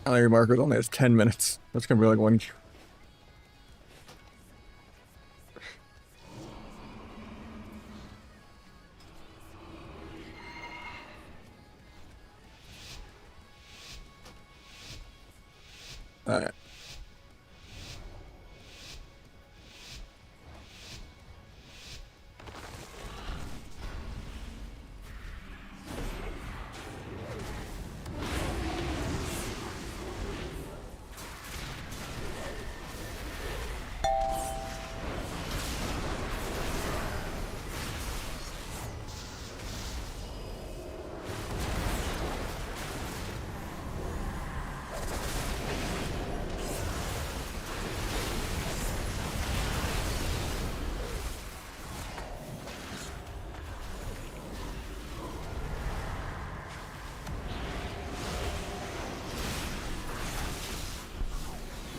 Gallery markers only has 10 minutes. That's gonna be like one. Alright.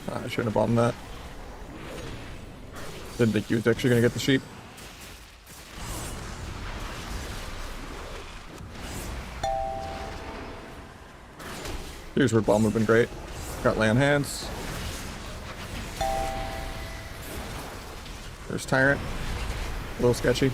I shouldn't have bombed that. Didn't think he was actually gonna get the sheep. Here's where bomb would have been great. Got land hands. There's Tyrant. A little sketchy.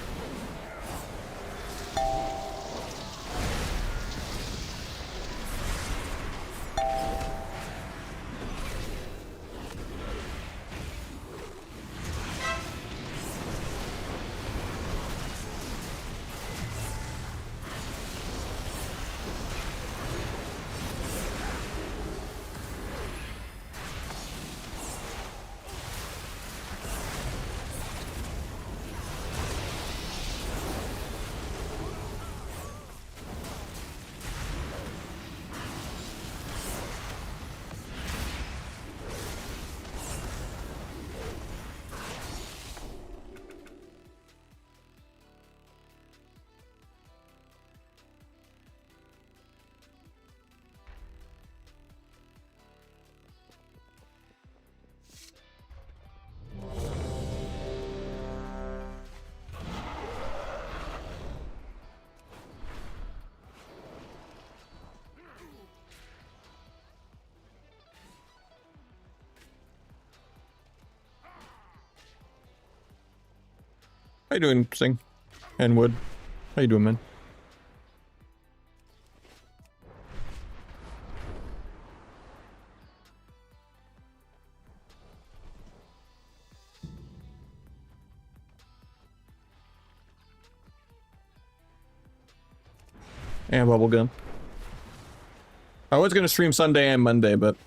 How you doing, Sing? And Wood? How you doing, man? And Bubblegum. I was gonna stream Sunday and Monday, but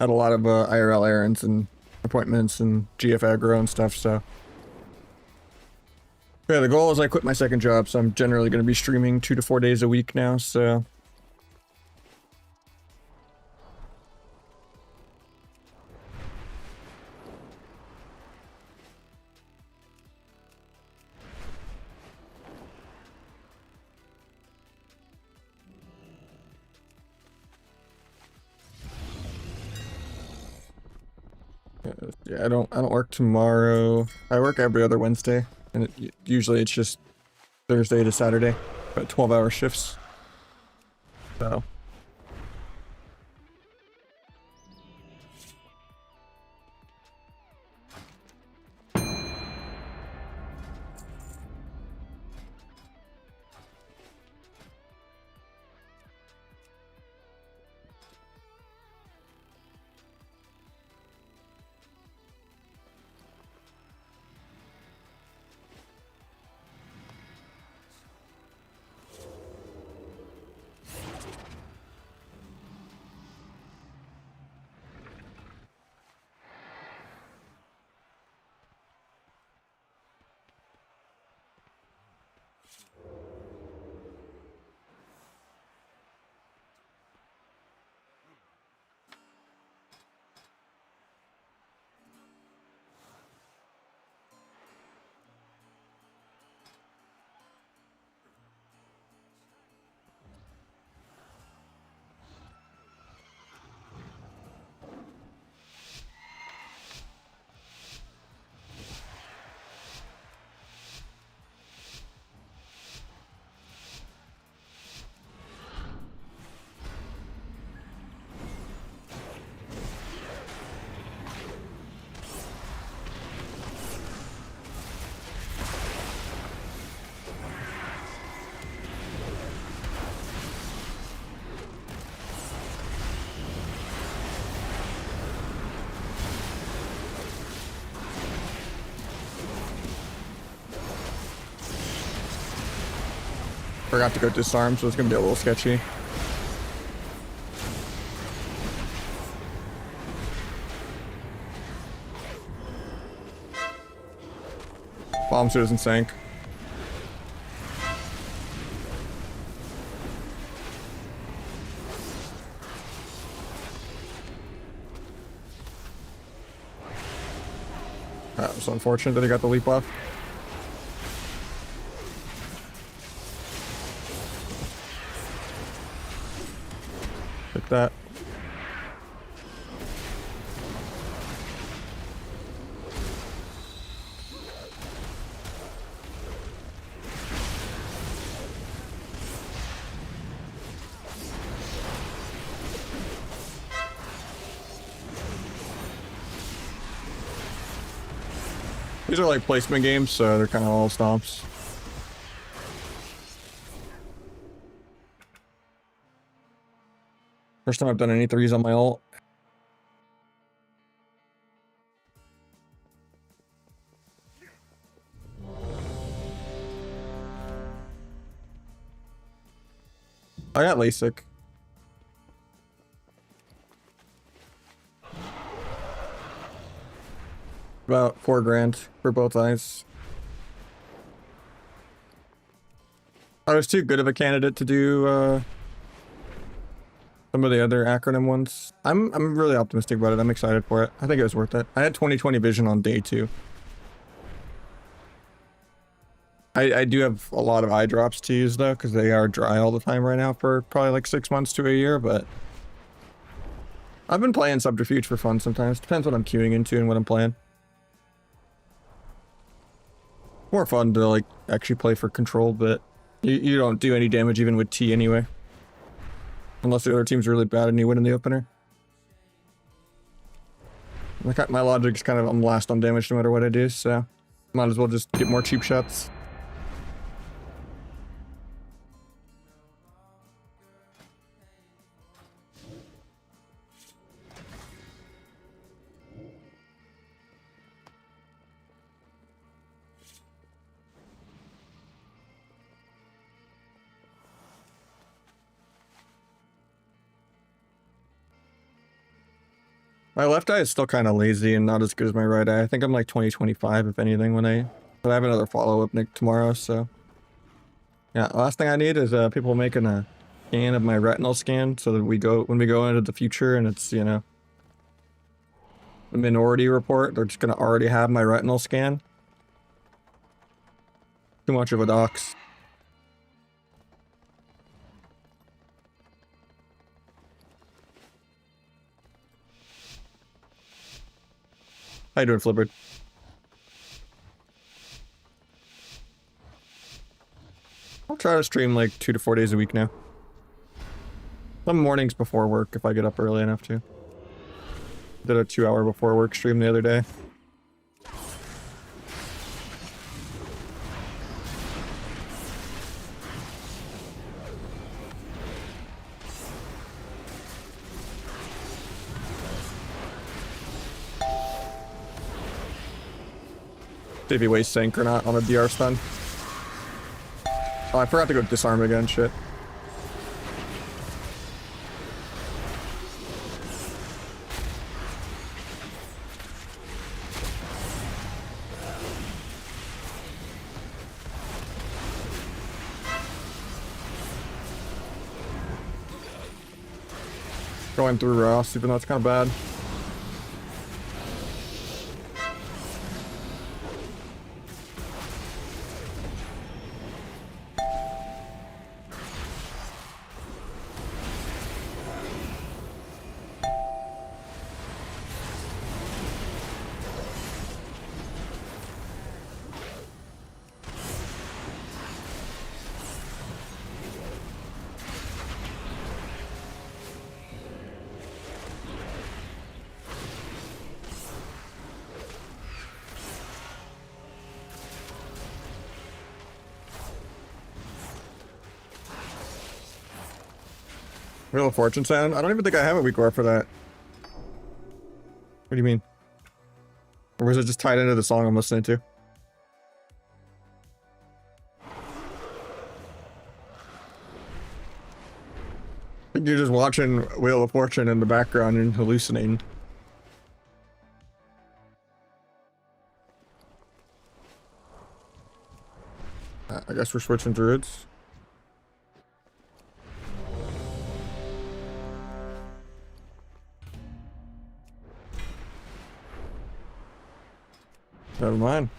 had a lot of IRL errands and appointments and GF aggro and stuff, so. Yeah, the goal is I quit my second job, so I'm generally going to be streaming 2 to 4 days a week now, so. Yeah, I don't work tomorrow. I work every other Wednesday, and usually it's just Thursday to Saturday, but 12-hour shifts. So. Forgot to go disarm, so it's gonna be a little sketchy. Bomb suit doesn't sink. That was unfortunate that he got the leap off. Like that. These are like placement games, so they're kind of all stomps. First time I've done any threes on my ult. I got LASIK. About $4 grand for both eyes. I was too good of a candidate to do some of the other acronym ones. I'm really optimistic about it. I'm excited for it. I think it was worth it. I had 20/20 vision on day 2. I do have a lot of eye drops to use though, because they are dry all the time right now for probably like 6 months to a year, but I've been playing Subterfuge for fun sometimes. Depends what I'm queuing into and what I'm playing. More fun to like actually play for control, but you don't do any damage even with T anyway. Unless the other team's really bad and you win in the opener. My logic is kind of I'm last on damage no matter what I do, so might as well just get more cheap shots. My left eye is still kind of lazy and not as good as my right eye. I think I'm like 20/25 if anything but I have another follow-up tomorrow, so. Yeah, last thing I need is people making a scan of my retinal scan so that when we go into the future and it's, you know, the minority report, they're just gonna already have my retinal scan. Too much of a dox. How you doing, Flippered? I'll try to stream like 2 to 4 days a week now. Some mornings before work if I get up early enough to. Did a 2-hour before work stream the other day. See if he wastes sync or not on a DR stun. Oh, I forgot to go disarm again, shit. Going through Ross, even though it's kind of bad. Wheel of Fortune sound? I don't even think I have a weak war for that. What do you mean? Or was it just tied into the song I'm listening to? You're just watching Wheel of Fortune in the background and hallucinating. I guess we're switching druids. Never mind.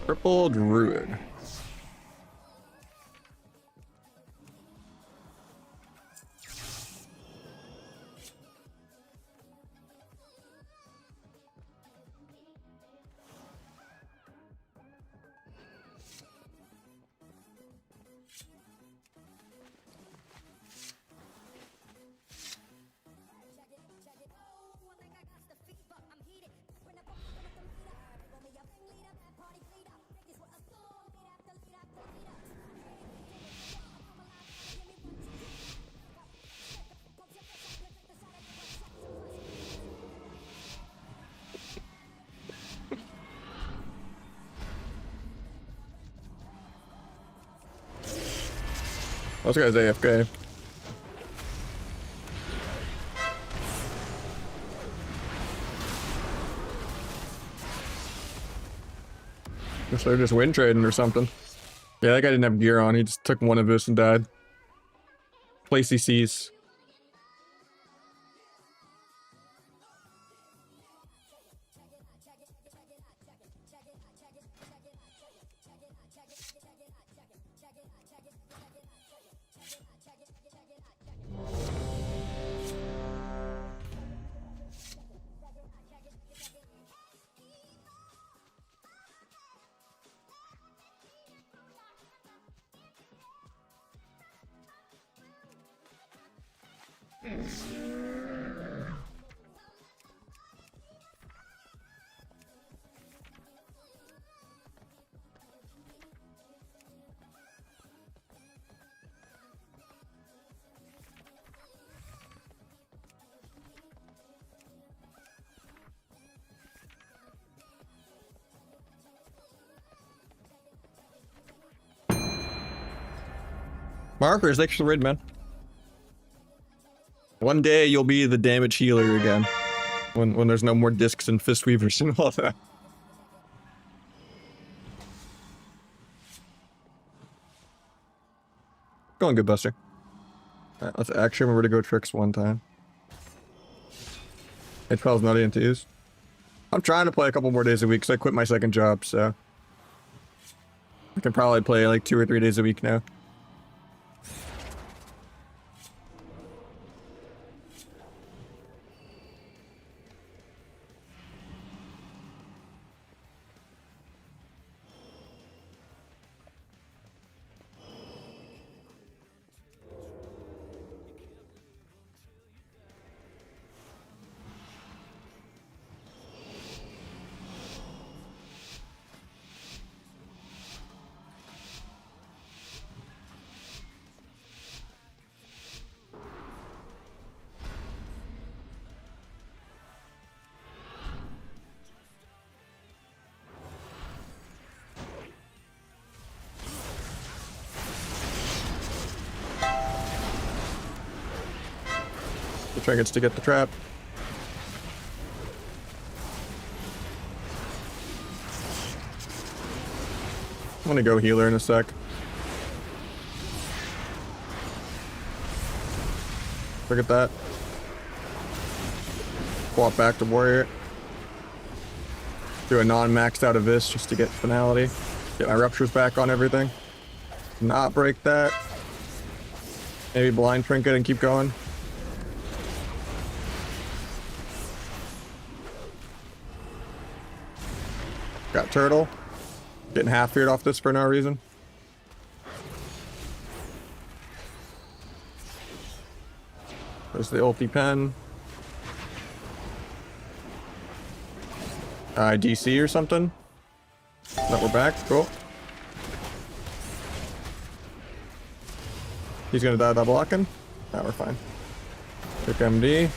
Purple druid. This guy's AFK. Guess they're just win trading or something. Yeah, that guy didn't have gear on. He just took one of us and died. Play CCs. Markers, thanks for the raid, man. One day you'll be the damage healer again. When there's no more discs and fist weavers and all that. Going good, Buster. Alright, let's actually remember to go tricks one time. H-Pal's not into use. I'm trying to play a couple more days a week because I quit my second job, so I can probably play like 2 or 3 days a week now. trinkets to get the trap. I'm gonna go healer in a sec. Look at that. Swap back to warrior. Do a non-maxed out of this just to get finality. Get my ruptures back on everything. Not break that. Maybe blind trinket and keep going. Got turtle. Getting half feared off this for no reason. There's the ulti pen. DC or something. No, we're back. Cool. He's gonna die without blocking. Now we're fine. Pick MD.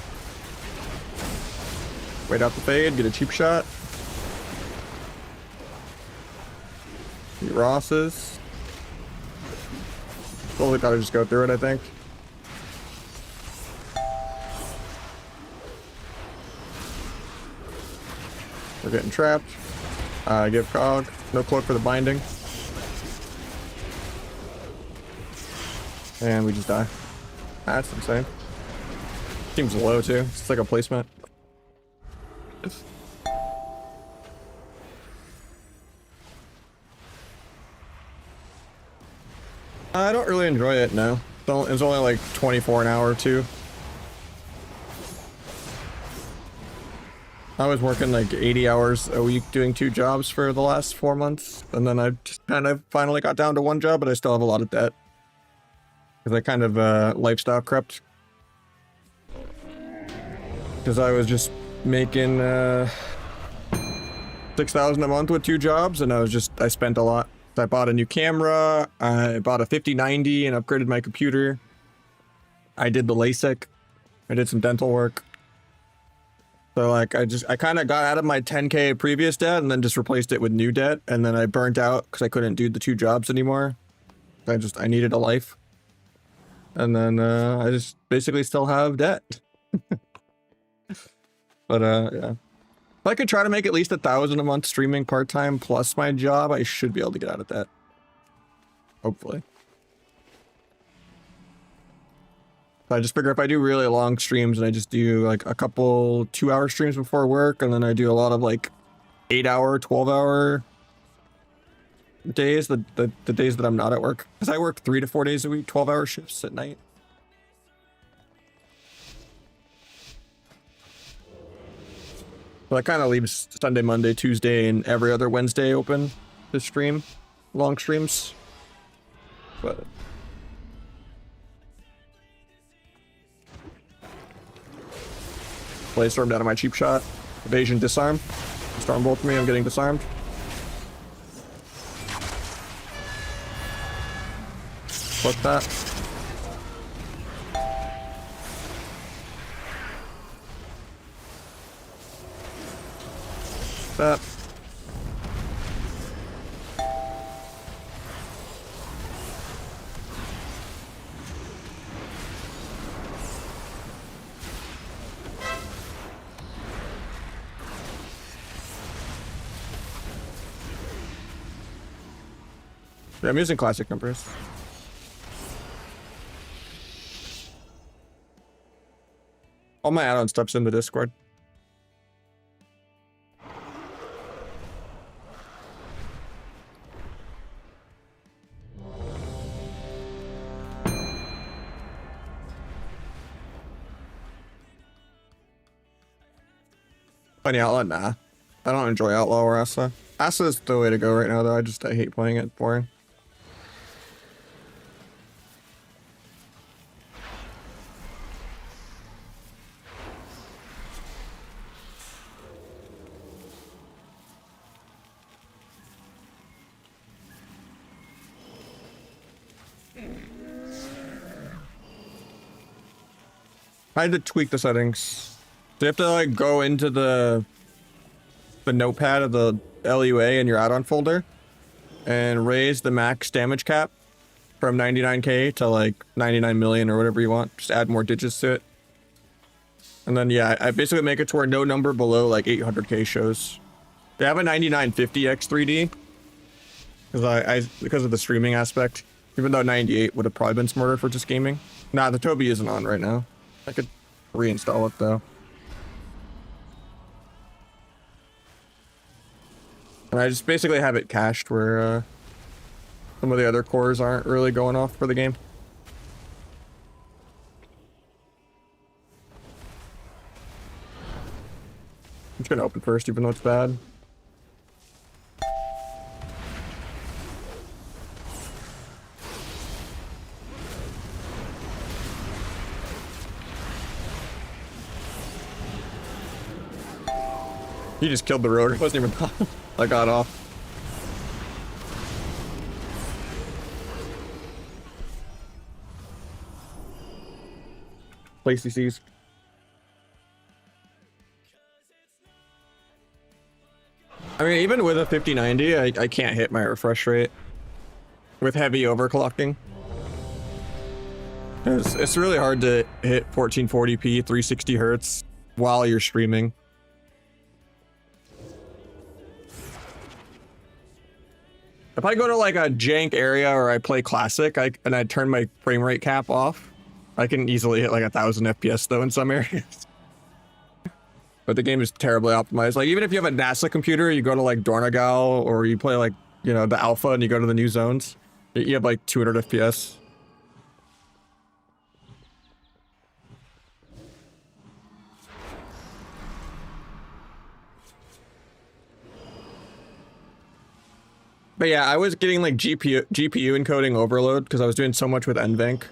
Wait out the fade. Get a cheap shot. Beat Ross's. Totally gotta just go through it, I think. We're getting trapped. Give Cog. No cloak for the binding. And we just die. That's insane. Seems low too. It's like a placement. I don't really enjoy it, no. It's only like 24 an hour too. I was working like 80 hours a week doing 2 jobs for the last 4 months. And then I just kind of finally got down to 1 job, but I still have a lot of debt. Because I kind of lifestyle crept. Because I was just making $6,000 a month with 2 jobs, and I spent a lot. I bought a new camera, I bought a 5090 and upgraded my computer. I did the LASIK. I did some dental work. So like I kind of got out of my 10K previous debt and then just replaced it with new debt, and then I burnt out because I couldn't do the 2 jobs anymore. I needed a life. And then I just basically still have debt. But yeah. If I could try to make at least 1,000 a month streaming part-time plus my job, I should be able to get out of that. Hopefully. So I just figure if I do really long streams and I just do like a couple 2-hour streams before work, and then I do a lot of like 8-hour, 12-hour days, the days that I'm not at work. Because I work 3 to 4 days a week, 12-hour shifts at night. So that kind of leaves Sunday, Monday, Tuesday, and every other Wednesday open to stream. Long streams. But play stormed out of my cheap shot. Evasion, disarm. Storm bolt me, I'm getting disarmed. Fuck that. That. Yeah, I'm using classic numbers. All my add-on stuff's in the Discord. Funny Outlaw? Nah. I don't enjoy Outlaw or Asa. Asa is the way to go right now, though. I hate playing it. Boring. I had to tweak the settings. So you have to like go into the notepad of the LUA in your add-on folder and raise the max damage cap from 99k to like 99 million or whatever you want. Just add more digits to it. And then, yeah, I basically make it to where no number below like 800k shows. They have a 9950 X3D because of the streaming aspect. Even though 98 would have probably been smarter for just gaming. Nah, the Toby isn't on right now. I could reinstall it though. And I just basically have it cached where some of the other cores aren't really going off for the game. I'm just gonna open first, even though it's bad. He just killed the rotor. It wasn't even I got off. Play CCs. I mean, even with a 5090, I can't hit my refresh rate with heavy overclocking. It's really hard to hit 1440p, 360 hertz while you're streaming. If I go to like a jank area or I play classic and I turn my frame rate cap off, I can easily hit like 1000 FPS though in some areas. But the game is terribly optimized. Like even if you have a NASA computer, you go to like Dornagal or you play like, you know, the alpha and you go to the new zones, you have like 200 FPS. But yeah, I was getting like GPU encoding overload because I was doing so much with NVENC.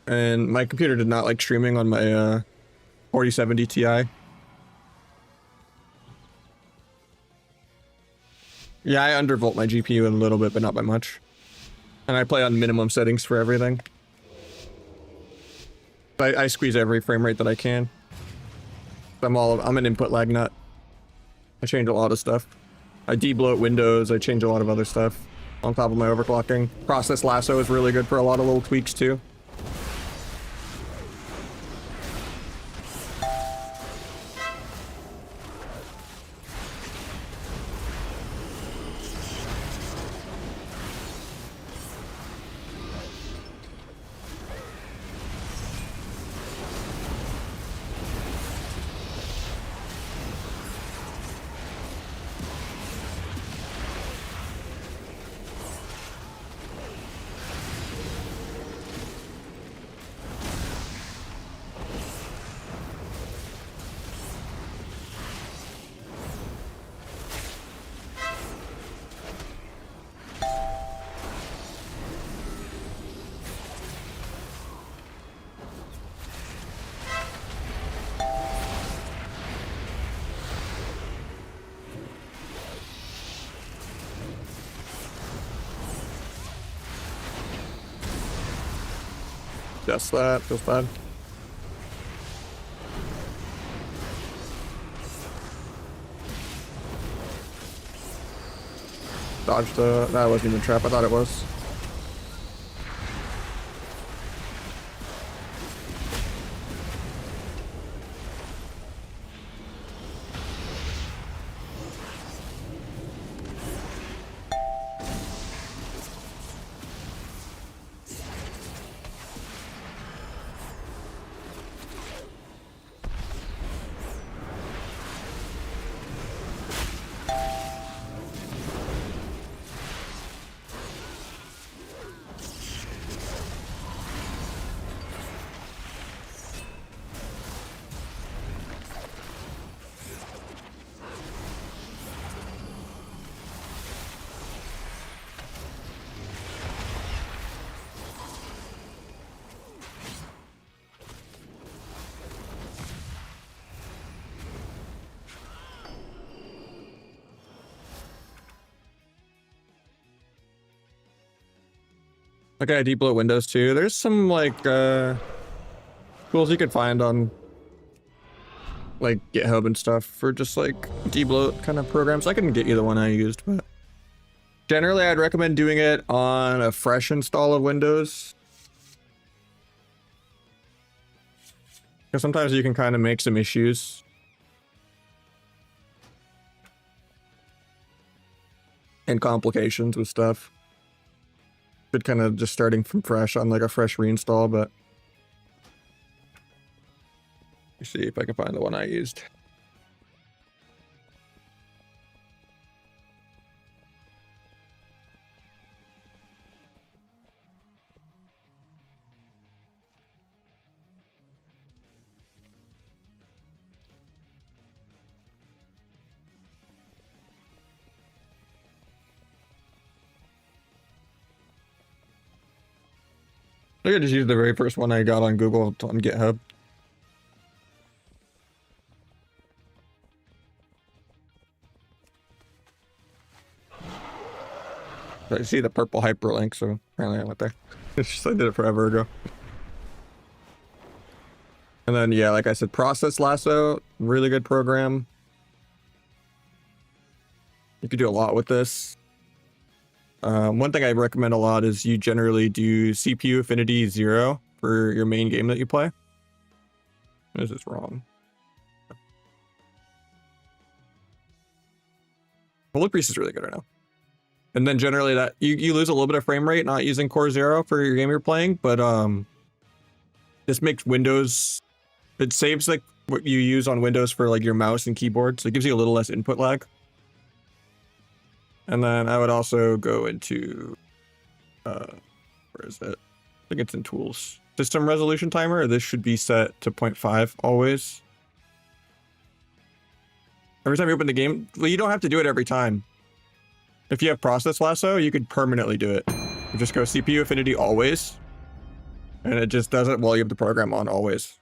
And my computer did not like streaming on my 4070 Ti. Yeah, I undervolt my GPU a little bit, but not by much. And I play on minimum settings for everything. I squeeze every frame rate that I can. I'm an input lag nut. I change a lot of stuff. I debloat Windows, I change a lot of other stuff on top of my overclocking. Process lasso is really good for a lot of little tweaks too. Just that, feels bad. Dodged that wasn't even a trap, I thought it was. Okay, I debloat Windows too. There's some like tools you could find on like GitHub and stuff for just like debloat kind of programs. I couldn't get you the one I used, but generally I'd recommend doing it on a fresh install of Windows. Because sometimes you can kind of make some issues. And complications with stuff. Good kind of just starting from fresh on like a fresh reinstall, but... Let's see if I can find the one I used. I think I just used the very first one I got on Google on GitHub. I see the purple hyperlink, so apparently I went there. It's just I did it forever ago. And then, yeah, like I said, Process Lasso, really good program. You could do a lot with this. One thing I recommend a lot is you generally do CPU affinity 0 for your main game that you play. This is wrong. Bullet Priest is really good right now. And then generally that you lose a little bit of frame rate not using Core 0 for your game you're playing, but this makes Windows, it saves like what you use on Windows for like your mouse and keyboard, so it gives you a little less input lag. And then I would also go into, where is it? I think it's in Tools. System Resolution Timer. This should be set to 0.5 always. Every time you open the game, well, you don't have to do it every time. If you have Process Lasso, you could permanently do it. You just go CPU affinity always, and it just does it while you have the program on always.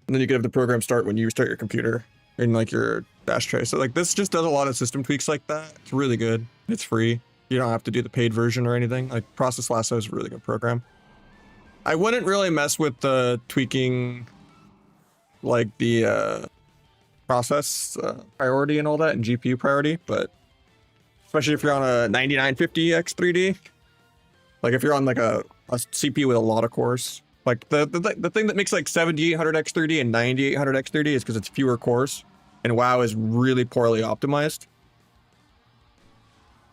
And then you can have the program start when you start your computer in like your dash tray. So like this just does a lot of system tweaks like that. It's really good. It's free. You don't have to do the paid version or anything. Like Process Lasso is a really good program. I wouldn't really mess with the tweaking, like the process priority and all that, and GPU priority, but especially if you're on a 9950X3D, like if you're on like a CPU with a lot of cores, like the thing that makes like 7800X3D and 9800X3D is because it's fewer cores, and WoW is really poorly optimized.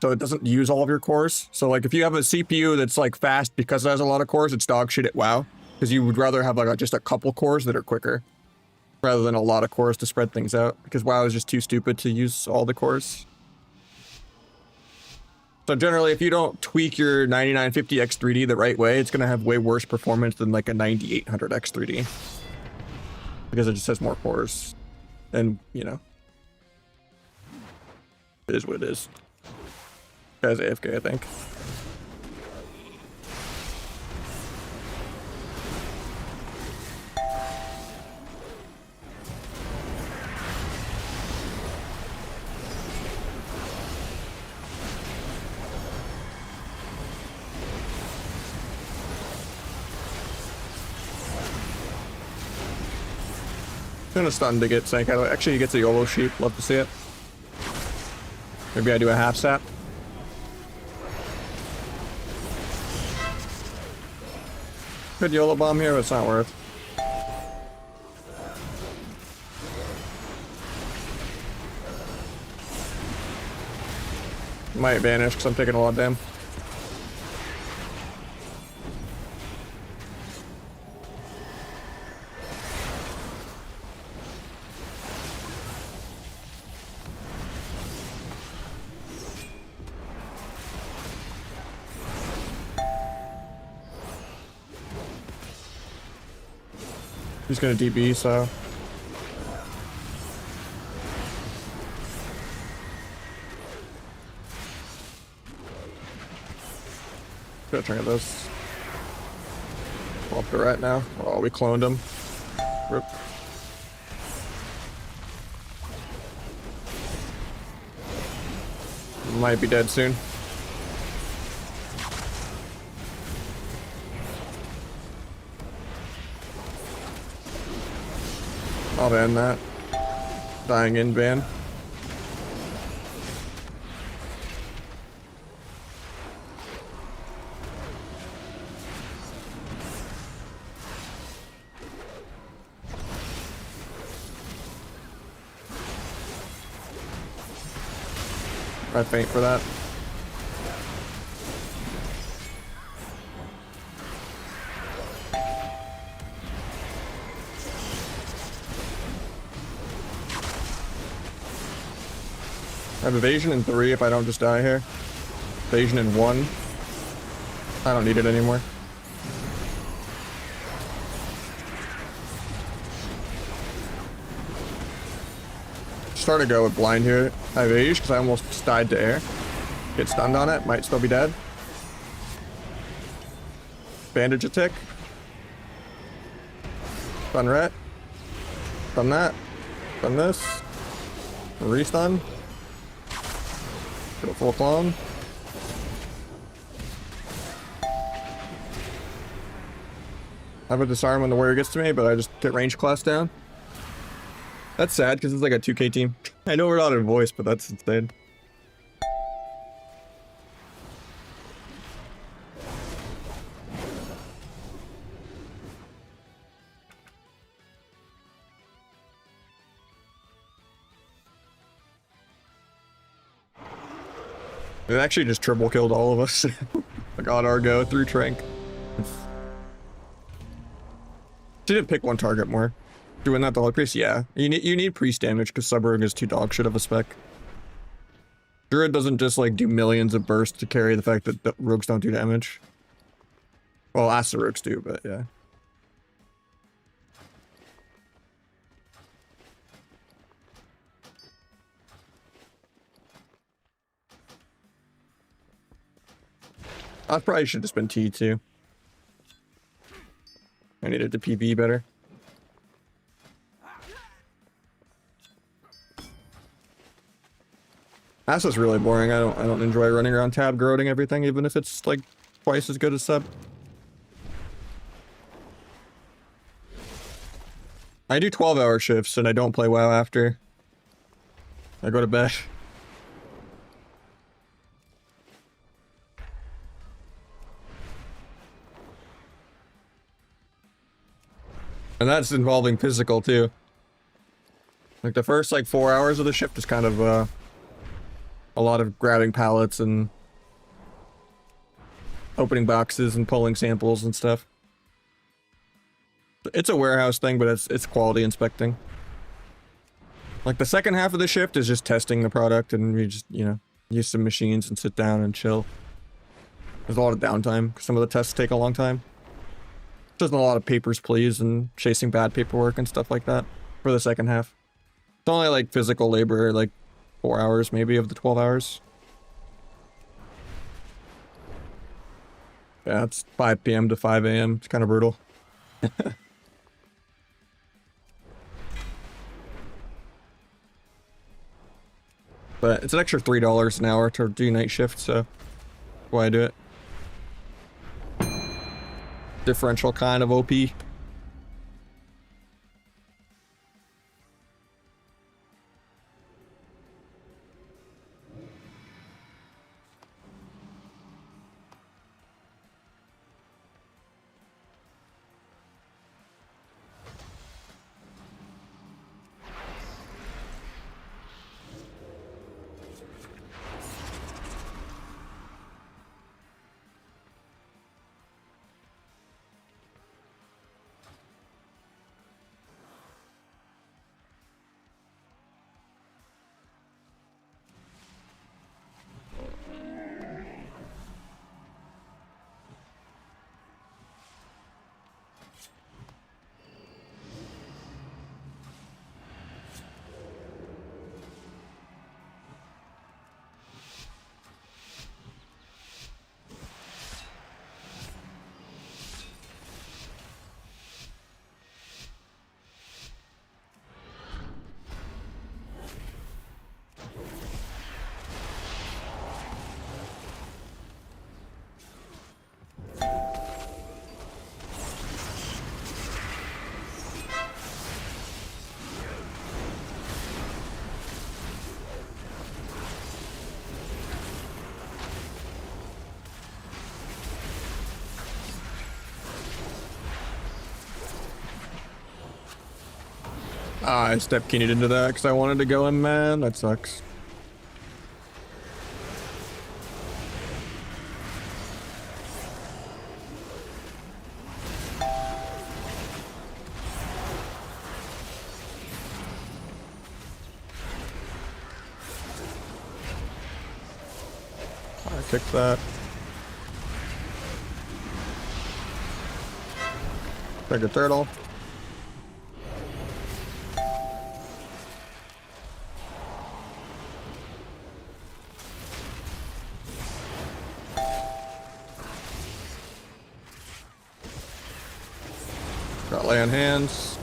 So it doesn't use all of your cores. So like if you have a CPU that's like fast because it has a lot of cores, it's dog shit at WoW, because you would rather have like just a couple cores that are quicker rather than a lot of cores to spread things out, because WoW is just too stupid to use all the cores. So generally, if you don't tweak your 9950X3D the right way, it's going to have way worse performance than like a 9800X3D. Because it just has more cores. And, you know, it is what it is. Guy's AFK, I think. Gonna stun to get sank out of it. Actually, he gets a YOLO sheep. Love to see it. Maybe I do a half sap. Good YOLO bomb here, but it's not worth. Might vanish because I'm taking a lot of damage. He's gonna DB, so. Gotta try this. Pull up the rat now. Oh, we cloned him. Rip. Might be dead soon. I'll ban that. Dying in ban. I faint for that. I have evasion in 3 if I don't just die here. Evasion in 1. I don't need it anymore. Start to go with blind here. I have Age because I almost just died to air. Get stunned on it, might still be dead. Bandage a tick. Stun ret. Stun that. Stun this. Restun. Go full clone. I have a disarm when the warrior gets to me, but I just get range class down. That's sad because it's like a 2K team. I know we're not in voice, but that's insane. It actually just triple killed all of us. I got our go through Trank. Didn't pick one target more. Doing that the whole priest, yeah. You need priest damage because Subrog is 2 dog shit of a spec. Druid doesn't just like do millions of bursts to carry the fact that the rogues don't do damage. Well, Asa rogues do, but yeah. I probably should have just been T2. I needed to PV better. Asa's really boring. I don't enjoy running around tab growing everything, even if it's like twice as good as sub. I do 12-hour shifts and I don't play WoW after. I go to bed. And that's involving physical too. Like the first like 4 hours of the shift is kind of a lot of grabbing pallets and opening boxes and pulling samples and stuff. It's a warehouse thing, but it's quality inspecting. Like the second half of the shift is just testing the product and we just, you know, use some machines and sit down and chill. There's a lot of downtime because some of the tests take a long time. Just a lot of papers, please, and chasing bad paperwork and stuff like that for the second half. It's only like physical labor, like 4 hours maybe of the 12 hours. Yeah, it's 5 p.m. to 5 a.m. It's kind of brutal. But it's an extra $3 an hour to do night shift, so that's why I do it. Differential kind of OP. Ah, I step keyed into that because I wanted to go in, man. That sucks. kick that. Take a turtle. Got lay on hands.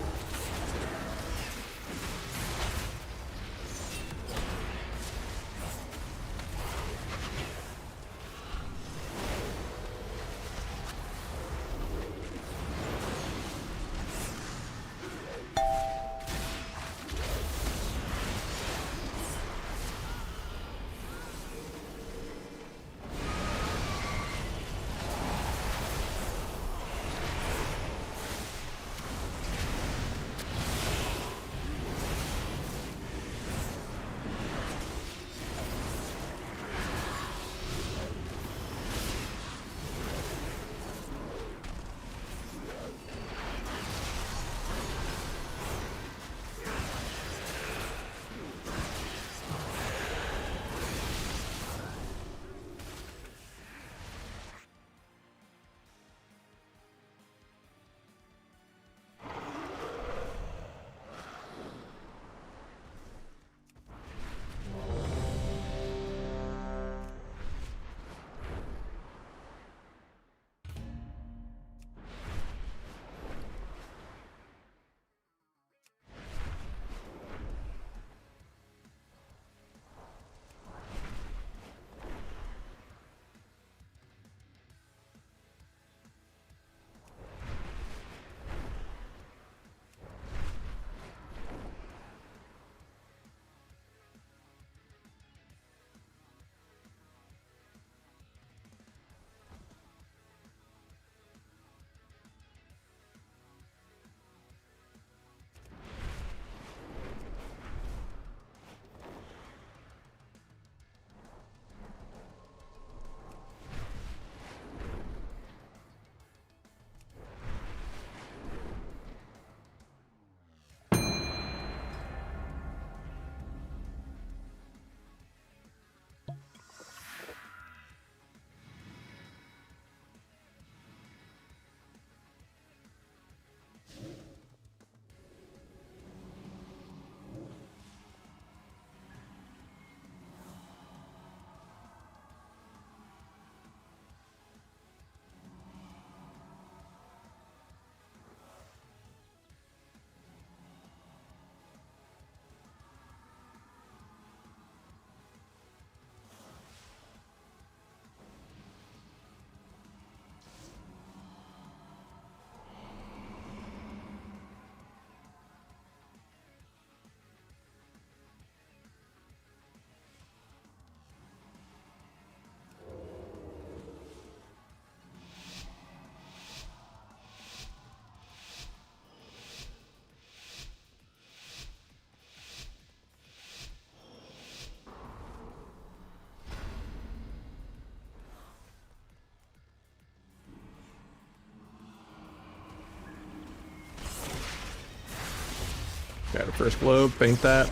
Got a first globe, faint that.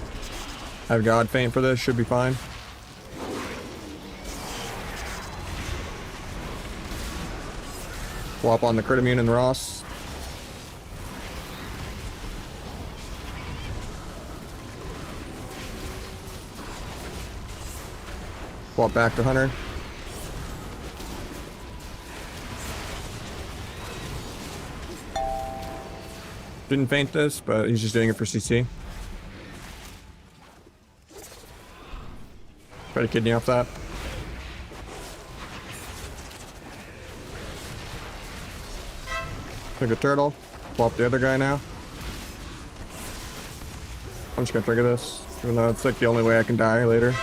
Have God faint for this, should be fine. Swap on the crit immune and Ross. Swap back to Hunter. Didn't faint this, but he's just doing it for CC. Try to kidney off that. Took a turtle. Swap the other guy now. I'm just gonna trigger this, even though it's like the only way I can die later.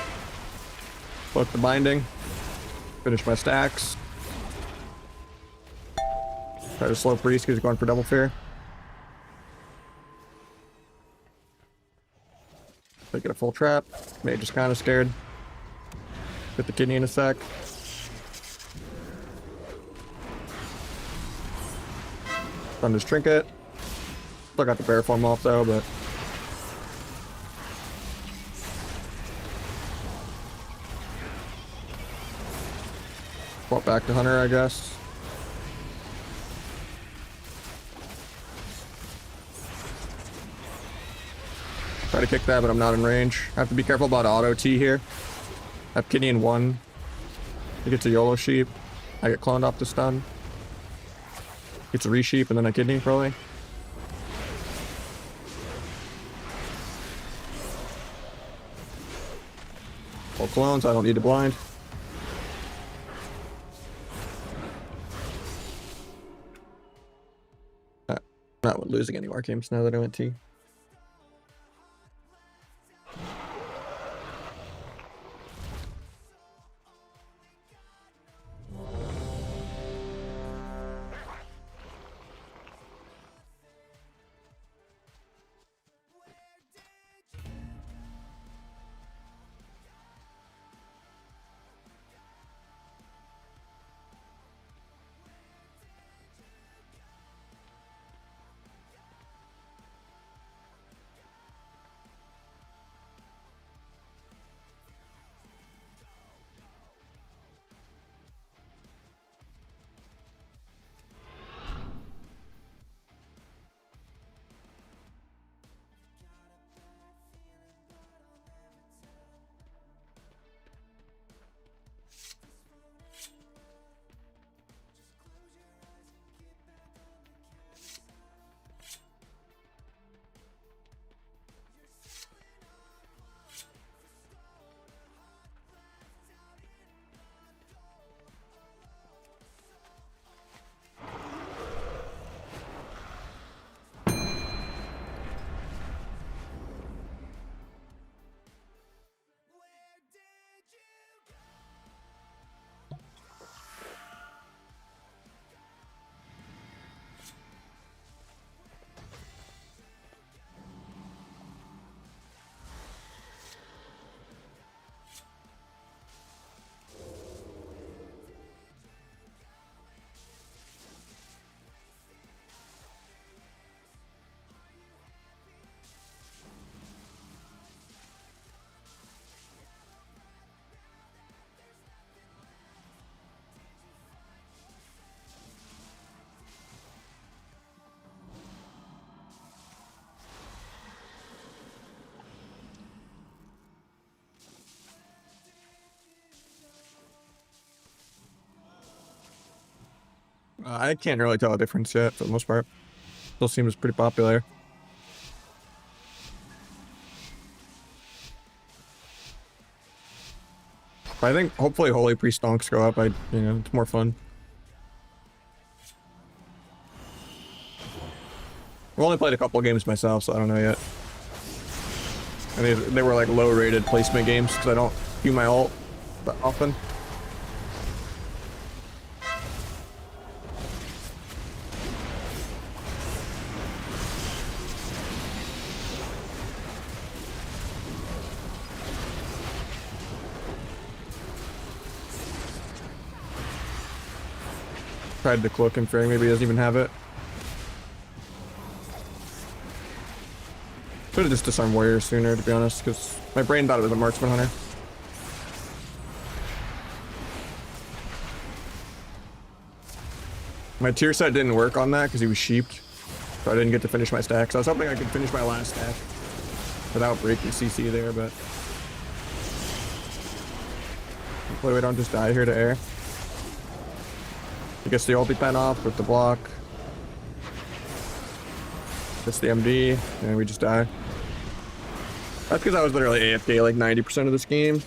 Book the binding. Finish my stacks. Try to slow priest because he's going for double fear. Make it a full trap. Mage is kind of scared. Get the kidney in a sec. Thunder's trinket. Still got the bear form off though, but Swap back to Hunter, I guess. Try to kick that, but I'm not in range. I have to be careful about auto T here. I have kidney in 1. He gets a YOLO sheep. I get cloned off the stun. Gets a resheep and then a kidney probably. Full clones, I don't need to blind. Not losing any more games now that I went T. I can't really tell a difference yet for the most part. Still seems pretty popular. I think hopefully Holy Priest donks go up. It's more fun. I've only played a couple games myself, so I don't know yet. And they were like low rated placement games because I don't do my ult that often. Tried to cloak him for maybe he doesn't even have it. Should have just disarmed warrior sooner, to be honest, because my brain thought it was a marksman hunter. My tier set didn't work on that because he was sheeped, so I didn't get to finish my stack. So I was hoping I could finish my last stack without breaking CC there, but hopefully we don't just die here to air. He gets the ulti pen off with the block. Gets the MD, and we just die. That's because I was literally AFK like 90% of this game.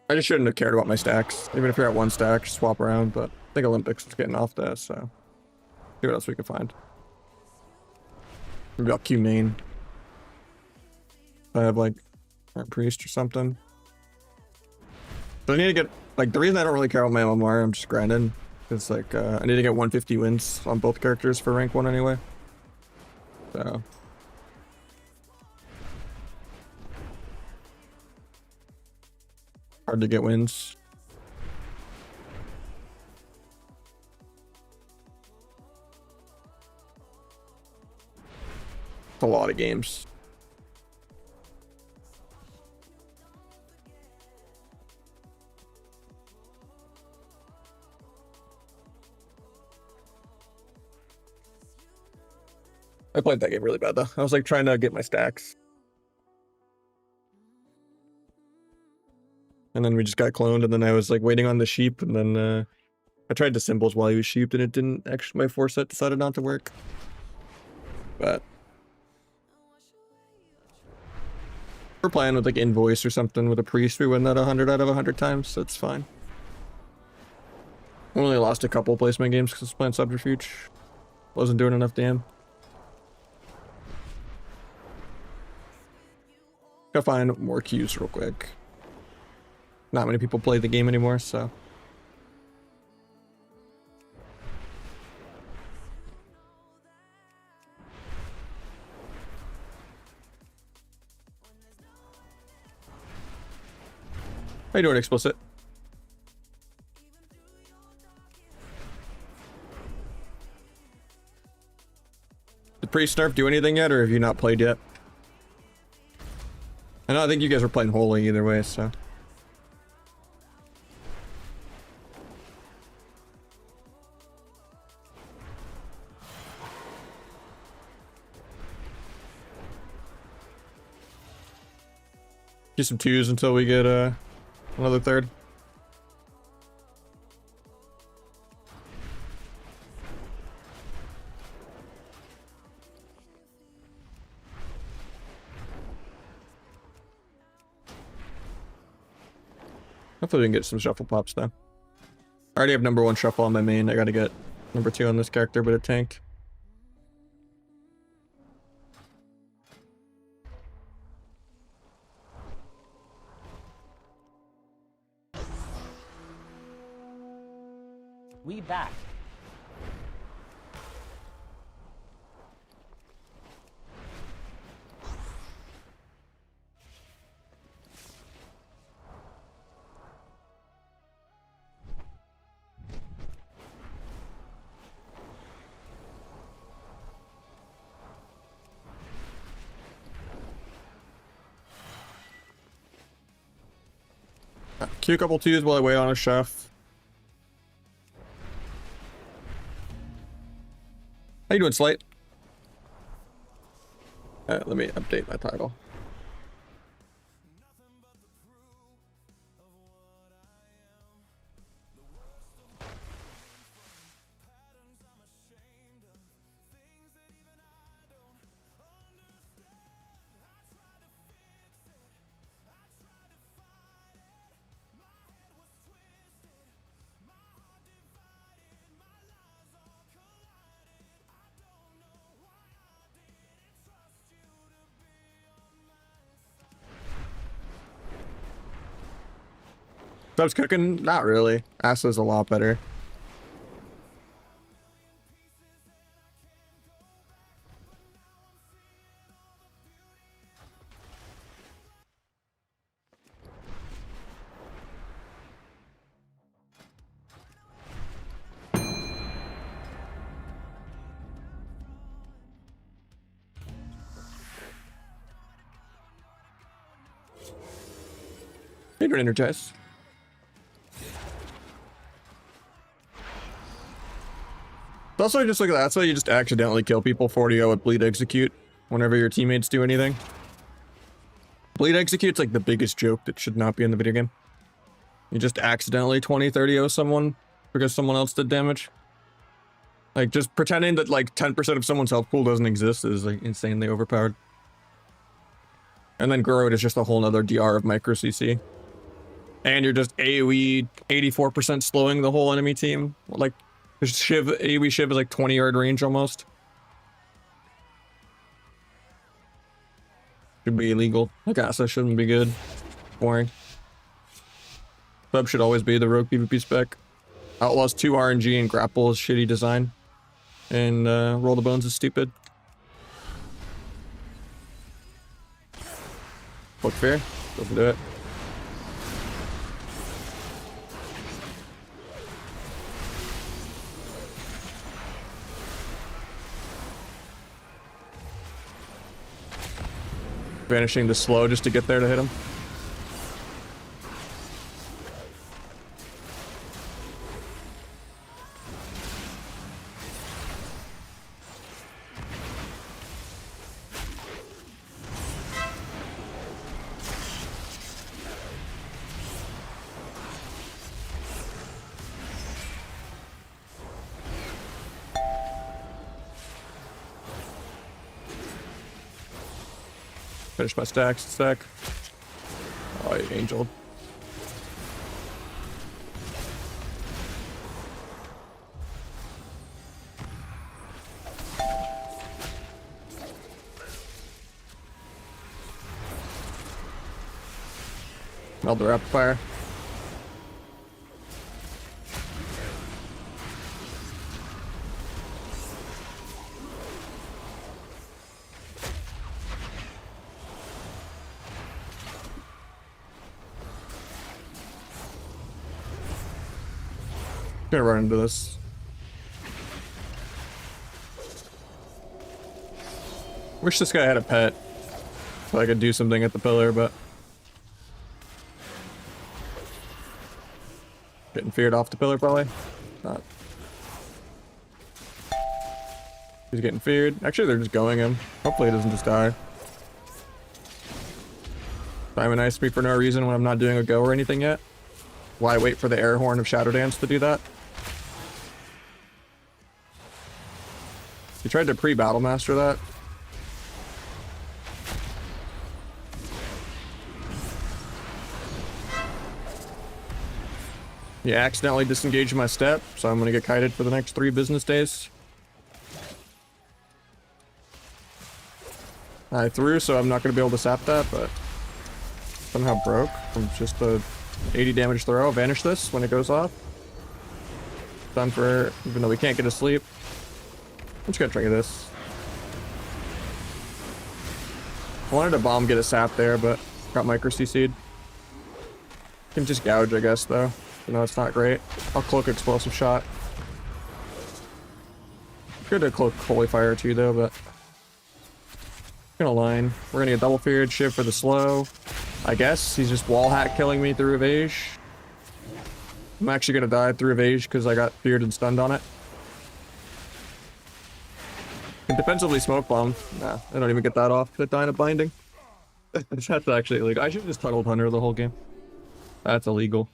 I just shouldn't have cared about my stacks. Even if you're at 1 stack, swap around, but I think Olympics is getting off that, so see what else we can find. Maybe I'll Q main. I have like a priest or something. So I need to get, like, the reason I don't really care about my MMR, I'm just grinding. It's like, I need to get 150 wins on both characters for rank 1 anyway. So. Hard to get wins. a lot of games. I played that game really bad though. I was like trying to get my stacks. And then we just got cloned, and then I was like waiting on the sheep, and then I tried the symbols while he was sheeped, and it didn't actually, my foresight decided not to work. But we're playing with like invoice or something with a priest, we win that 100 out of 100 times, so it's fine. I only lost a couple placement games because I was playing subterfuge. Wasn't doing enough damn. Gotta find more queues real quick. Not many people play the game anymore, so. How you doing, Explicit? Did Priest Nerf do anything yet, or have you not played yet? I think you guys were playing Holy either way, so. Get some twos until we get another third. Hopefully we can get some shuffle pops though. I already have #1 shuffle on my main. I gotta get #2 on this character, but it tanked. We back. Queue a couple twos while I wait on a chef. How you doing, Slate? Let me update my title. Subs cooking? Not really. Asa's a lot better. They don't energize. Also, just look at that. That's why you just accidentally kill people 40-0 with bleed execute whenever your teammates do anything. Bleed execute's like the biggest joke that should not be in the video game. You just accidentally 20-30-0 someone because someone else did damage. Like, just pretending that like 10% of someone's health pool doesn't exist is like insanely overpowered. And then Grow is just a whole nother DR of micro CC. And you're just AoE 84% slowing the whole enemy team. Like, Shiv, AoE Shiv is like 20-yard range almost. Should be illegal. Like Asa shouldn't be good. Boring. Sub should always be the rogue PvP spec. Outlaws 2 RNG and grapple is shitty design. And roll the bones is stupid. Look fair. Doesn't do it. banishing the slow just to get there to hit him. Finish my stack. Oh, you angel. Meld the rapid fire. Gonna run into this. Wish this guy had a pet so I could do something at the pillar, but getting feared off the pillar probably. Not. He's getting feared. Actually, they're just going him. Hopefully, he doesn't just die. Simon Ice me for no reason when I'm not doing a go or anything yet. Why wait for the air horn of Shadow Dance to do that? He tried to pre-battle master that. Yeah, accidentally disengaged my step, so I'm gonna get kited for the next 3 business days. I threw, so I'm not gonna be able to sap that, but somehow broke from just a 80 damage throw. Vanish this when it goes off. Done for, even though we can't get to sleep. I'm just gonna try this. I wanted to bomb get a sap there, but got micro CC'd. Can just gouge, I guess, though. You know, it's not great. I'll cloak explosive shot. Good to cloak holy fire too, though, but gonna line. We're gonna get double feared, shiv for the slow. I guess he's just wall hack killing me through evage. I'm actually gonna die through evage because I got feared and stunned on it. Can defensively smoke bomb. Nah, I don't even get that off. The dying of binding. That's actually illegal. I should have just tunneled Hunter the whole game. That's illegal.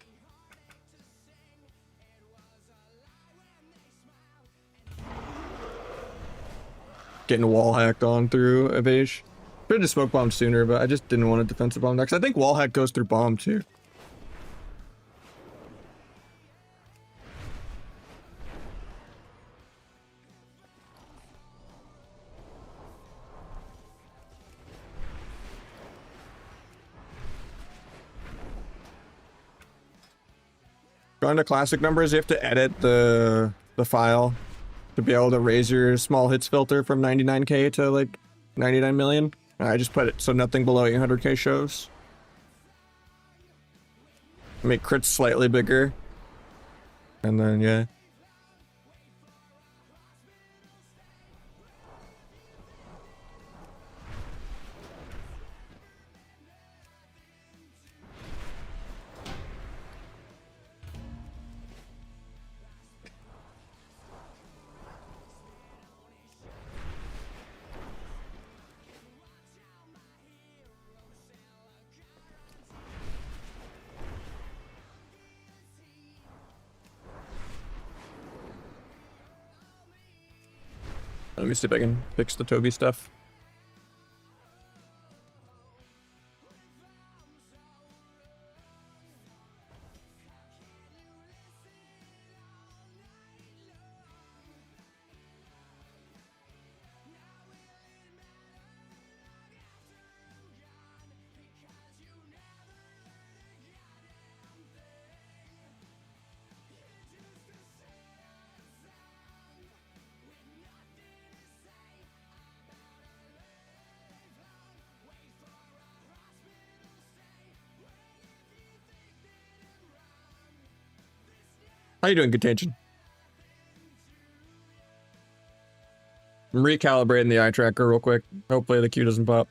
Getting wall hacked on through evage. Should have just smoke bombed sooner, but I just didn't want a defensive bomb next. I think wall hack goes through bomb too. Going to classic numbers, you have to edit the file to be able to raise your small hits filter from 99k to like 99 million. I just put it so nothing below 800k shows. Make crits slightly bigger. And then, yeah. Let me see if I can fix the Toby stuff. How you doing, Contention? I'm recalibrating the eye tracker real quick. Hopefully the Q doesn't pop.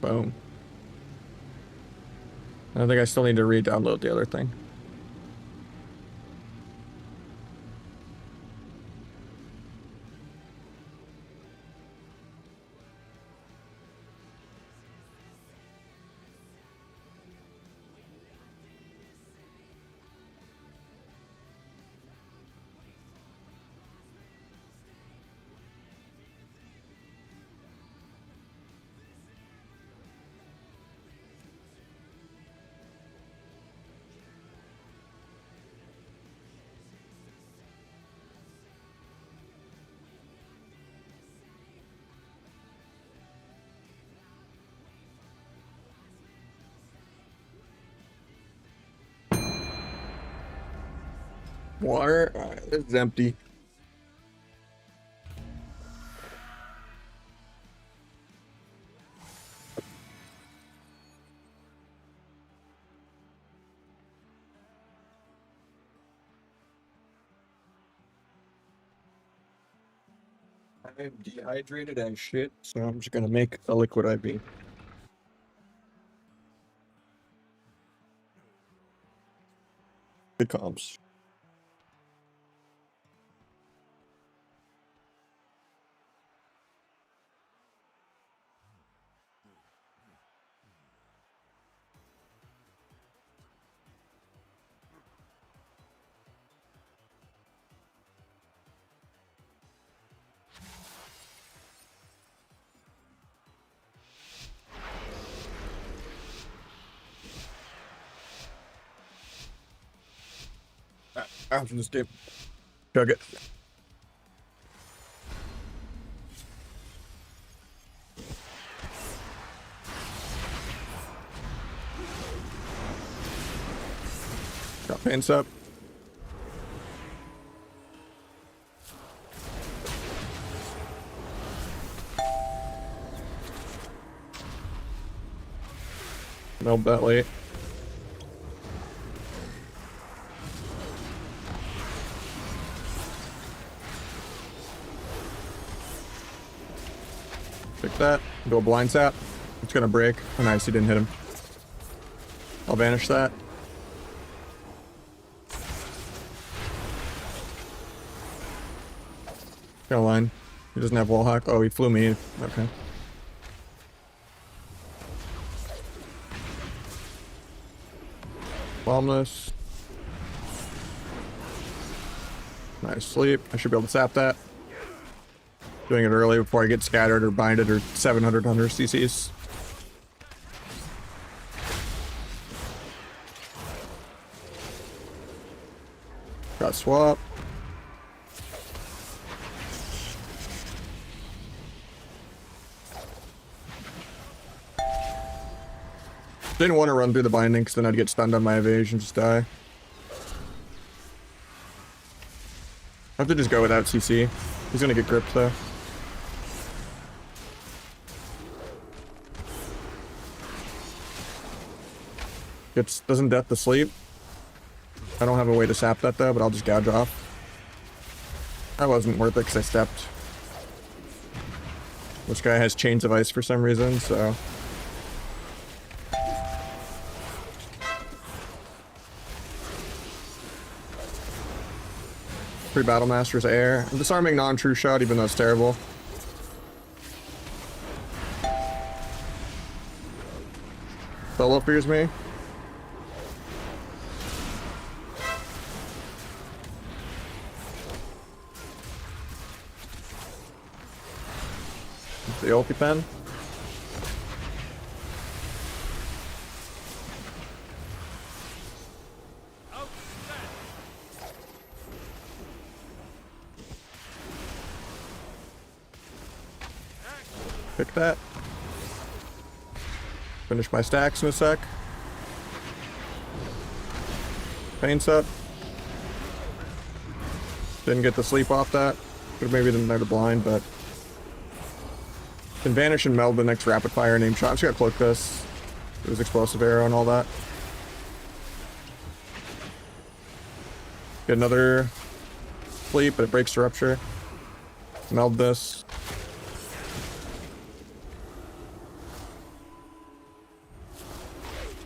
Boom. I think I still need to re-download the other thing. Water, it's empty. I'm dehydrated as shit, so I'm just gonna make a liquid IV. Good comps. After this game, chug it. Got pants up. Meld that late. Pick that. Go blind sap. It's gonna break. Oh, nice, he didn't hit him. I'll banish that. Got a line. He doesn't have wall hack. Oh, he flew me. Okay. Bombless. Nice sleep. I should be able to sap that. Doing it early before I get scattered or binded or 700 under CCs. Got swap. Didn't want to run through the binding because then I'd get stunned on my evasion, just die. I have to just go without CC. He's gonna get gripped though. Doesn't death to sleep. I don't have a way to sap that though, but I'll just gouge off. That wasn't worth it because I stepped. This guy has chains of ice for some reason, so. Free Battle Master's air. I'm disarming non-true shot, even though it's terrible. Solo fears me. The ulti pen. Pick that. Finish my stacks in a sec. Paints up. Didn't get the sleep off that. Could have maybe didn't know the blind, but can vanish and meld the next rapid fire name shot. I'm just gonna cloak this. It was explosive arrow and all that. Get another sleep, but it breaks the rupture. Meld this.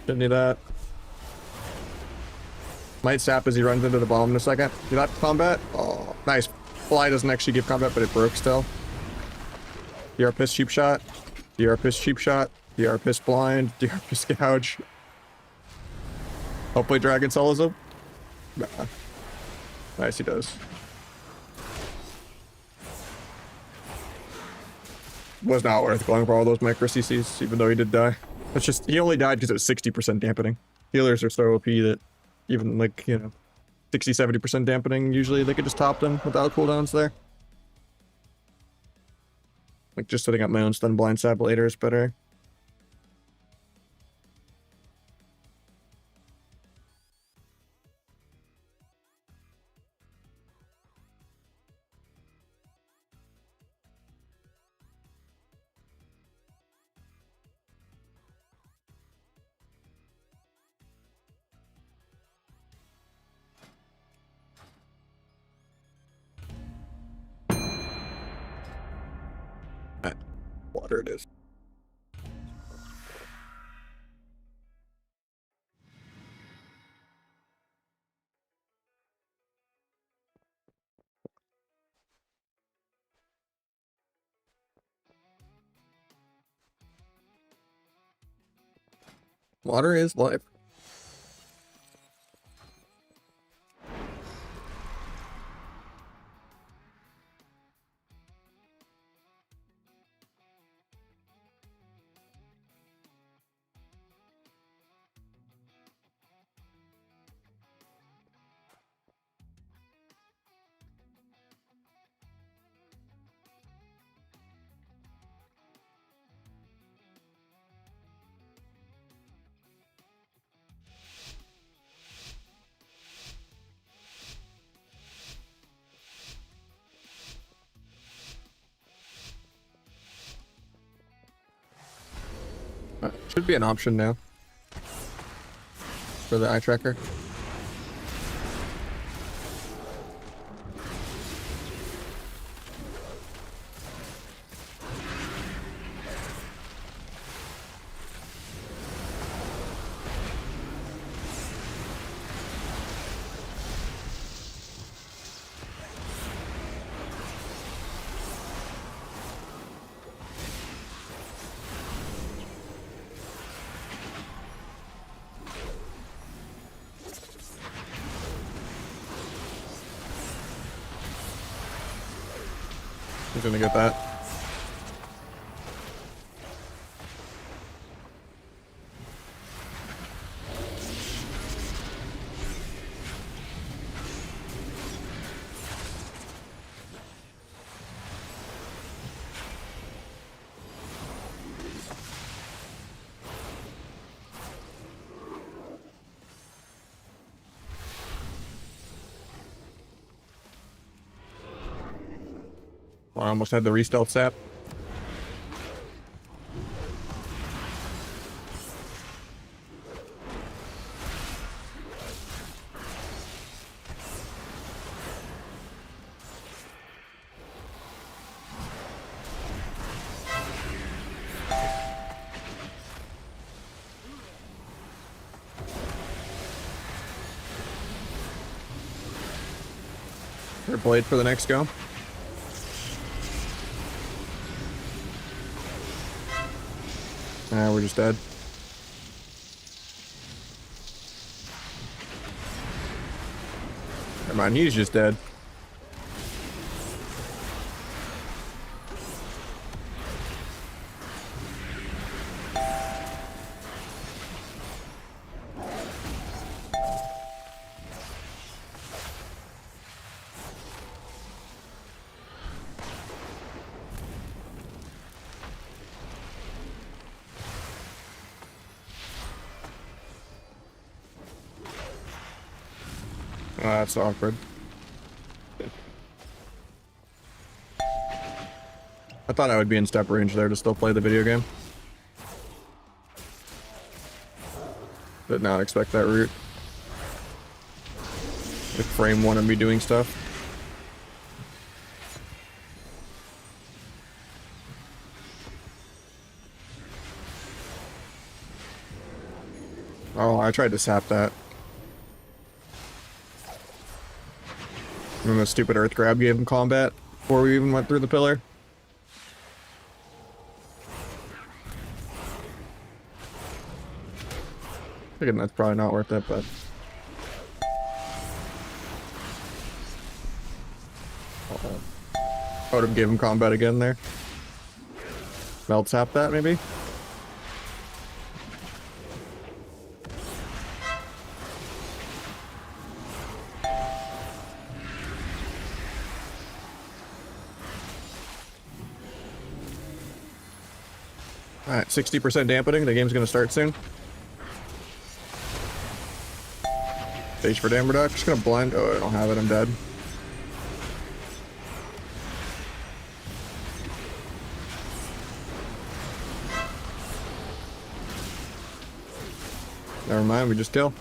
Didn't need that. Might sap as he runs into the bomb in a second. See that combat? Oh, nice. Fly doesn't actually give combat, but it broke still. DR piss cheap shot. DR piss cheap shot. DR piss blind. DR piss gouge. Hopefully Dragon solos him. Nah. Nice, he does. Was not worth going for all those micro CCs, even though he did die. It's just, he only died because it was 60% dampening. Healers are so OP that even like, you know, 60-70% dampening, usually they could just top them without cooldowns there. Like just setting up my own stun blind sap later is better. Water it is. Water is life. Should be an option now for the eye tracker. He's gonna get that. I almost had the re-stealth sap. Third blade for the next go. We're just dead. Never mind, he's just dead. Oh, that's awkward. I thought I would be in step range there to still play the video game. Did not expect that route. If frame wanted me doing stuff. Oh, I tried to sap that. And then the stupid earth grab gave him combat before we even went through the pillar. Thinking that's probably not worth it, but... Uh-oh. I would have given him combat again there. Melt sap that, maybe? Alright, 60% dampening. The game's gonna start soon. Stage for damper duck. Just gonna blind. Oh, I don't have it. I'm dead. Never mind, we just kill.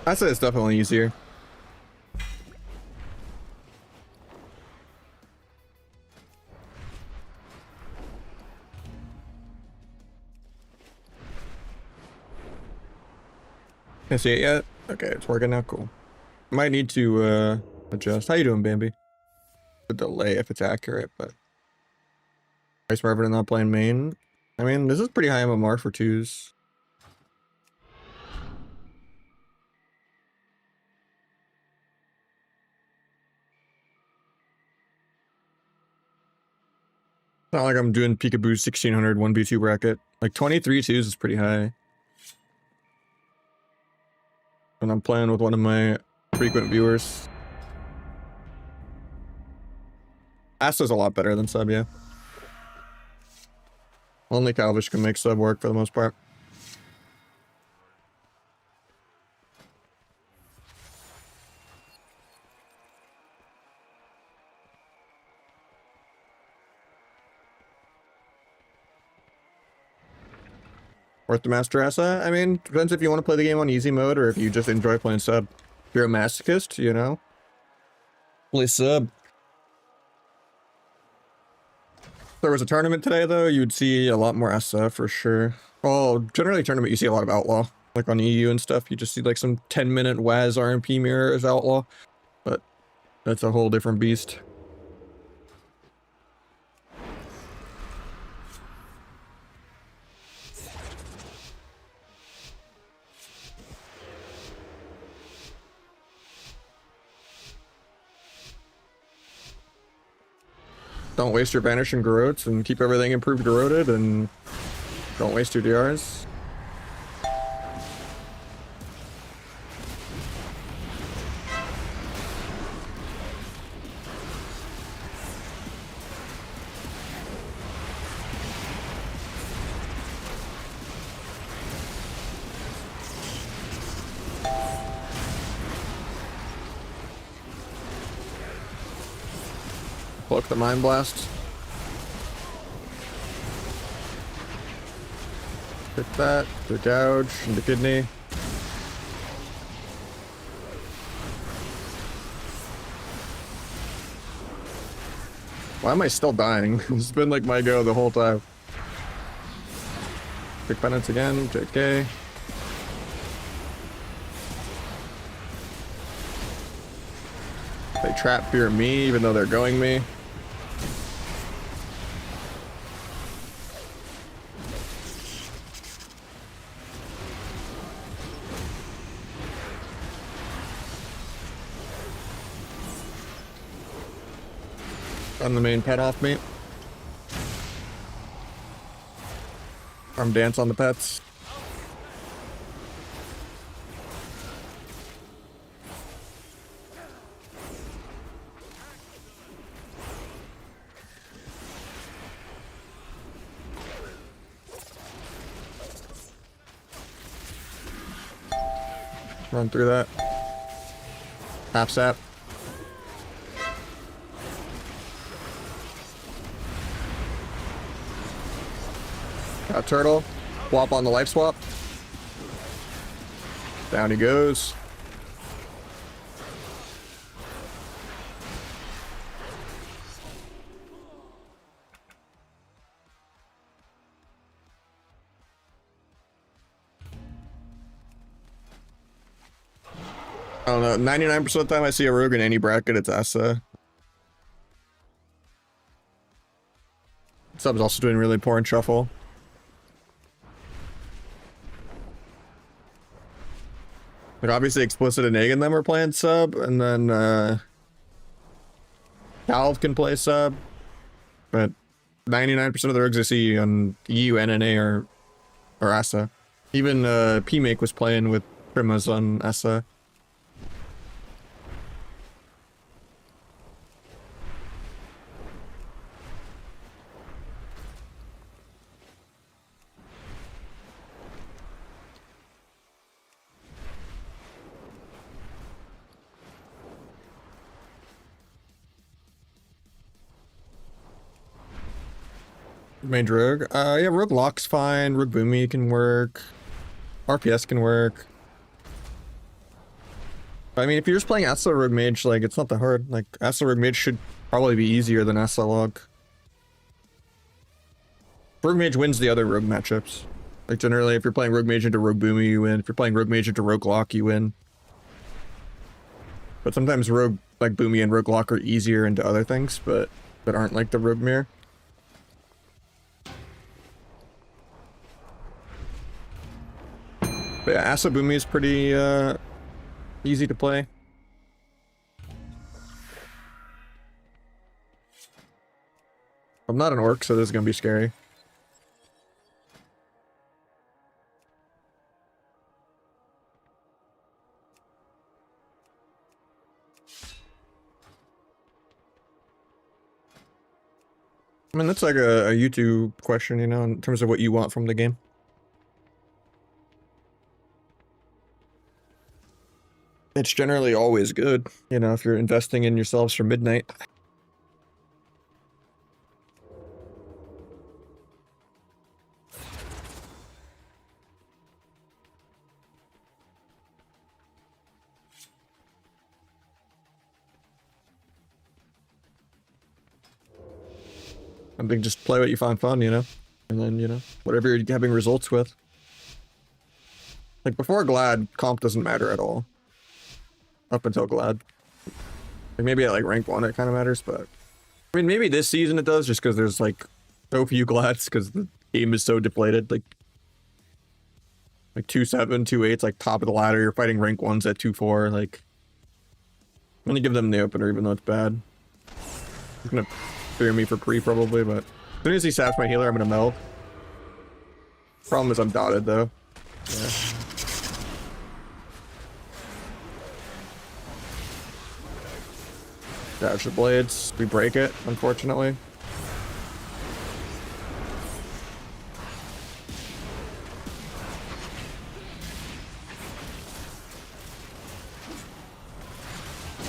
I say it's definitely easier. Can't see it yet? Okay, it's working now. Cool. Might need to adjust. How you doing, Bambi? The delay if it's accurate, but Ice Marvin not playing main. I mean, this is pretty high MMR for twos. Not like I'm doing peekaboo 1600 1v2 bracket. Like 23 twos is pretty high. And I'm playing with one of my frequent viewers. Asta's a lot better than sub, yeah. Only Calvish can make sub work for the most part. Worth the Master Asa? I mean, depends if you want to play the game on easy mode or if you just enjoy playing sub. If you're a masochist, you know, play sub. If there was a tournament today, though, you'd see a lot more Asa for sure. Well, generally tournament, you see a lot of Outlaw. Like on EU and stuff, you just see like some 10-minute WAS RMP mirror as Outlaw. But that's a whole different beast. Don't waste your Vanishing Garrotes and keep everything improved Garroted, and don't waste your DRs. Block the Mind Blast. Hit that, the Gouge, and the Kidney. Why am I still dying? It's been like my go the whole time. Quick Penance again, JK. They trap fear me even though they're going me. On the main pet off me. Arm dance on the pets. Run through that. Half sap. Got turtle. Swap on the life swap. Down he goes. I don't know. 99% of the time I see a rogue in any bracket, it's Asa. Sub's also doing really poor in shuffle. Like obviously Explicit and Egg and them are playing sub, and then Calv can play sub, but 99% of the rogues I see on EU, NNA or Asa. Even P-Make was playing with Primas on Asa. Mage rogue. Yeah, rogue lock's fine. Rogue boomy can work. RPS can work. I mean, if you're just playing Asa rogue mage, like it's not that hard. Like Asa rogue mage should probably be easier than Asa log. Rogue mage wins the other rogue matchups. Like generally, if you're playing rogue mage into rogue boomy, you win. If you're playing rogue mage into rogue lock, you win. But sometimes rogue like boomy and rogue lock are easier into other things, but that aren't like the rogue mirror. But yeah, Asa Boomy is pretty easy to play. I'm not an orc, so this is gonna be scary. I mean, that's like a YouTube question, you know, in terms of what you want from the game. It's generally always good, you know, if you're investing in yourselves for midnight. I think just play what you find fun, you know, and then, you know, whatever you're having results with. Like before Glad, comp doesn't matter at all. Up until Glad. Like maybe at like rank 1 it kind of matters, but I mean maybe this season it does just because there's like so few Glads because the game is so deflated. Like 2-7, 2-8's like top of the ladder. You're fighting rank 1s at 2-4. Like I'm gonna give them the opener even though it's bad. He's gonna fear me for pre probably, but as soon as he saps my healer I'm gonna meld. Problem is I'm dotted though. Yeah. Dash the blades. We break it, unfortunately.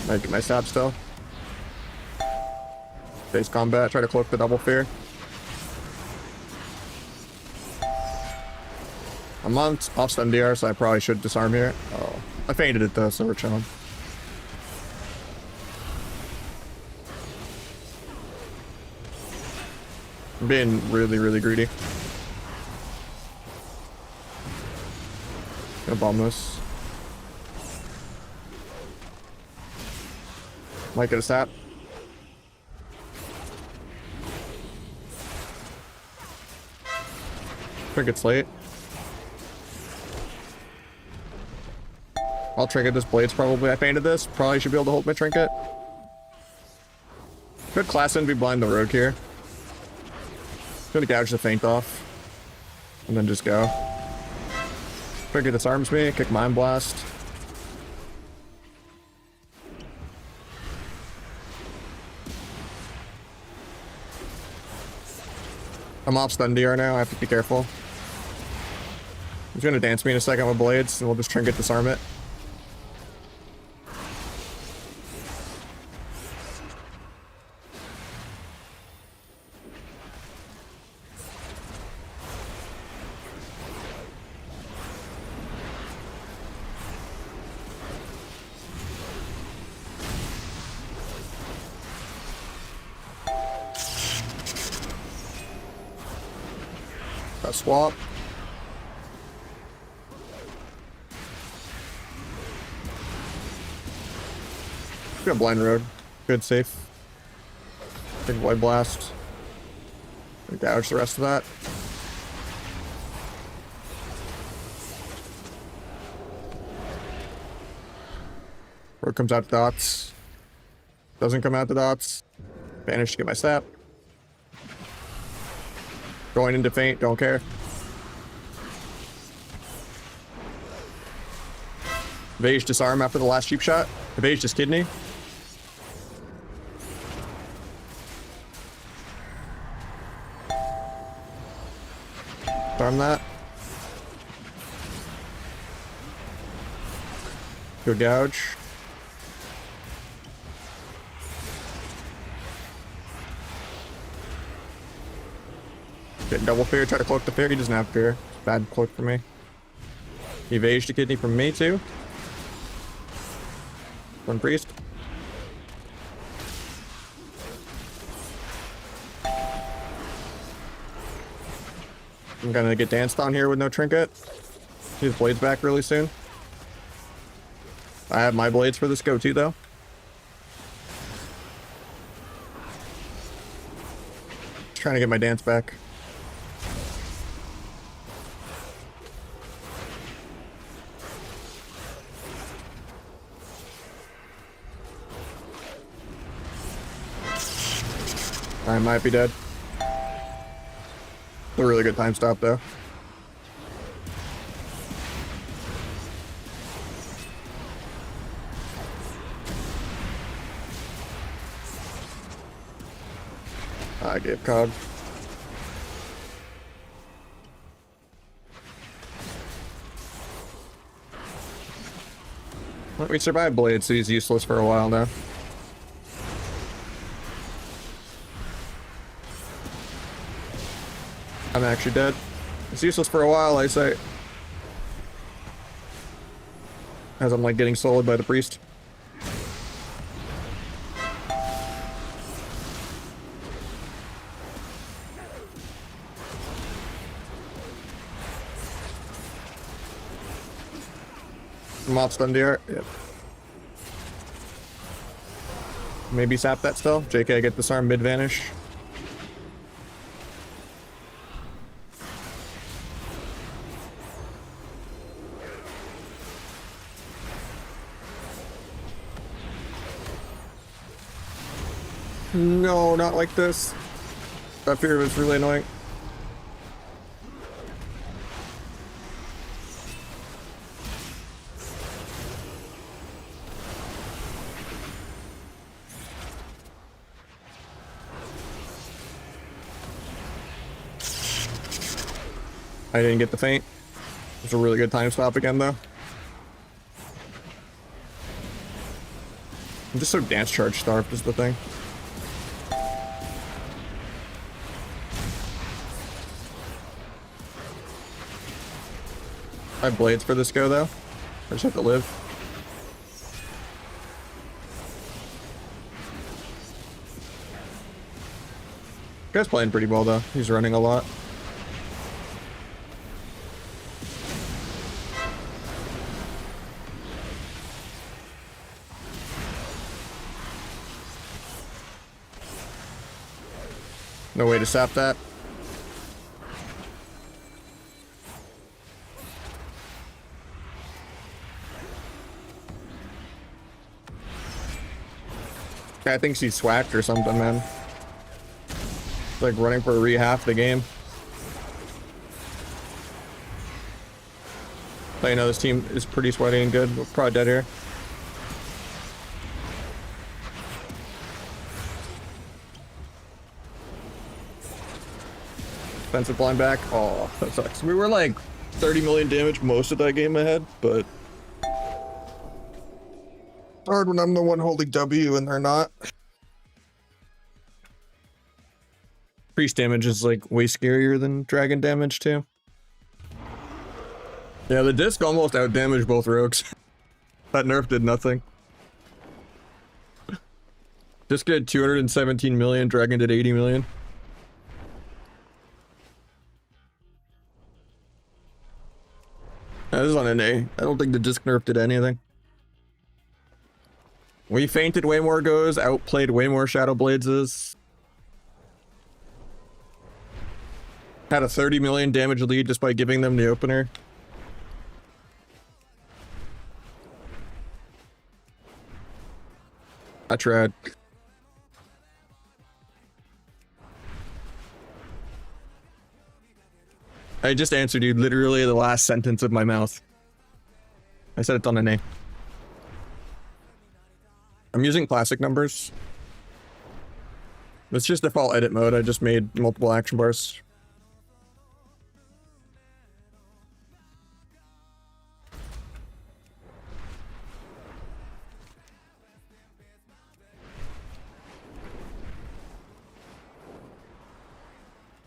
Might get my stab still. Face combat, try to cloak the double fear. I'm on off stun DR, so I probably should disarm here. Oh, I feinted it though, so we're chilling. I'm being really, really greedy. Gonna bomb this. Might get a sap. Trinket's late. I'll trinket this blades probably. I feinted this. Probably should be able to hold my trinket. Could class in be blind the rogue here. Gonna gouge the feint off. And then just go. Trinket disarms me. Kick Mind Blast. I'm off stun DR now. I have to be careful. He's gonna dance me in a second with blades, and we'll just trinket disarm it. A swap. Good blind road. Good safe. Big void blast. Gouge the rest of that. Road comes out to dots. Doesn't come out to dots. Vanish to get my sap. Going into feint, don't care. Evage disarm after the last cheap shot. Evage just kidney. Farm that. Good gouge. Get double fear, try to cloak the fear. He doesn't have fear. Bad cloak for me. Evade to kidney from me too. One priest. I'm gonna get danced on here with no trinket. See his blades back really soon. I have my blades for this go too though. Just trying to get my dance back. I might be dead. A really good time stop though. I gave cog. Well, we survived blade, so he's useless for a while now. I'm actually dead. It's useless for a while, I say. As I'm like getting soloed by the priest. Moth stun DR. Yep. Maybe sap that still. JK get disarm mid vanish. No, not like this. That fear was really annoying. I didn't get the feint. It was a really good time stop again though. I'm just so dance charge starved is the thing. I have blades for this go though. I just have to live. Guy's playing pretty well though. He's running a lot. No way to sap that. Guy thinks he's swacked or something, man. It's like running for half the game. But you know this team is pretty sweaty and good. We're probably dead here. Defensive blind back. Oh, that sucks. We were like 30 million damage most of that game ahead, but hard when I'm the one holding W and they're not. Priest damage is like way scarier than dragon damage too. Yeah, the disc almost out damaged both rogues. That nerf did nothing. Disc did 217 million, dragon did 80 million. on an A. I don't think the disc nerf did anything. We fainted way more goes, outplayed way more Shadow Bladeses. Had a 30 million damage lead just by giving them the opener. I tried. I just answered you literally the last sentence of my mouth. I said it's on an A. I'm using classic numbers. It's just default edit mode. I just made multiple action bars.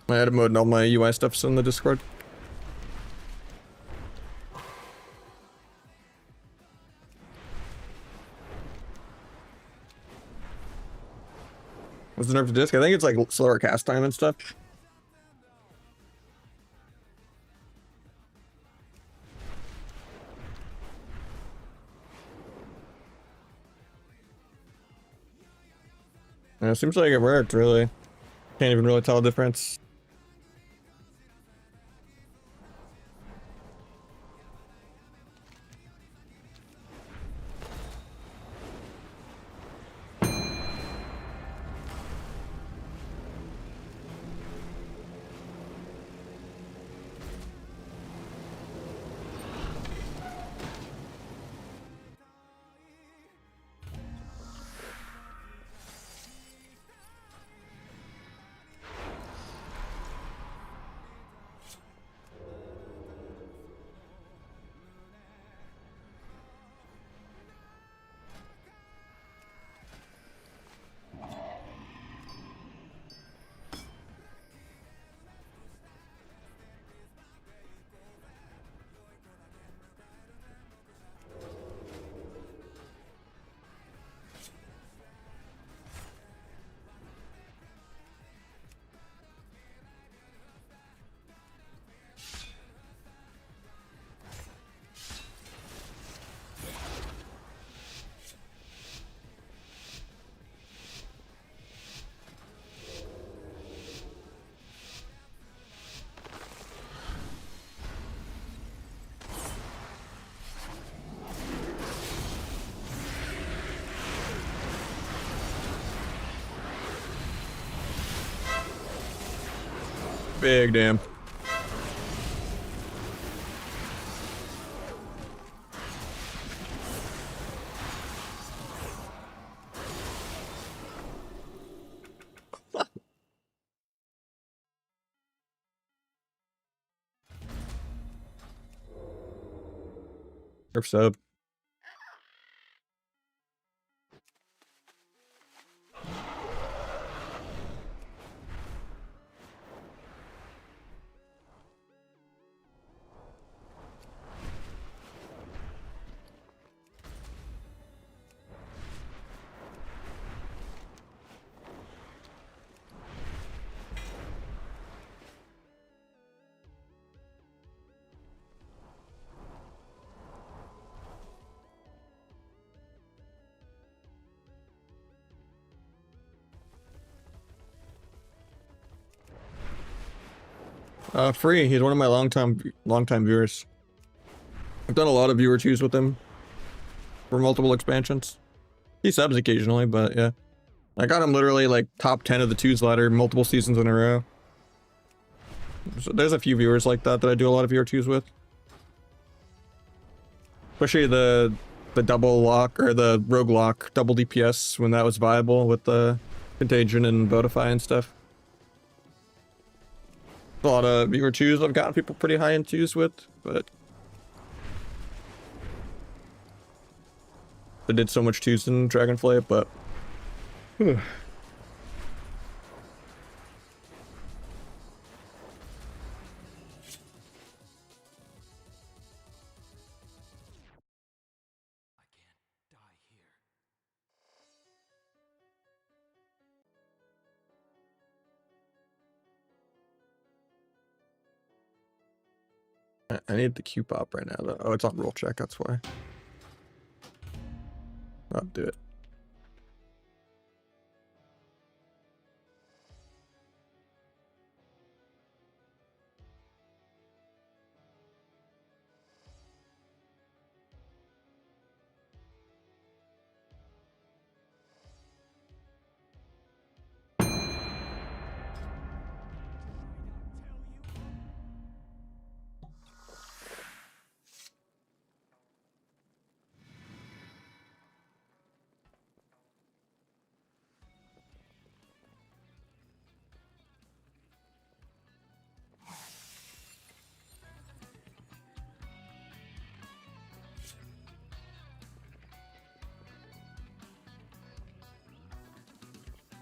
My edit mode and all my UI stuff's in the Discord. What's the nerf to disc? I think it's like slower cast time and stuff. Yeah, it seems like it worked, really. Can't even really tell the difference. Big damn. Nerf sub. Free. He's one of my long-time viewers. I've done a lot of viewer twos with him for multiple expansions. He subs occasionally, but yeah. I got him literally like top 10 of the twos ladder multiple seasons in a row. So there's a few viewers like that I do a lot of viewer twos with. Especially the double lock or the rogue lock double DPS when that was viable with the Contagion and Vodify and stuff. A lot of viewer twos I've gotten people pretty high in twos with, but I did so much twos in Dragonflight, but I need the Q pop right now though. Oh, it's on roll check, that's why. I'll do it.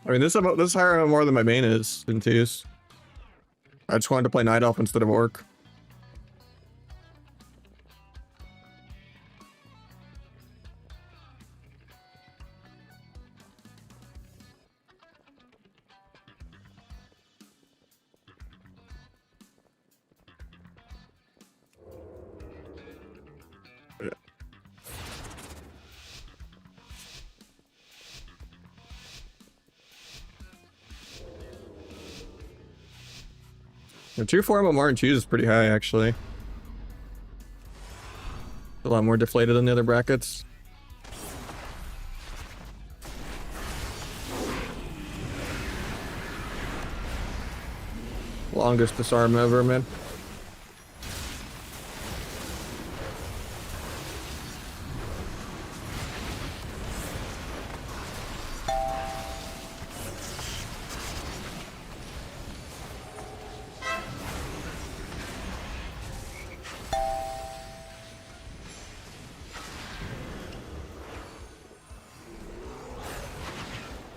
I mean, this is higher more than my main is in twos. I just wanted to play Night Elf instead of Orc. The 2-4 MMR and choose is pretty high, actually. A lot more deflated than the other brackets. Longest disarm ever, man.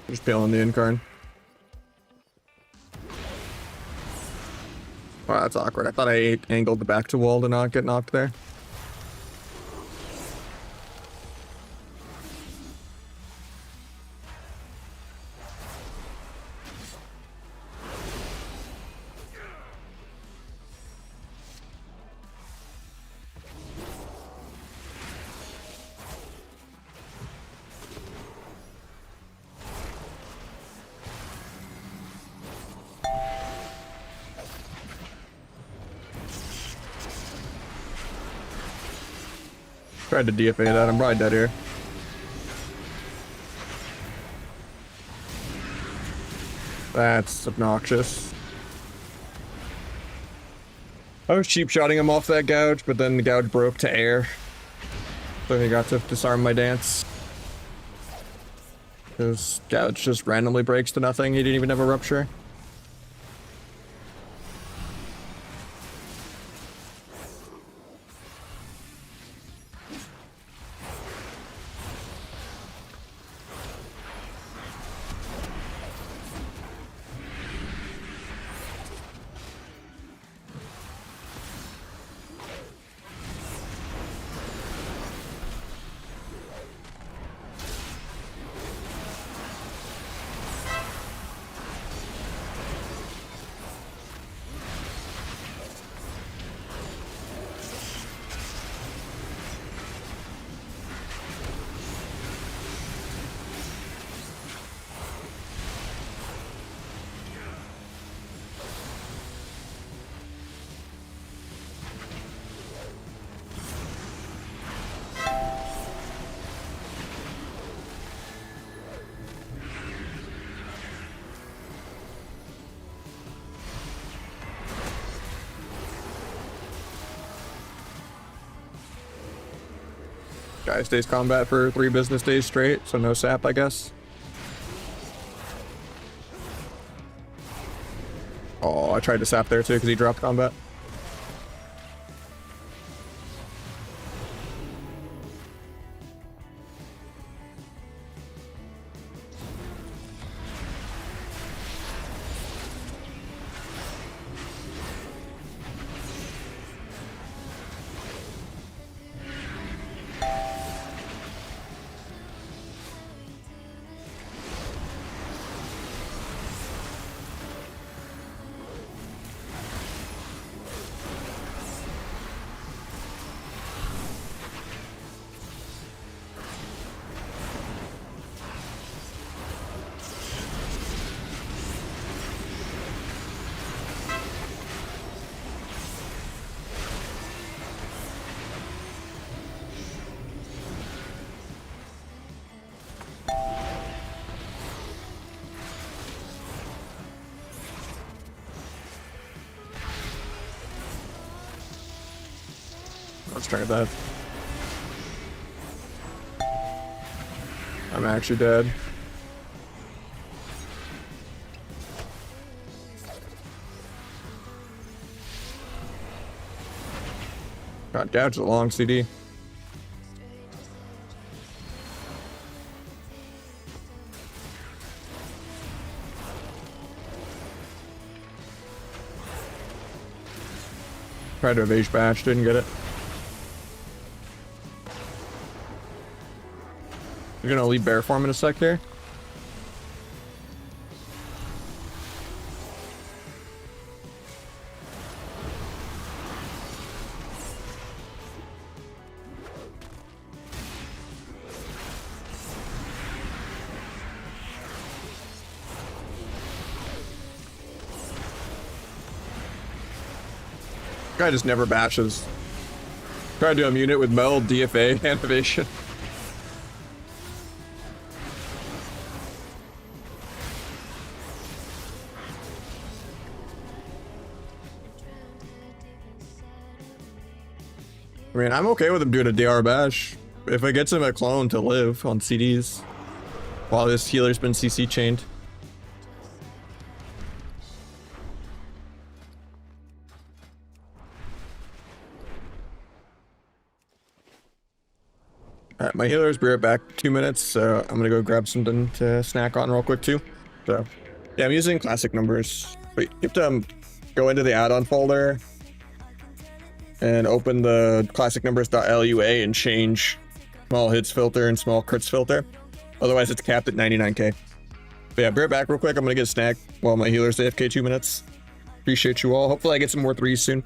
Just peeling the incarn. Wow, that's awkward. I thought I angled the back to wall to not get knocked there. Tried to DFA that. I'm probably dead here. That's obnoxious. I was cheap shotting him off that gouge, but then the gouge broke to air. So he got to disarm my dance. His gouge just randomly breaks to nothing. He didn't even have a rupture. Guy stays combat for 3 business days straight, so no sap, I guess. Oh, I tried to sap there too because he dropped combat. Let's try that. I'm actually dead. God, Dad's a long CD. Tried to evade bash, didn't get it. You're gonna leave bear form in a sec here. Guy just never bashes. Tried to immune it with meld, DFA, animation. I mean, I'm okay with him doing a DR bash. If it gets him a clone to live on CDs while this healer's been CC chained. Alright, my healer's be right back 2 minutes, so I'm gonna go grab something to snack on real quick too. So, yeah, I'm using classic numbers. But you have to go into the add-on folder and open the classic numbers.lua and change small hits filter and small crits filter. Otherwise, it's capped at 99k. But yeah, be right back real quick. I'm gonna get a snack while my healer's AFK 2 minutes. Appreciate you all. Hopefully I get some more threes soon.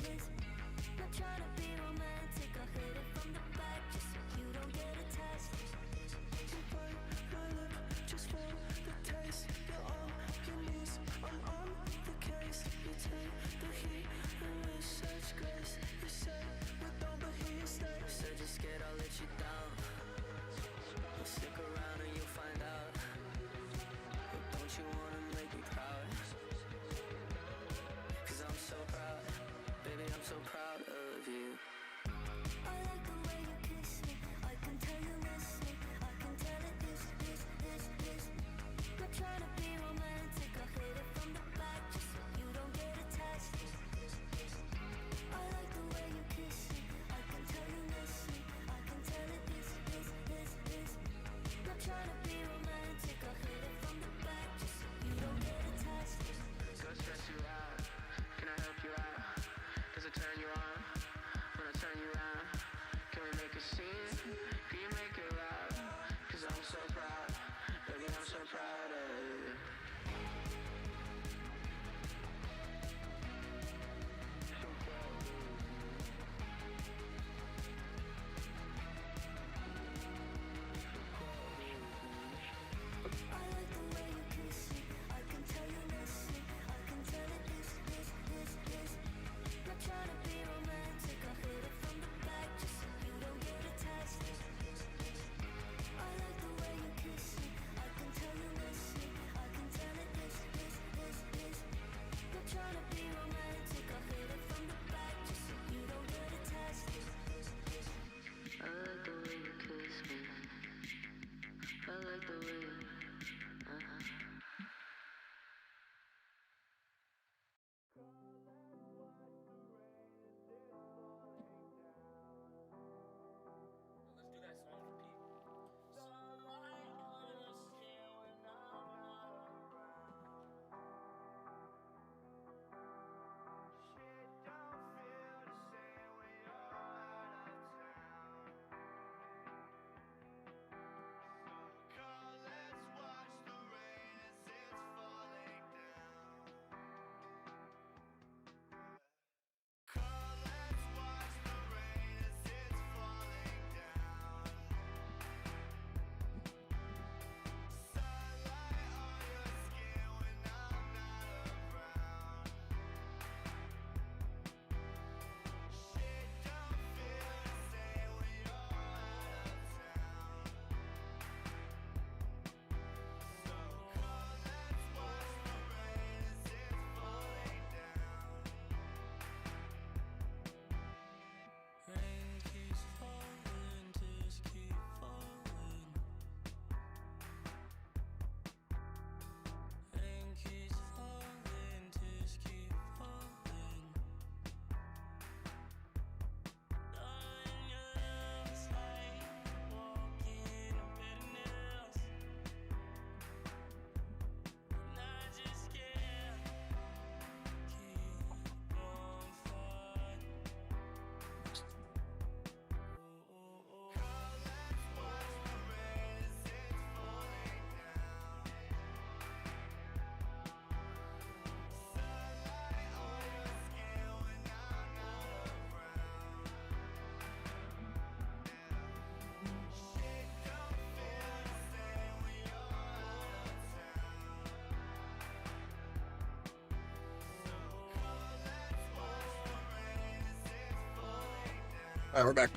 Alright, we're back.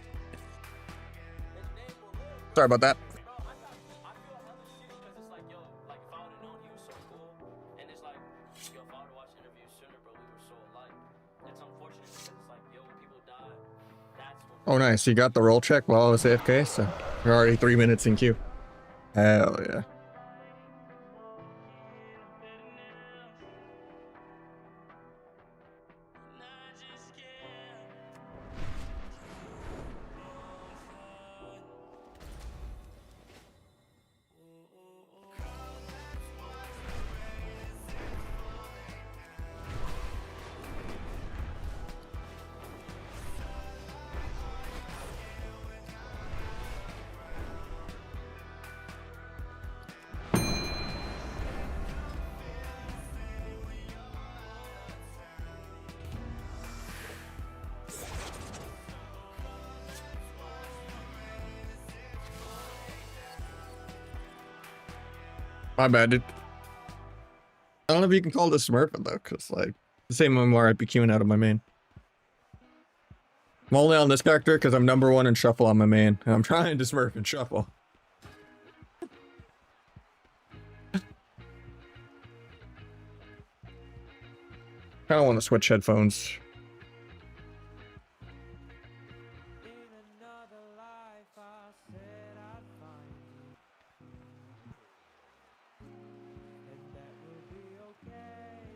Sorry about that. Oh, nice. You got the roll check while I was AFK, so you're already 3 minutes in queue. Hell yeah. My bad, dude. I don't know if you can call this smurfing though, because like the same MMR I'd be queuing out of my main. I'm only on this character because I'm number 1 in shuffle on my main, and I'm trying to smurf and shuffle. Kind of want to switch headphones.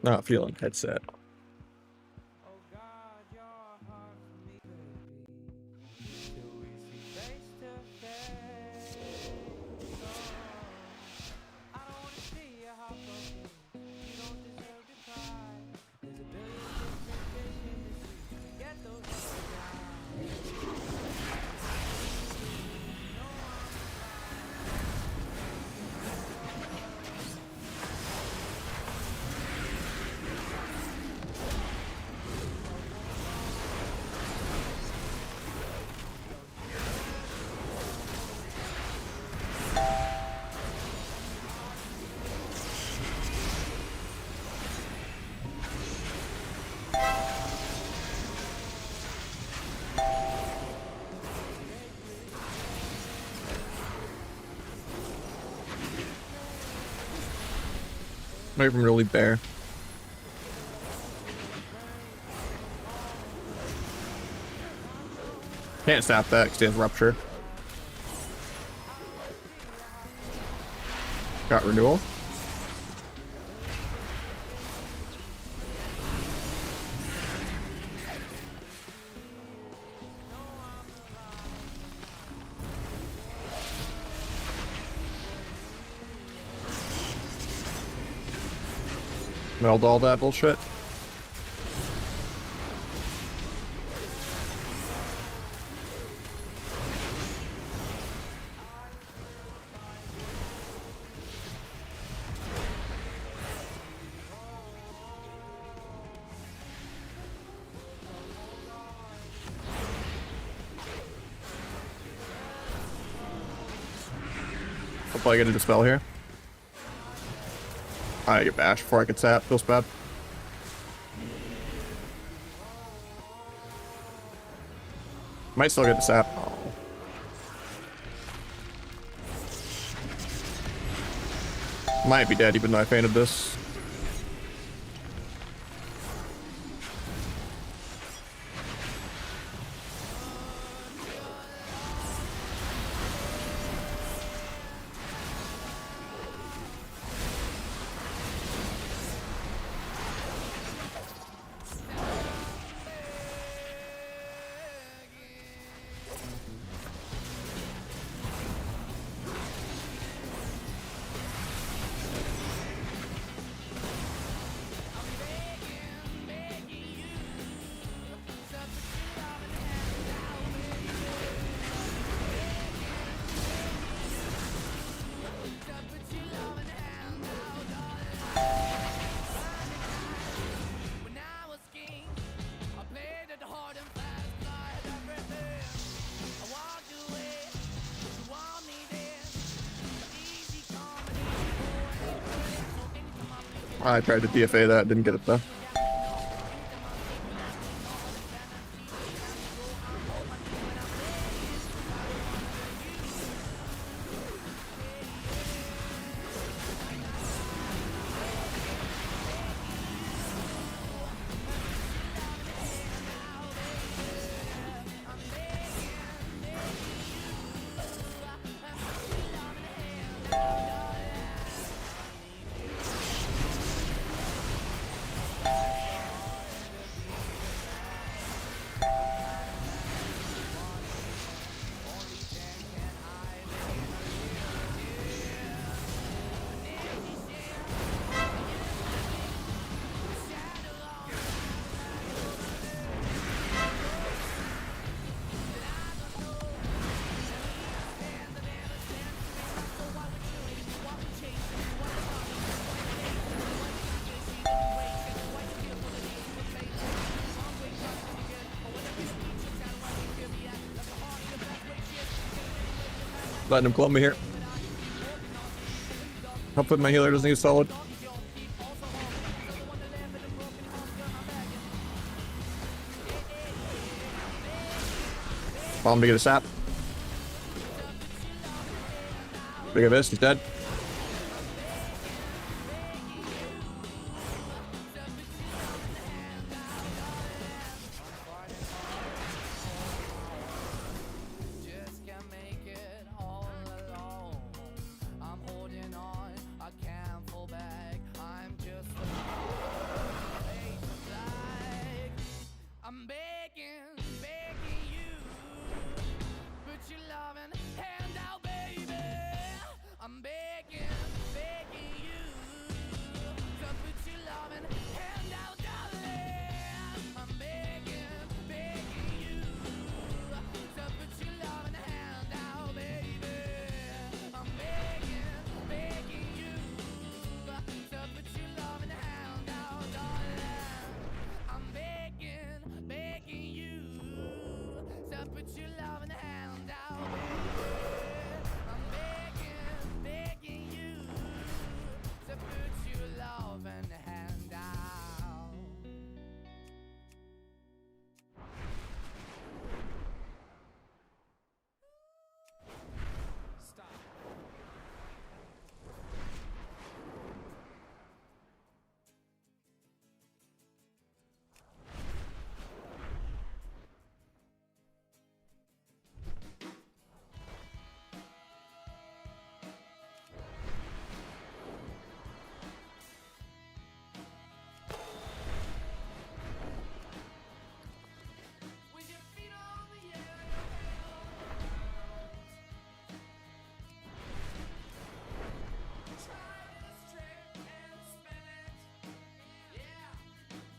Not feeling headset. Not even really bare. Can't stop that because he has rupture. Got renewal. Meld all that bullshit. I'll probably get a dispel here. I get bashed before I could sap. Feels bad. Might still get the sap. Oh. Might be dead even though I fainted this. I tried to DFA that, didn't get it though. Letting him club me here. Hopefully my healer doesn't get solid. Follow him to get a sap. Big of this, he's dead.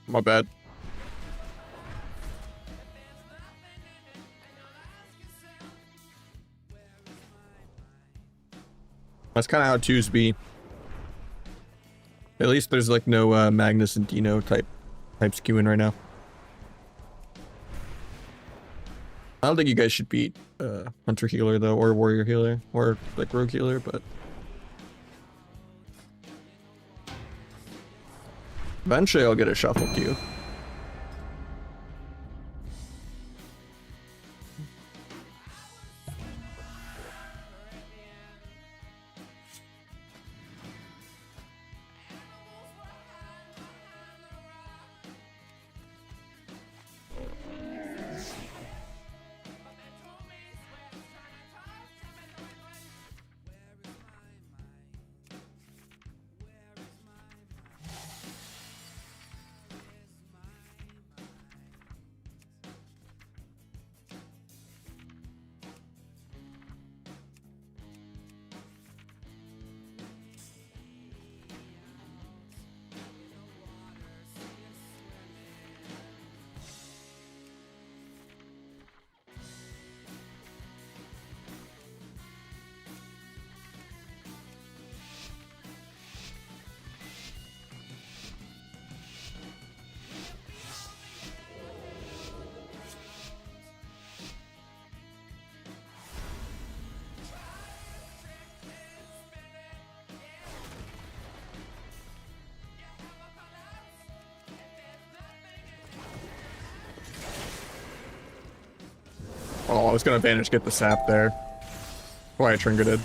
My bad. That's kind of how twos be. At least there's like no Magnus and Dino type skewing right now. I don't think you guys should beat Hunter Healer though, or Warrior Healer, or like Rogue Healer, but eventually I'll get a shuffle queue. Oh, I was gonna vanish, get the sap there. Why I trinketed.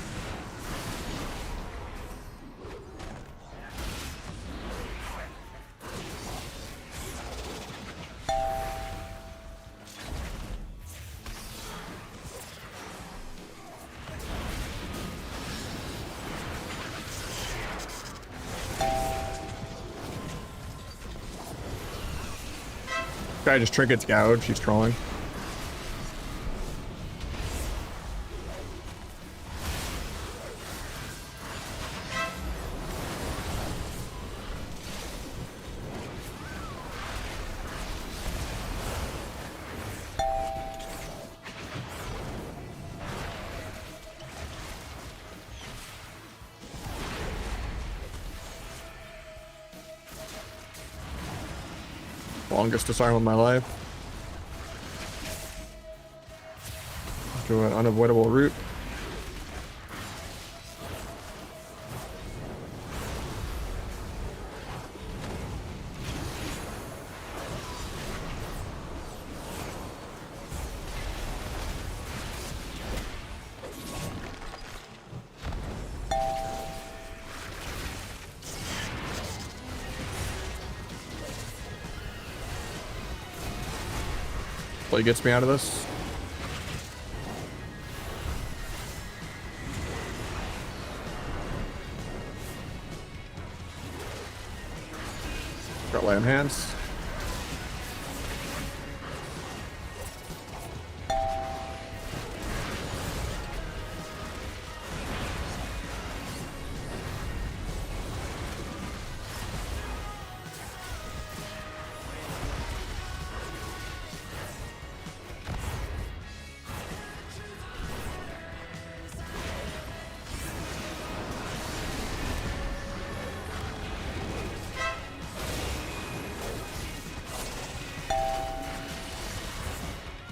Guy just trinkets gouge, he's trolling. Longest disarm of my life. Do an unavoidable route. hopefully gets me out of this. Got light on hands.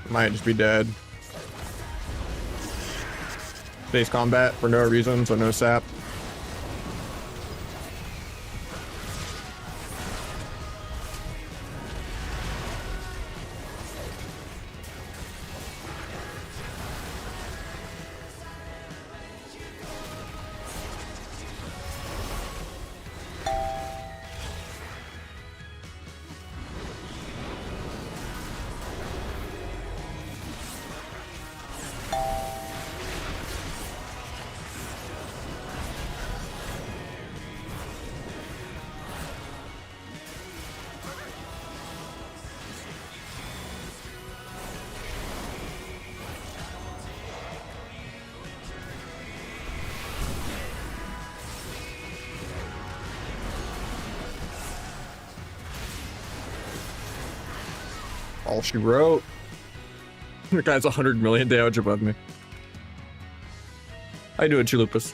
Might just be dead. Base combat for no reason, so no sap. All she wrote. The guy's 100 million damage above me. I do it, Chilupus.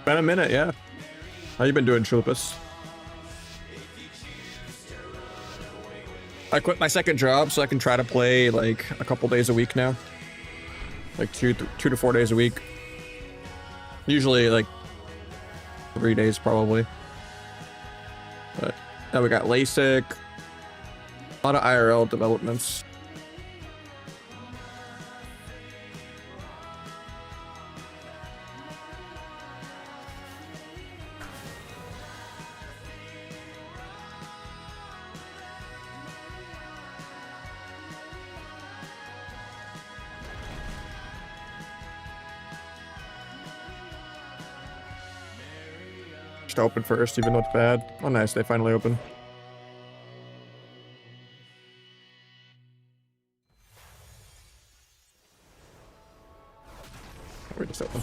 Been a minute, yeah. How you been doing, Chilupus? I quit my second job so I can try to play like a couple days a week now. Like two to 4 days a week. Usually like 3 days probably. But now we got LASIK. A lot of IRL developments. To open first, even though it's bad. Oh, nice, they finally open. We're just open.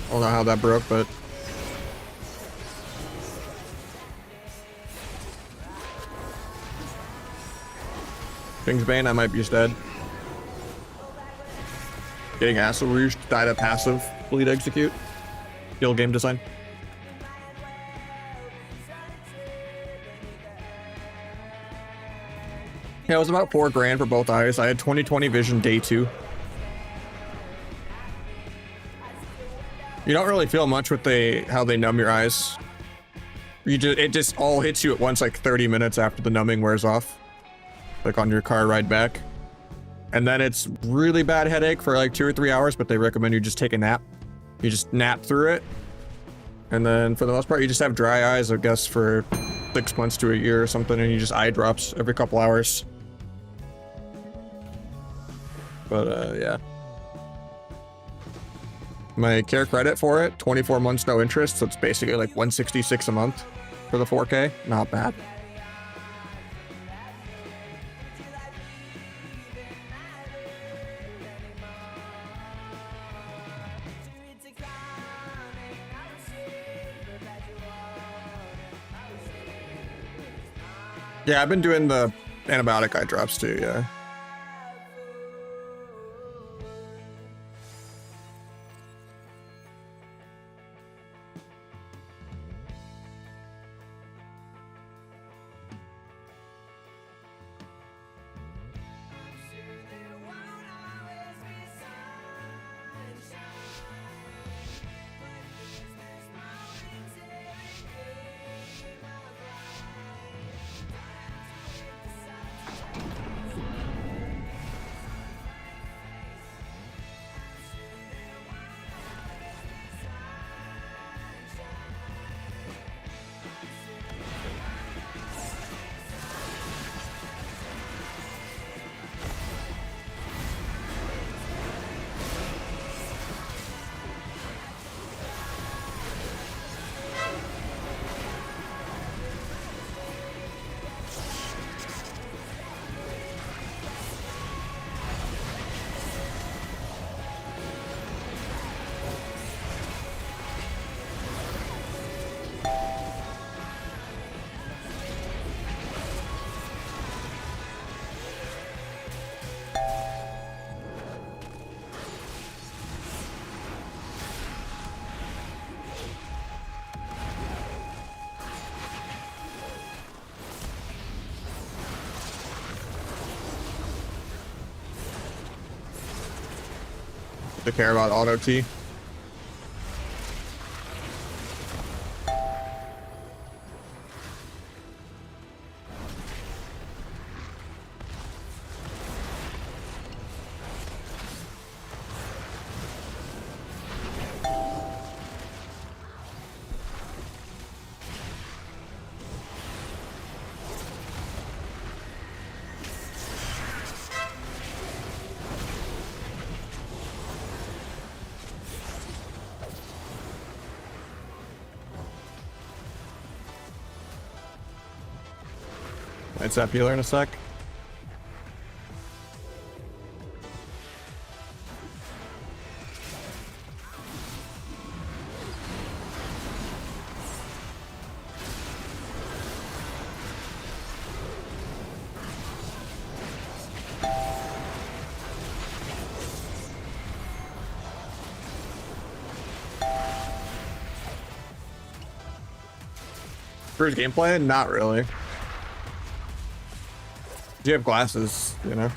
I don't know how that broke, but King's Bane, I might be just dead. Getting Acid Rouge, died at passive, bleed execute. Kill game design. Yeah, it was about $4 grand for both eyes. I had 20/20 vision day 2. You don't really feel much with how they numb your eyes. It just all hits you at once like 30 minutes after the numbing wears off. like on your car ride back. And then it's really bad headache for like 2 or 3 hours, but they recommend you just take a nap. You just nap through it. And then for the most part, you just have dry eyes, I guess, for 6 months to a year or something, and you just eye drops every couple hours. But yeah. My care credit for it, 24 months no interest, so it's basically like 166 a month for the 4K. Not bad. Yeah, I've been doing the antibiotic eye drops too, yeah. To care about auto T. Might zap healer in a sec. First gameplay? Not really. Do you have glasses, you know?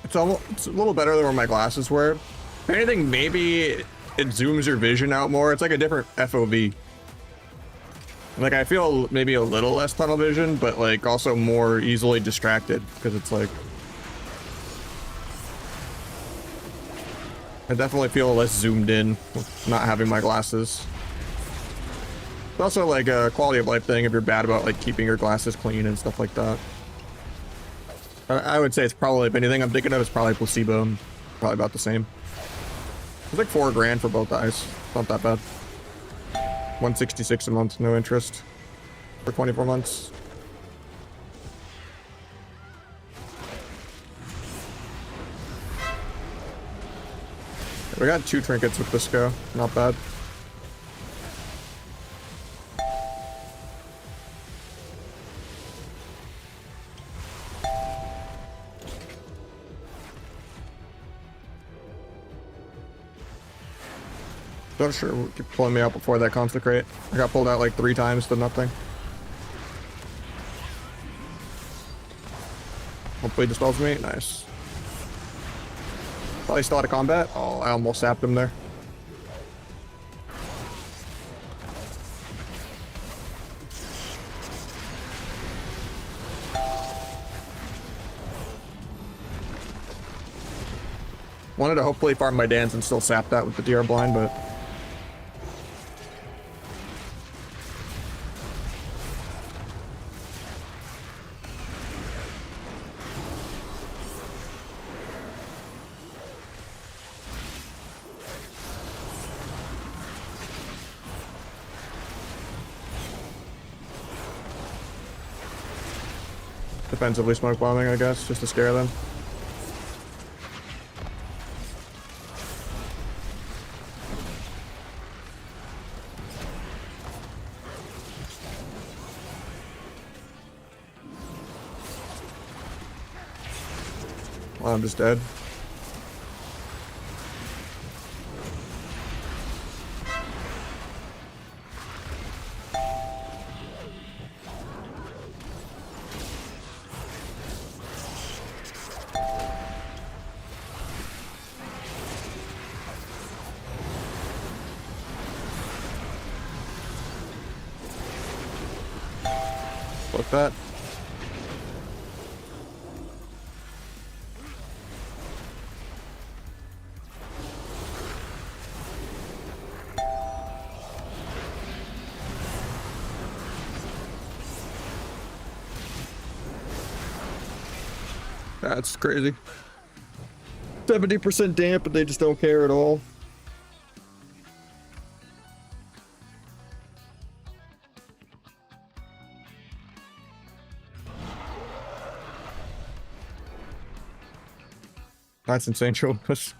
It's a little better than where my glasses were. If anything, maybe it zooms your vision out more. It's like a different FOV. Like, I feel maybe a little less tunnel vision, but like also more easily distracted because it's like... I definitely feel less zoomed in with not having my glasses. It's also like a quality of life thing if you're bad about like keeping your glasses clean and stuff like that. I would say it's probably, if anything I'm thinking of, it's probably placebo. Probably about the same. It's like $4 grand for both eyes. Not that bad. 166 a month, no interest. For 24 months. We got 2 trinkets with this go. Not bad. I'm sure keep pulling me out before that consecrate. I got pulled out like 3 times to nothing. Hopefully dispels me. Nice. Probably still out of combat. Oh, I almost sapped him there. Wanted to hopefully farm my dance and still sap that with the DR blind, but defensively smoke bombing, I guess, just to scare them. Well, I'm just dead. Fuck that. That's crazy. 70% damp, but they just don't care at all. That's insane, Chobus.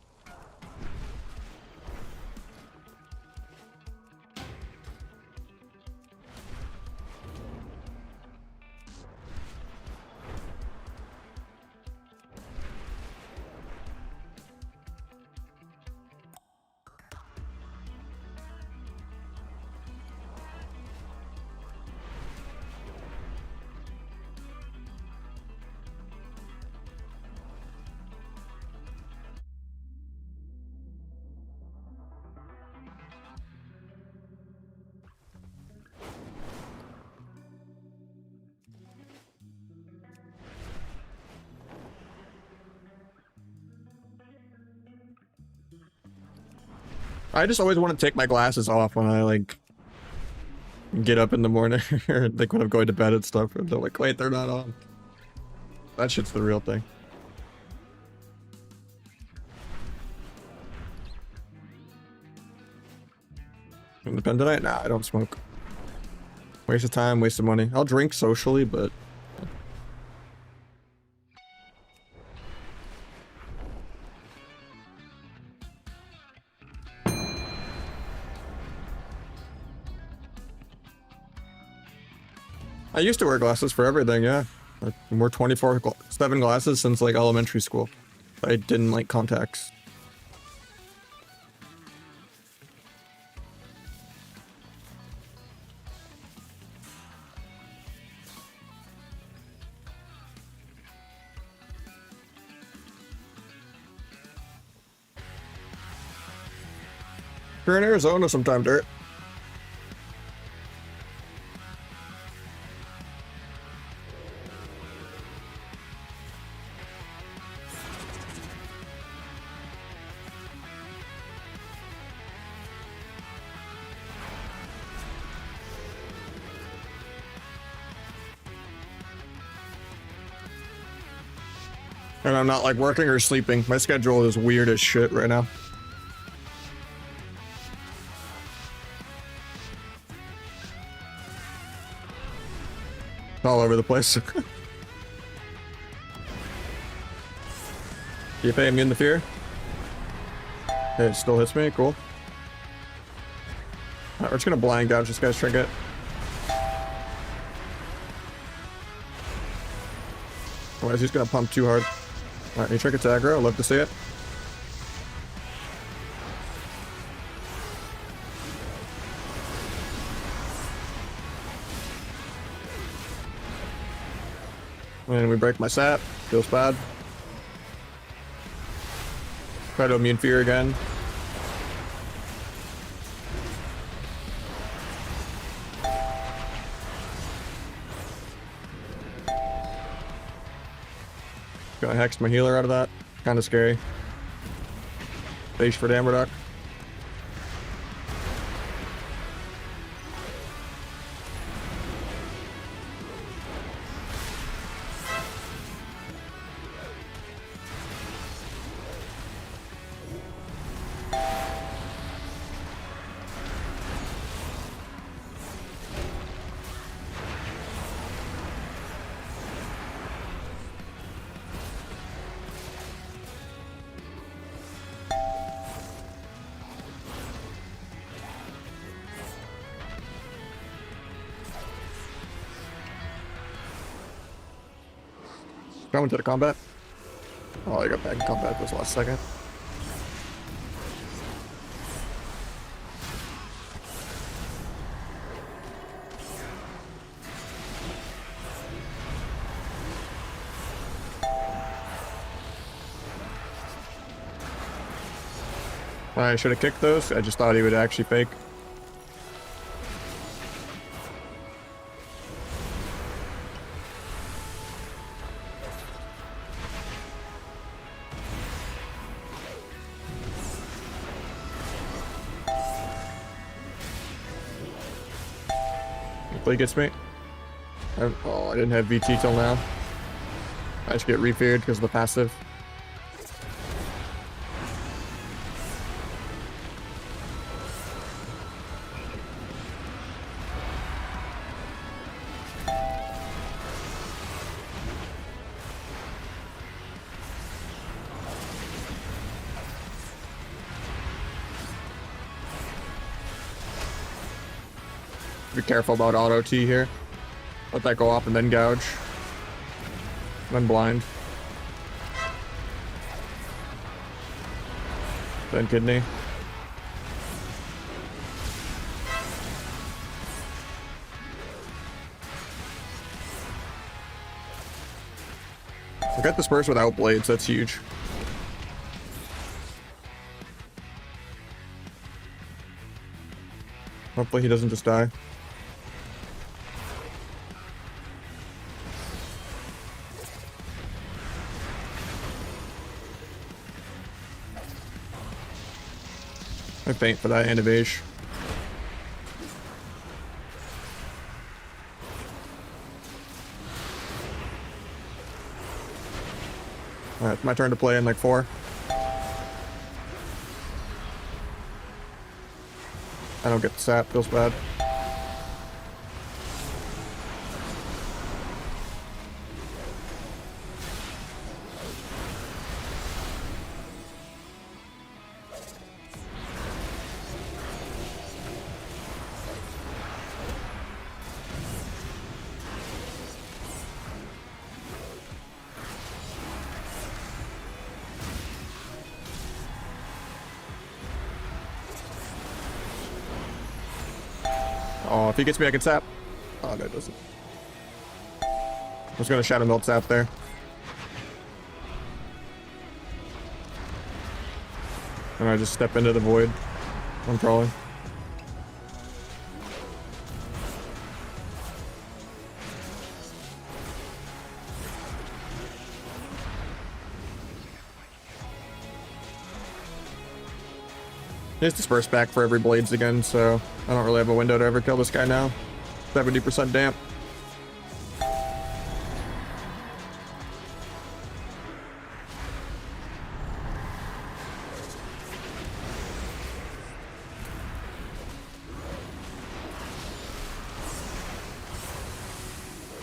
I just always want to take my glasses off when I like get up in the morning or like when I'm going to bed and stuff, and they're like, wait, they're not on. That shit's the real thing. Independent? Nah, I don't smoke. Waste of time, waste of money. I'll drink socially, but I used to wear glasses for everything, yeah. I wore 24/7 glasses since like elementary school. I didn't like contacts. You're in Arizona sometime, Dirt. And I'm not like working or sleeping. My schedule is weird as shit right now. All over the place. You pay me in the fear? Hey, it still hits me, cool. Alright, we're just gonna blind gouge this guy's trinket. Otherwise he's gonna pump too hard. Alright, new trinket's aggro, I'd love to see it. And we break my sap, feels bad. Try to immune fear again. Gonna hex my healer out of that. Kinda scary. Fish for damn reduct. Going to the combat. Oh, I got back in combat this last second. I should have kicked those. I just thought he would actually fake. Hopefully he gets me. Oh, I didn't have VT till now. I should get refeared because of the passive. Be careful about auto T here. Let that go off and then gouge. Then blind. Then kidney. I got this burst without blades, that's huge. Hopefully he doesn't just die. I faint for that innovation. Alright, my turn to play in like 4. I don't get the sap, feels bad. Oh, if he gets me, I can sap. Oh, no, it doesn't. I was gonna Shadow Melt sap there. And I just step into the void. I'm crawling. He's dispersed back for every blades again, so I don't really have a window to ever kill this guy now. 70% damp.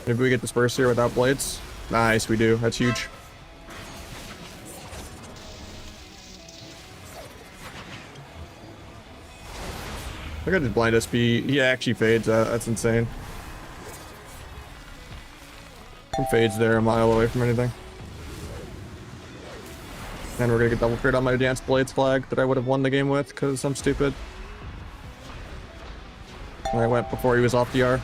Maybe we get dispersed here without blades. Nice, we do. That's huge. I got his blind SP. He actually fades. That's insane. He fades there a mile away from anything. And we're gonna get double crit on my advanced blades flag that I would have won the game with because I'm stupid. And I went before he was off DR.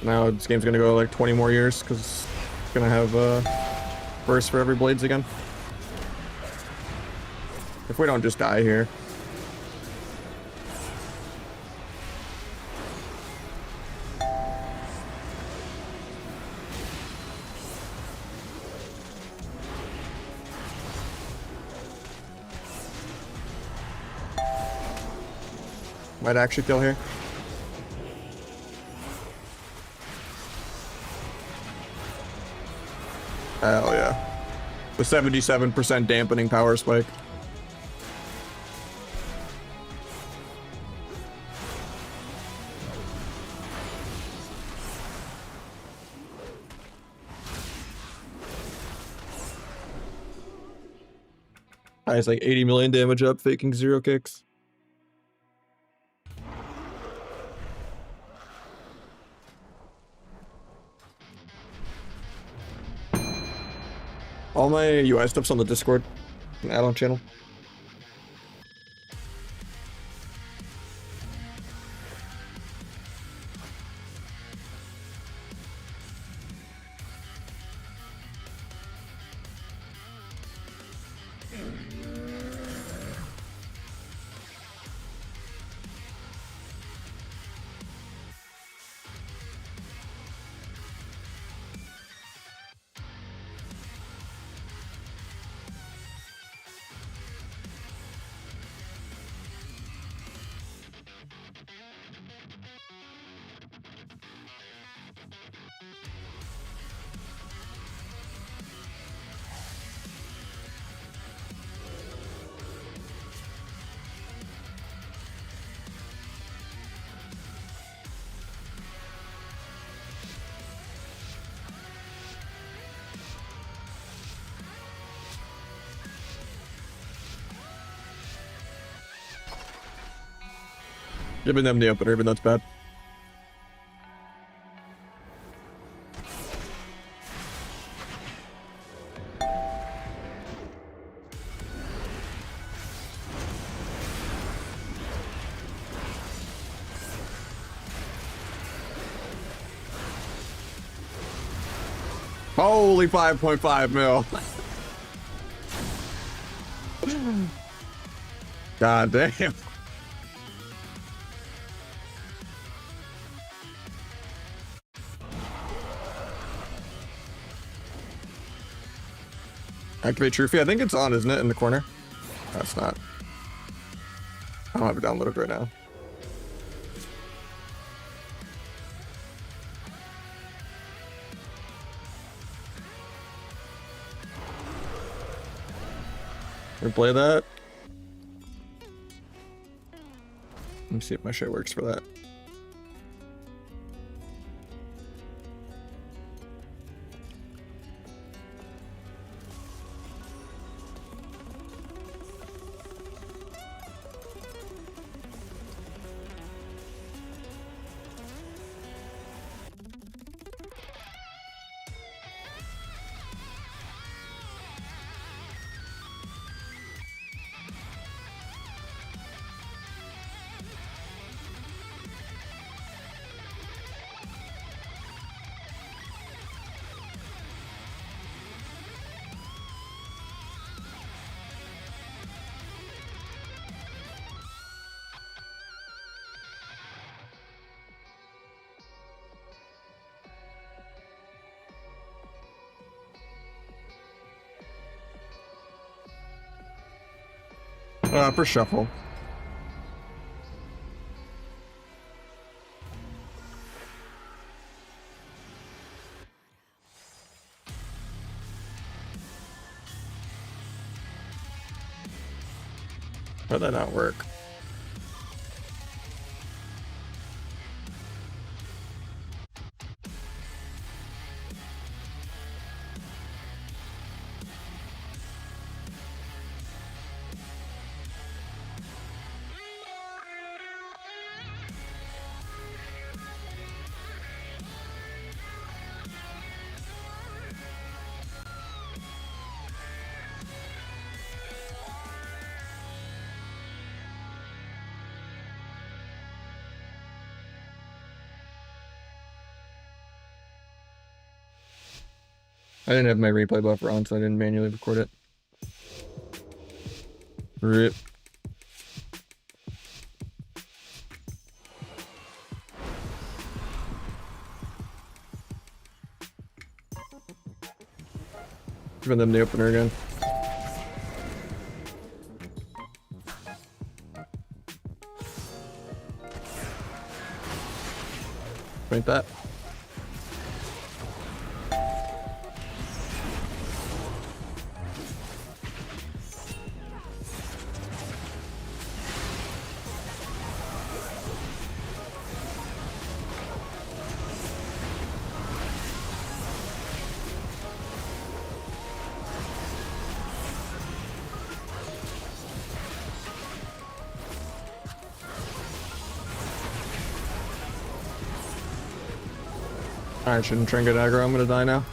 Now this game's gonna go like 20 more years because it's gonna have burst for every blades again. If we don't just die here. Might actually kill here. Hell yeah. The 77% dampening power spike. It's like 80 million damage up, faking 0 kicks. All my UI stuff's on the Discord and add-on channel. Giving them the opener, even though it's bad. Holy 5.5 mil. God damn. Activate Trophy. I think it's on, isn't it? In the corner. No, it's not. I don't have it downloaded right now. Replay that. Let me see if my shit works for that. For shuffle. How'd that not work? I didn't have my replay buffer on, so I didn't manually record it. RIP. Giving them the opener again. paint that. I shouldn't trinket aggro, I'm gonna die now.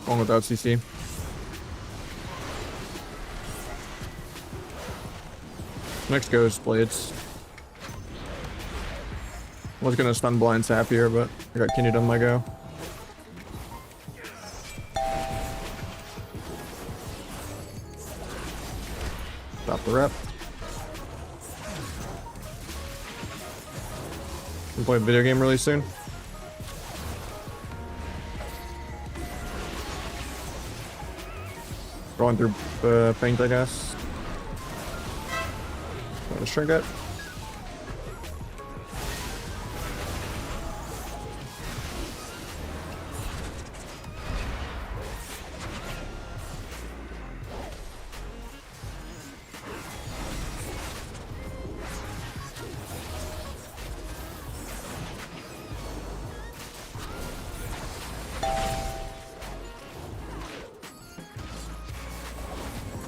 Going without CC. Next goes Blades. Was gonna stun blind Sap here, but I got Kinned on my go. Stop the rep. We'll play a video game really soon. Going through paint, I guess. Let's shrink it.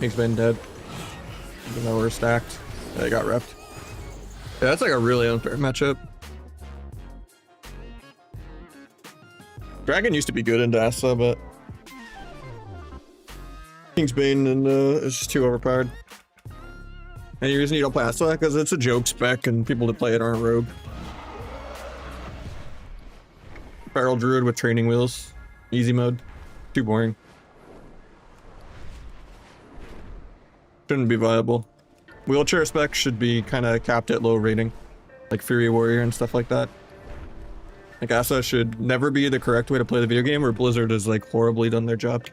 He's been dead. Even though we're stacked. Yeah, they got repped. Yeah, that's like a really unfair matchup. Dragon used to be good in Dasa, but King's Bane and it's just too overpowered. Any reason you don't play Asa? Because it's a joke spec and people that play it aren't rogue. Barrel Druid with training wheels. Easy mode. Too boring. Shouldn't be viable. Wheelchair spec should be kind of capped at low rating, like Fury Warrior and stuff like that. Like Asa should never be the correct way to play the video game, or Blizzard has like horribly done their job.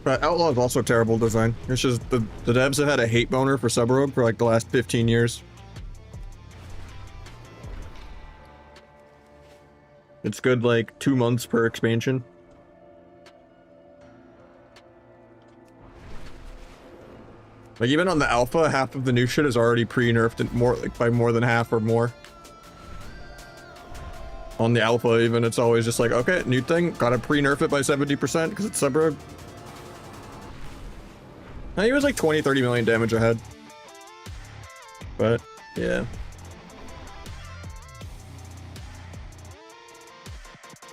But Outlaw is also terrible design. It's just the devs have had a hate boner for Sub-Rogue for like the last 15 years. It's good like 2 months per expansion. Like even on the alpha, half of the new shit is already pre-nerfed more like by more than half or more. On the alpha even, it's always just like, okay, new thing, gotta pre-nerf it by 70% because it's Sub-Rogue. I think it was like 20-30 million damage ahead. But, yeah.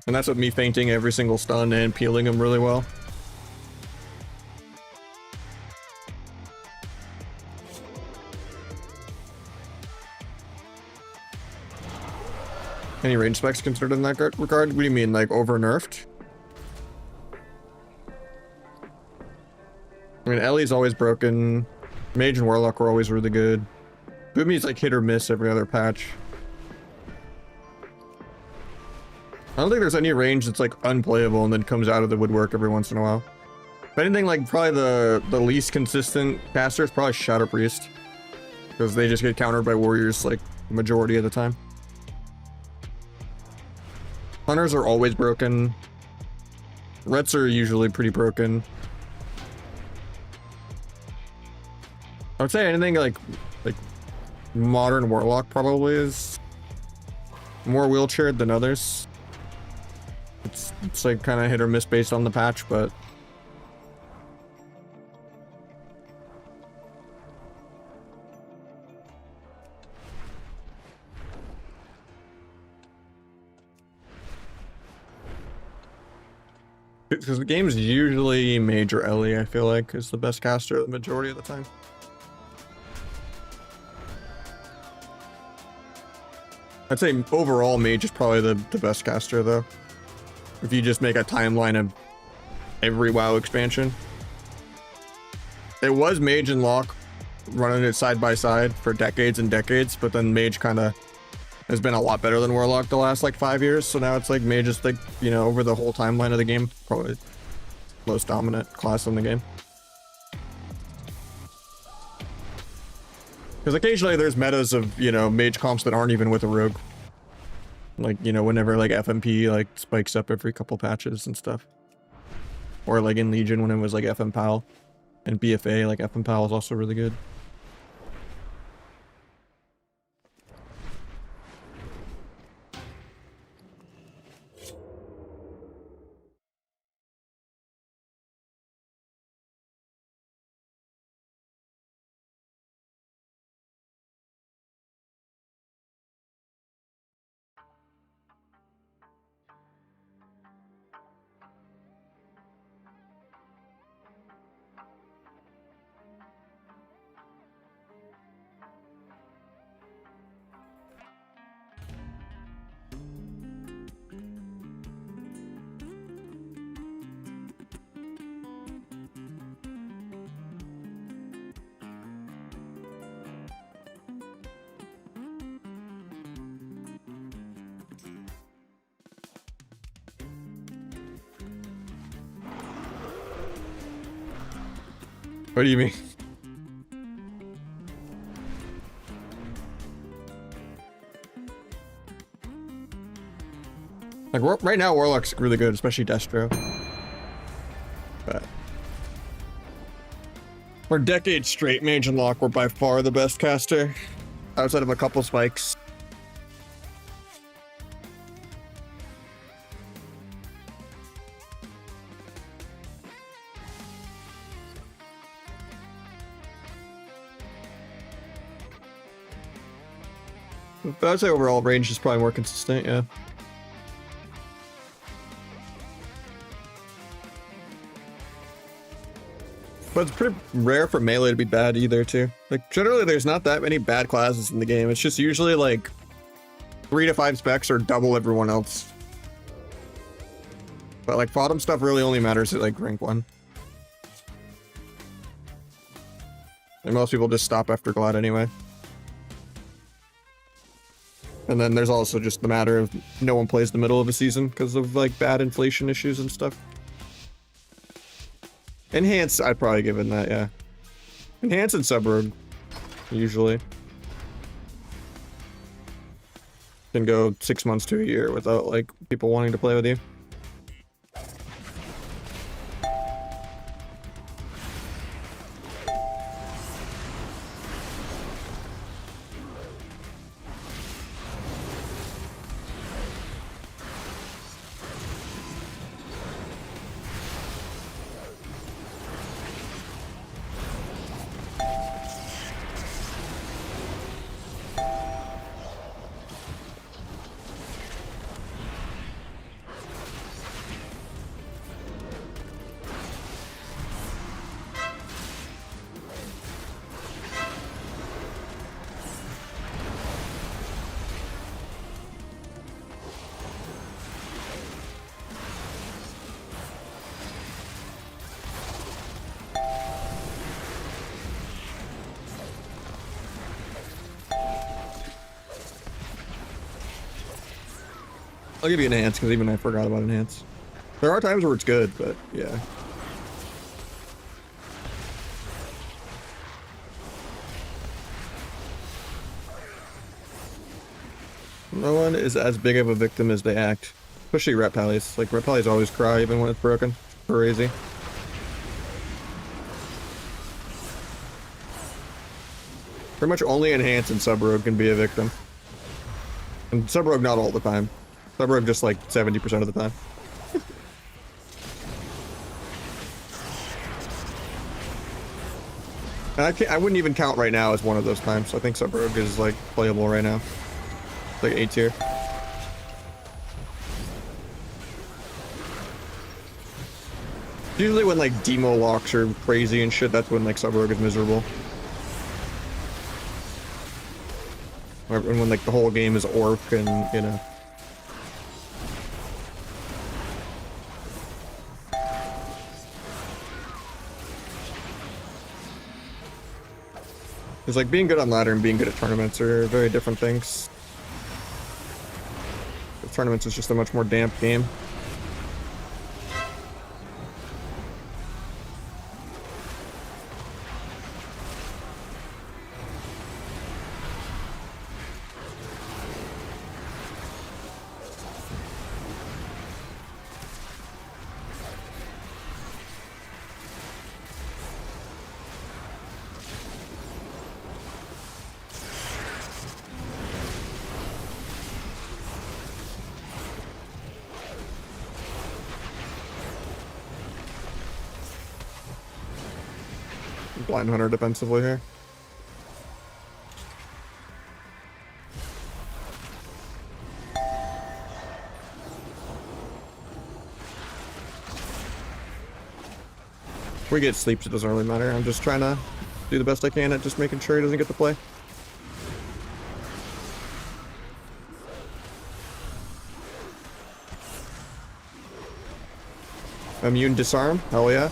And that's with me feinting every single stun and peeling them really well. Any range specs considered in that regard? What do you mean, like over-nerfed? I mean, Ellie's always broken. Mage and Warlock were always really good. Boomy's like hit or miss every other patch. I don't think there's any range that's like unplayable and then comes out of the woodwork every once in a while. If anything, like probably the least consistent caster is probably Shadow Priest. Because they just get countered by warriors like majority of the time. Hunters are always broken. Rets are usually pretty broken. I would say anything like modern Warlock probably is more wheelchaired than others. It's like kind of hit or miss based on the patch, but because the game's usually Mage or Ellie, I feel like, is the best caster the majority of the time. I'd say overall Mage is probably the best caster though. If you just make a timeline of every WoW expansion. It was Mage and Lock running it side by side for decades and decades, but then Mage kind of has been a lot better than Warlock the last like 5 years. So now it's like Mage is like, you know, over the whole timeline of the game, probably most dominant class in the game. Because occasionally there's metas of, you know, Mage comps that aren't even with a Rogue. Like, you know, whenever like FMP like spikes up every couple patches and stuff. Or like in Legion when it was like FM PAL. And BFA, like FM PAL is also really good. What do you mean? Like right now Warlock's really good, especially Destro. But for decades straight, Mage and Lock were by far the best caster, outside of a couple spikes. But I'd say overall range is probably more consistent, yeah. But it's pretty rare for melee to be bad either, too. Like, generally there's not that many bad classes in the game. It's just usually like 3 to 5 specs or double everyone else. But like bottom stuff really only matters at like rank 1. And most people just stop after Glad anyway. And then there's also just the matter of no one plays the middle of a season because of like bad inflation issues and stuff. Enhance, I'd probably give it that, yeah. Enhance and Sub-Rogue, usually. Can go 6 months to a year without like people wanting to play with you. I'll give you Enhance, because even I forgot about Enhance. There are times where it's good, but yeah. No one is as big of a victim as they act. Especially Ret Pallies. Like, Ret Pallies always cry even when it's broken. It's crazy. Pretty much only Enhance and Sub-Rogue can be a victim. And Sub-Rogue not all the time. Sub-Rogue just like 70% of the time. And I wouldn't even count right now as one of those times. I think Sub-Rogue is like playable right now. It's like A tier. Usually when like demo locks are crazy and shit, that's when like Sub-Rogue is miserable. Or when like the whole game is orc and, you know. It's like being good on ladder and being good at tournaments are very different things. The tournaments is just a much more damp game. Blind Hunter defensively here. We get sleeps, it doesn't really matter. I'm just trying to do the best I can at just making sure he doesn't get to play. Immune disarm, hell yeah.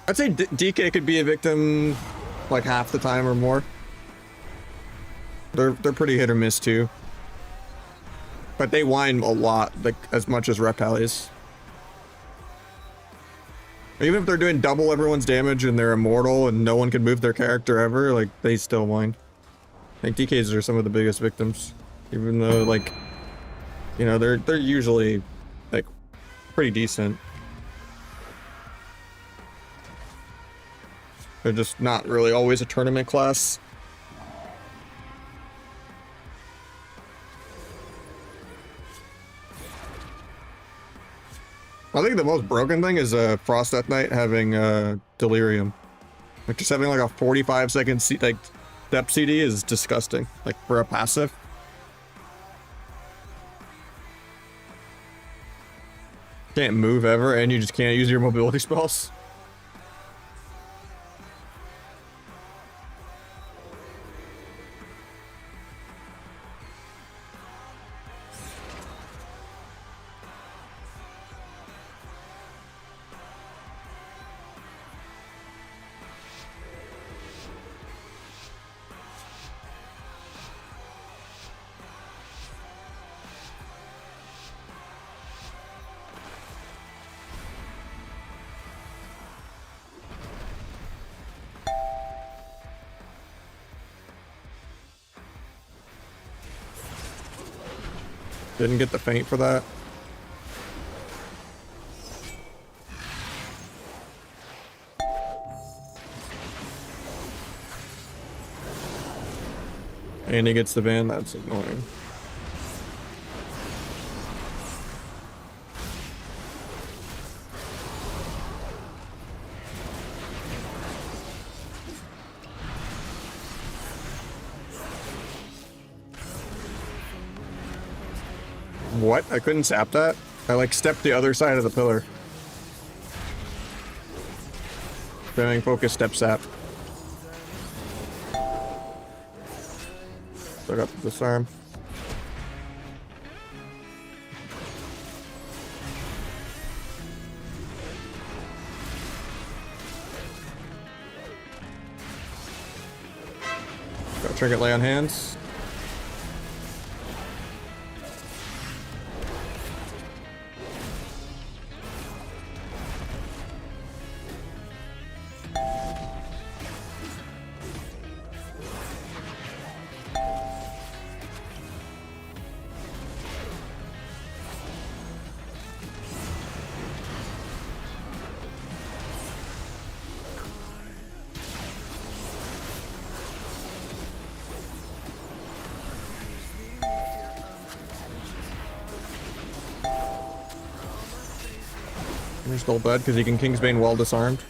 I'd say DK could be a victim like half the time or more. They're pretty hit or miss too. But they whine a lot, like as much as Reptiles. Even if they're doing double everyone's damage and they're immortal and no one can move their character ever, like they still whine. Like DKs are some of the biggest victims. Even though like, you know, they're usually like pretty decent. They're just not really always a tournament class. I think the most broken thing is Frost Death Knight having Delirium. Like just having like a 45-second like step CD is disgusting. Like for a passive. Can't move ever and you just can't use your mobility spells. Didn't get the feint for that. And he gets the ban, that's annoying. What? I couldn't sap that? I like stepped the other side of the pillar. Spamming focus, step sap. Still got the disarm. Got trinket lay on hands. You're still dead because he can Kingsbane while disarmed.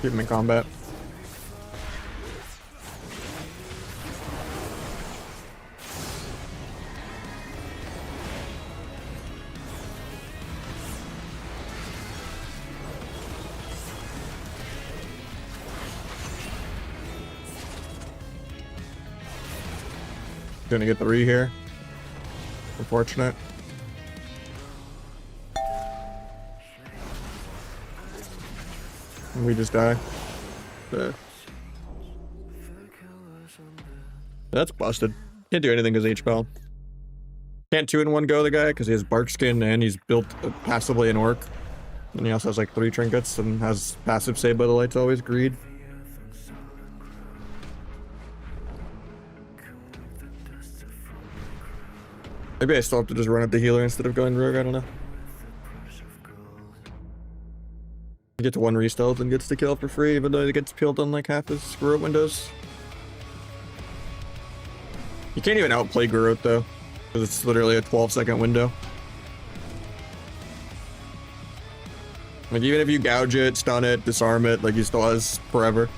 Keep him in combat. Gonna get the re here. Unfortunate. And we just die. That's busted. Can't do anything because H-Pal. Can't 2-in-1 go the guy because he has bark skin and he's built passively an orc. And he also has like 3 trinkets and has passive Saved by the Light's always greed. Maybe I still have to just run up the healer instead of going rogue, I don't know. He gets 1 re-stealth and gets the kill for free, even though he gets peeled on like half his Garrote windows. You can't even outplay Garrote though, because it's literally a 12-second window. Like even if you gouge it, stun it, disarm it, like he still has forever.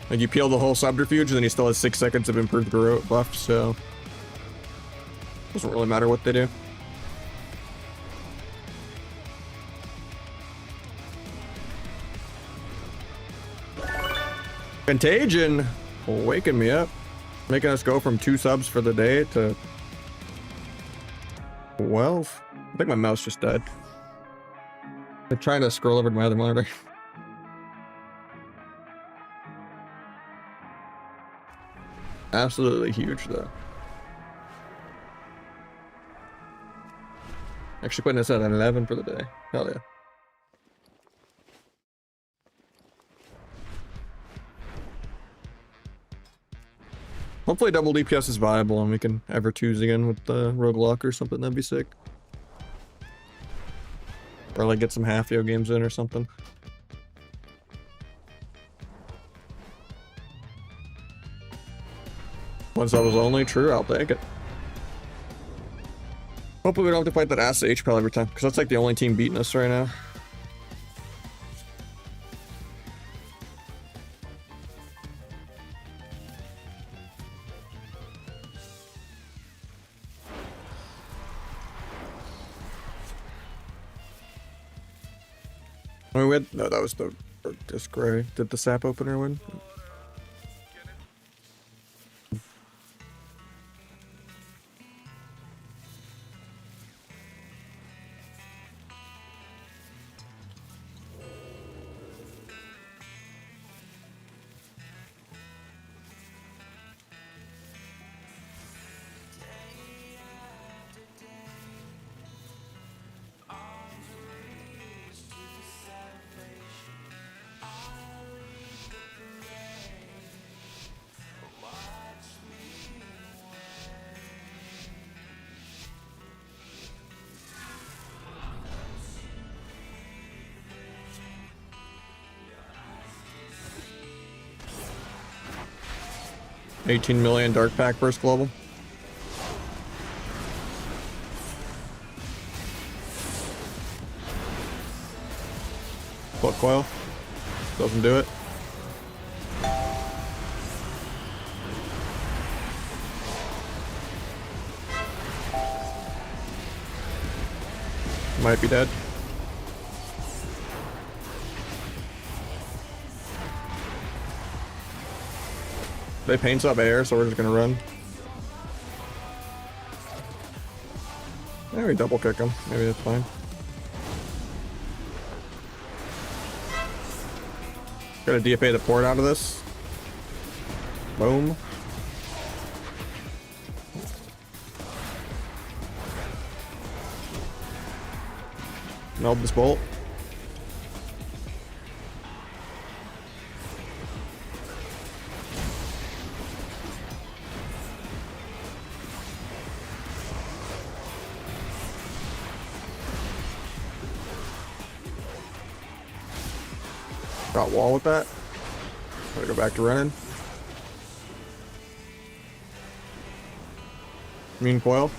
Like you peel the whole subterfuge and then he still has 6 seconds of improved Garrote buff, so doesn't really matter what they do. Contagion waking me up, making us go from 2 subs for the day to 12. I think my mouse just died. I'm trying to scroll over to my other monitor. Absolutely huge though. Actually putting us at an 11 for the day. Hell yeah. Hopefully double DPS is viable and we can ever choose again with the Rogue Lock or something. That'd be sick. Or like get some half-yo games in or something. Once that was only true, I'll take it. Hopefully we don't have to fight that ass H-Pal every time, because that's like the only team beating us right now. I mean, we had, no, that was the Disc Gray. Did the sap opener win? $18 million Dark Pack versus Global. Foot coil. Doesn't do it. Might be dead. They paints up air, so we're just gonna run. Yeah, we double kick him. Maybe that's fine. Gotta DFA the port out of this. Boom. Meld this bolt. Got wall with that. Gotta go back to running. Mean coil.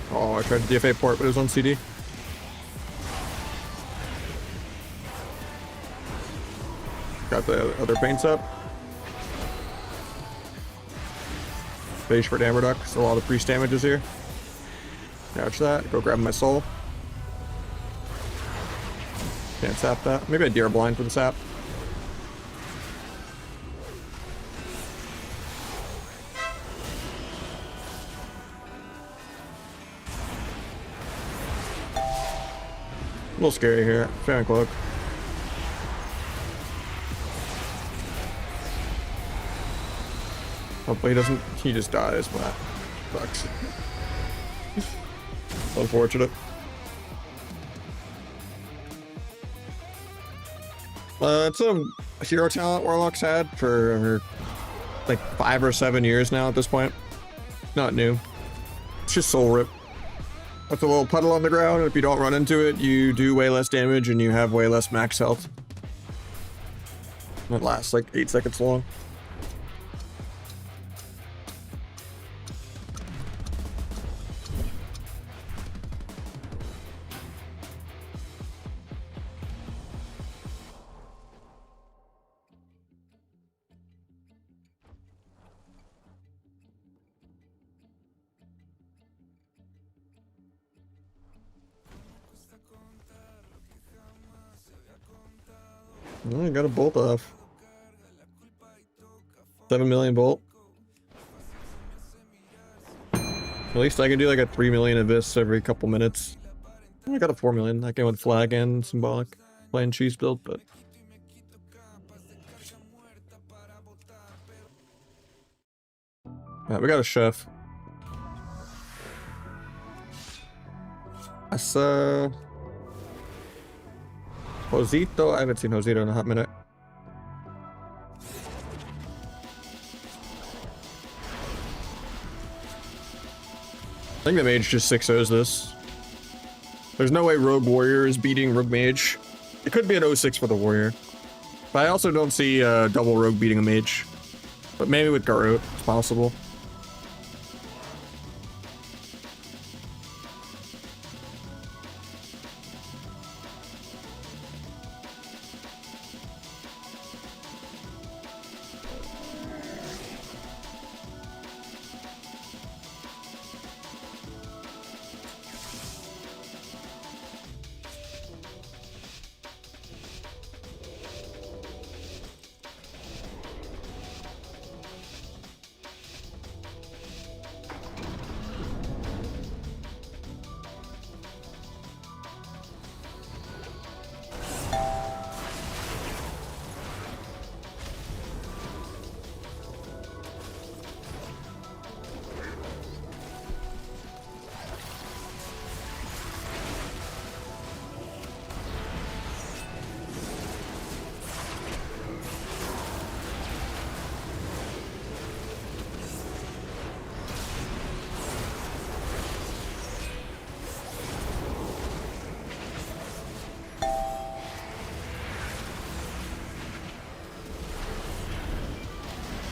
Oh, I tried to DFA port, but it was on CD. Got the other paints up. Base for Dammer Duck, so a lot of priest damages here. Catch that, go grab my soul. Can't sap that. Maybe I deer blind for the sap. A little scary here. Fan cloak. Hopefully he doesn't. He just dies, but sucks. Unfortunate. It's a hero talent Warlock's had for like 5 or 7 years now at this point. Not new. It's just soul rip. That's a little puddle on the ground, and if you don't run into it, you do way less damage and you have way less max health. It lasts like 8 seconds long. Oh, I got a bolt off. 7 million bolt. At least I can do like a 3 million abyss every couple minutes. I got a 4 million. That came with flag and symbolic. Playing cheese build, but. Alright, we got a chef. That's Josito? I haven't seen Josito in a hot minute. I think the mage just 6-0s this. There's no way Rogue Warrior is beating Rogue Mage. It could be an 0-6 for the Warrior. But I also don't see double Rogue beating a Mage. But maybe with Garrote, it's possible.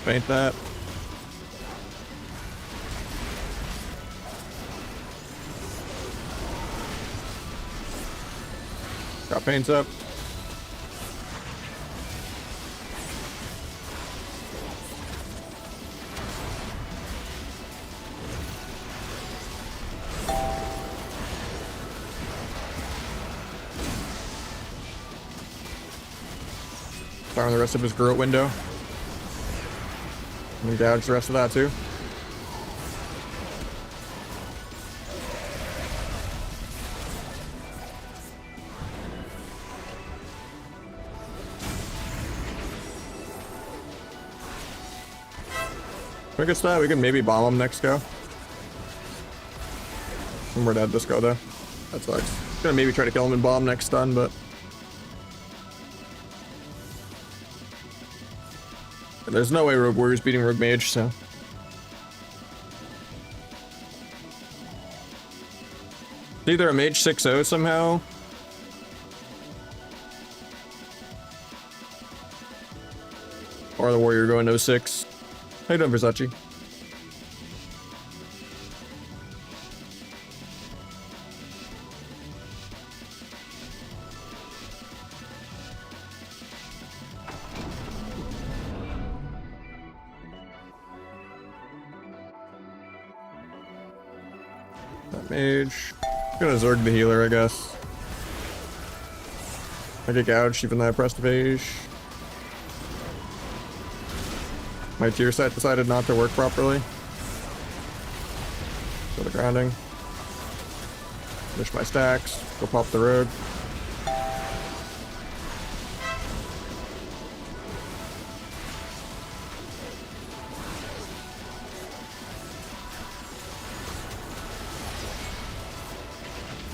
Paint that. Got paints up. Fire on the rest of his Groot window. And we gouge the rest of that too. Quick as that, we can maybe bomb him next go. And we're dead this go though. That sucks. Gonna maybe try to kill him and bomb next stun, but there's no way Rogue Warrior's beating Rogue Mage, so. It's either a Mage 6-0 somehow. Or the Warrior going 0-6. How you doing, Versace? That mage. I'm gonna Zerg the healer, I guess. I get gouged even though I pressed phase. My tier set decided not to work properly. So the grounding. Finish my stacks. Go pop the road.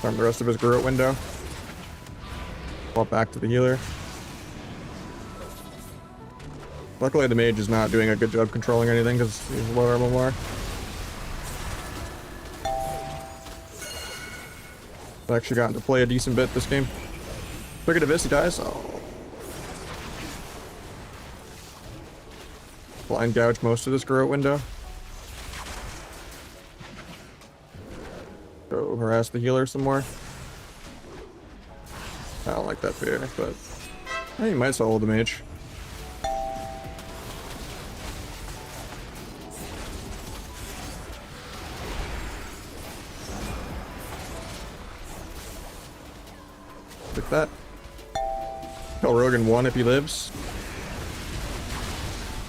Farm the rest of his Groot window. Pop back to the healer. Luckily the mage is not doing a good job controlling anything because he's low MMR. I've actually gotten to play a decent bit this game. Look at this, he dies. Oh. Blind gouge most of this Groot window. Go harass the healer some more. I don't like that fear, but I think he might solo the mage. Like that. Kill Rogan 1 if he lives.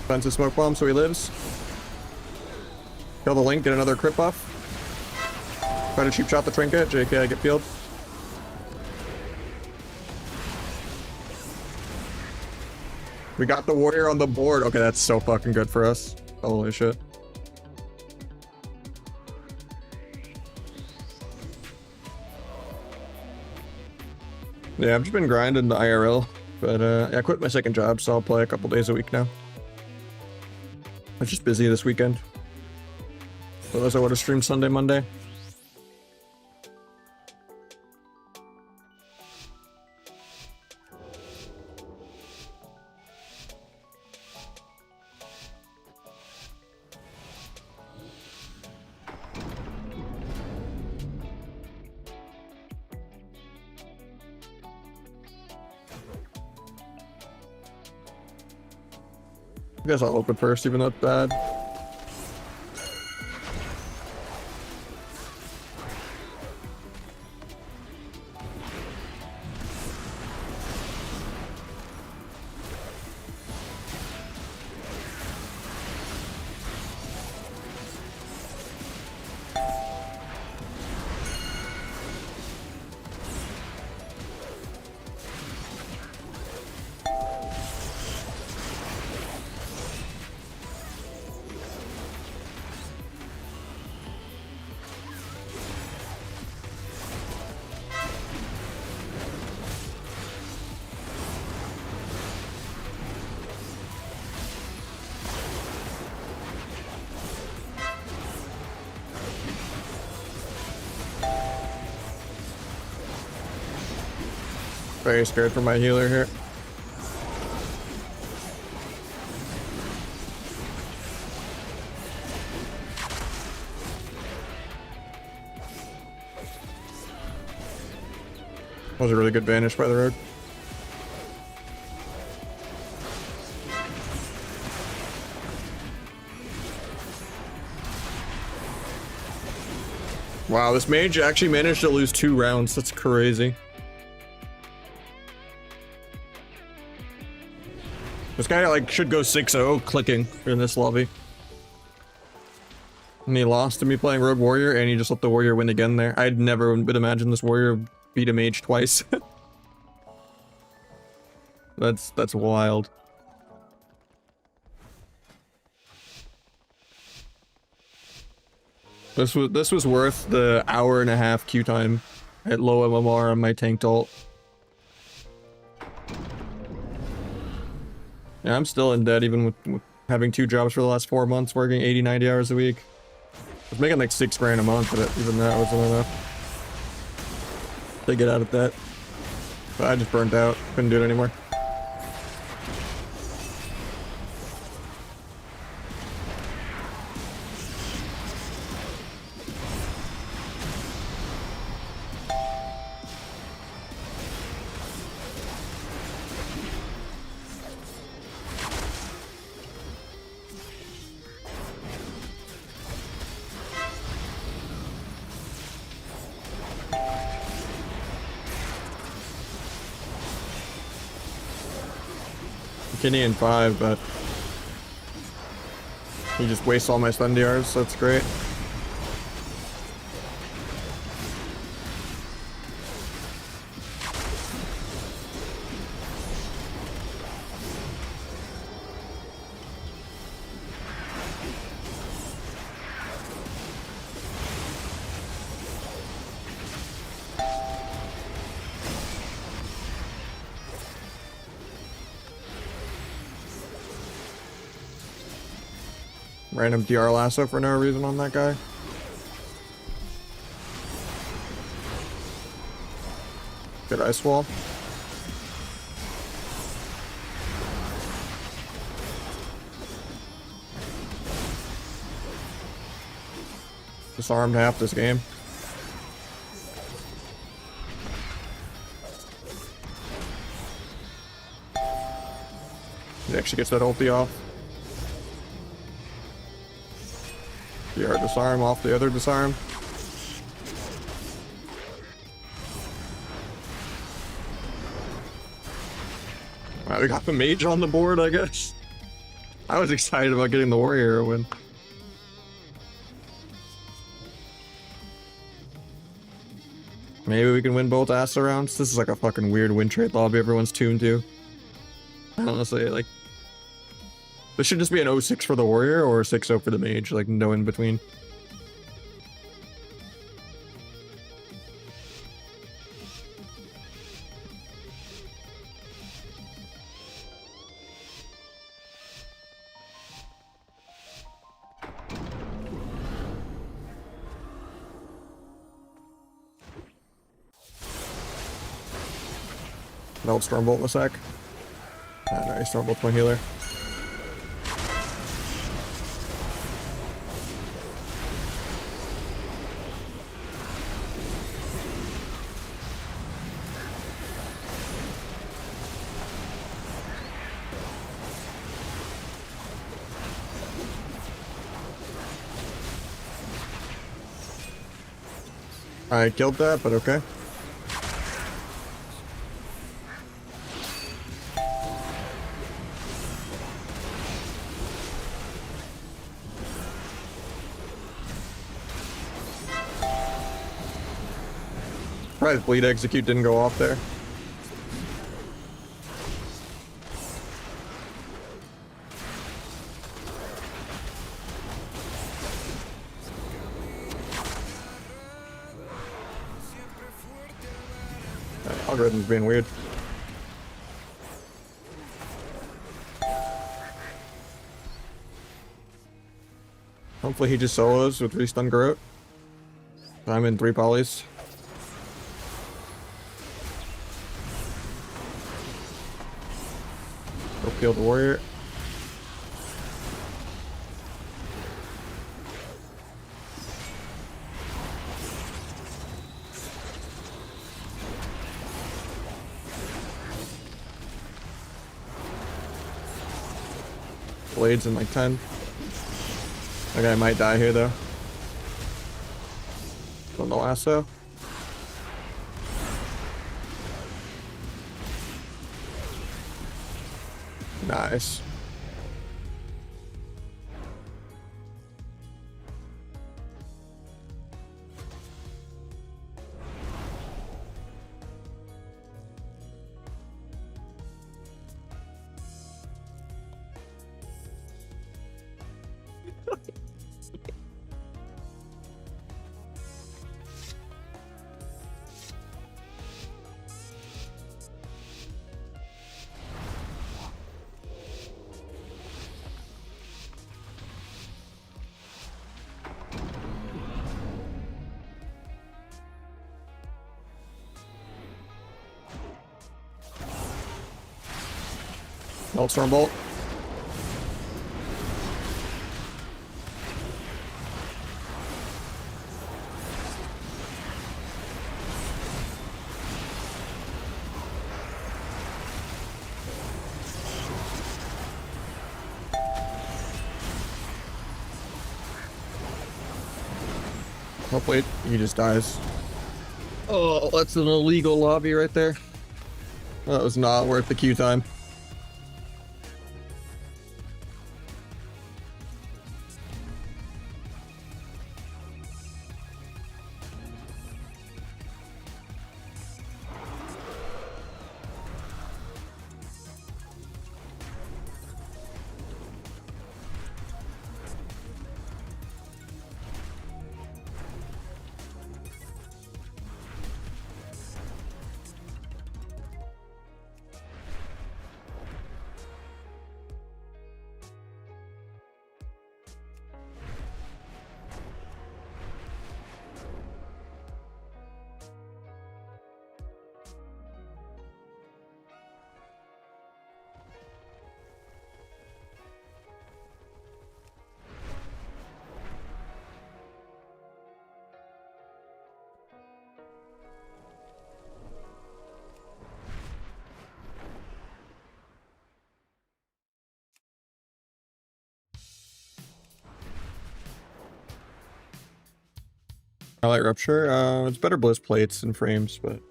Defensive smoke bomb so he lives. Kill the Link, get another crit buff. Try to cheap shot the trinket, JK, get peeled. We got the warrior on the board. Okay, that's so fucking good for us. Holy shit. Yeah, I've just been grinding the IRL, but yeah, I quit my second job, so I'll play a couple days a week now. I'm just busy this weekend. Otherwise I would have streamed Sunday, Monday. I guess I'll open first, even though it's bad. Very scared for my healer here. That was a really good vanish by the road. Wow, this mage actually managed to lose 2 rounds. That's crazy. This guy like should go 6-0 clicking in this lobby. And he lost to me playing Rogue Warrior, and he just let the Warrior win again there. I'd never would imagine this Warrior beat a mage twice. That's wild. This was worth the hour-and-a-half queue time at low MMR on my tanked ult. Yeah, I'm still in debt even with having 2 jobs for the last 4 months, working 80, 90 hours a week. I was making like 6 grand a month, but even that wasn't enough to get out of debt. But I just burnt out, couldn't do it anymore. In 5, but he just wastes all my stun DRs, so that's great. Random DR lasso for no reason on that guy. Good ice wall. Disarmed half this game. He actually gets that ulti off. DR disarm off the other disarm. Wow, we got the mage on the board, I guess. I was excited about getting the warrior win. Maybe we can win both ass rounds. This is like a fucking weird win trade lobby everyone's tuned to. Honestly, like, this should just be an 0-6 for the warrior or a 6-0 for the mage, like no in between. Melt Stormbolt in a sec. Ah, nice, Stormbolt's my healer. I killed that, but okay. Surprised bleed execute didn't go off there. That algorithm's being weird. Hopefully he just solos with restun Garrote. I'm in 3 polys. Go kill the warrior. Blades in like 10. That guy might die here though. On the lasso. Nice. Storm Bolt. Hopefully he just dies. Oh, that's an illegal lobby right there. That was not worth the queue time. I like Rupture. It's better Bliss plates and frames, but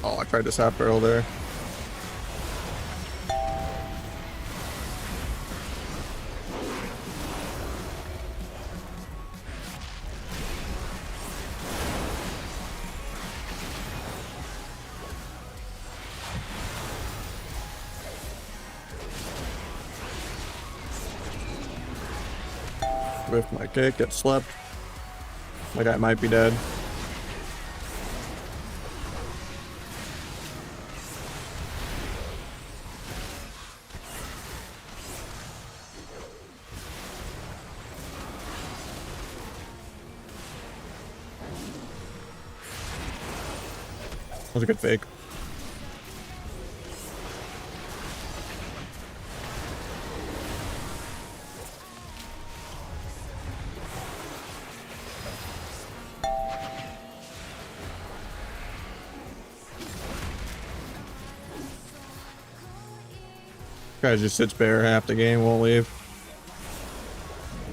oh, I tried to sap barrel there. With my kick, get slept. My guy might be dead. That was a good fake. Guy just sits bare half the game, won't leave.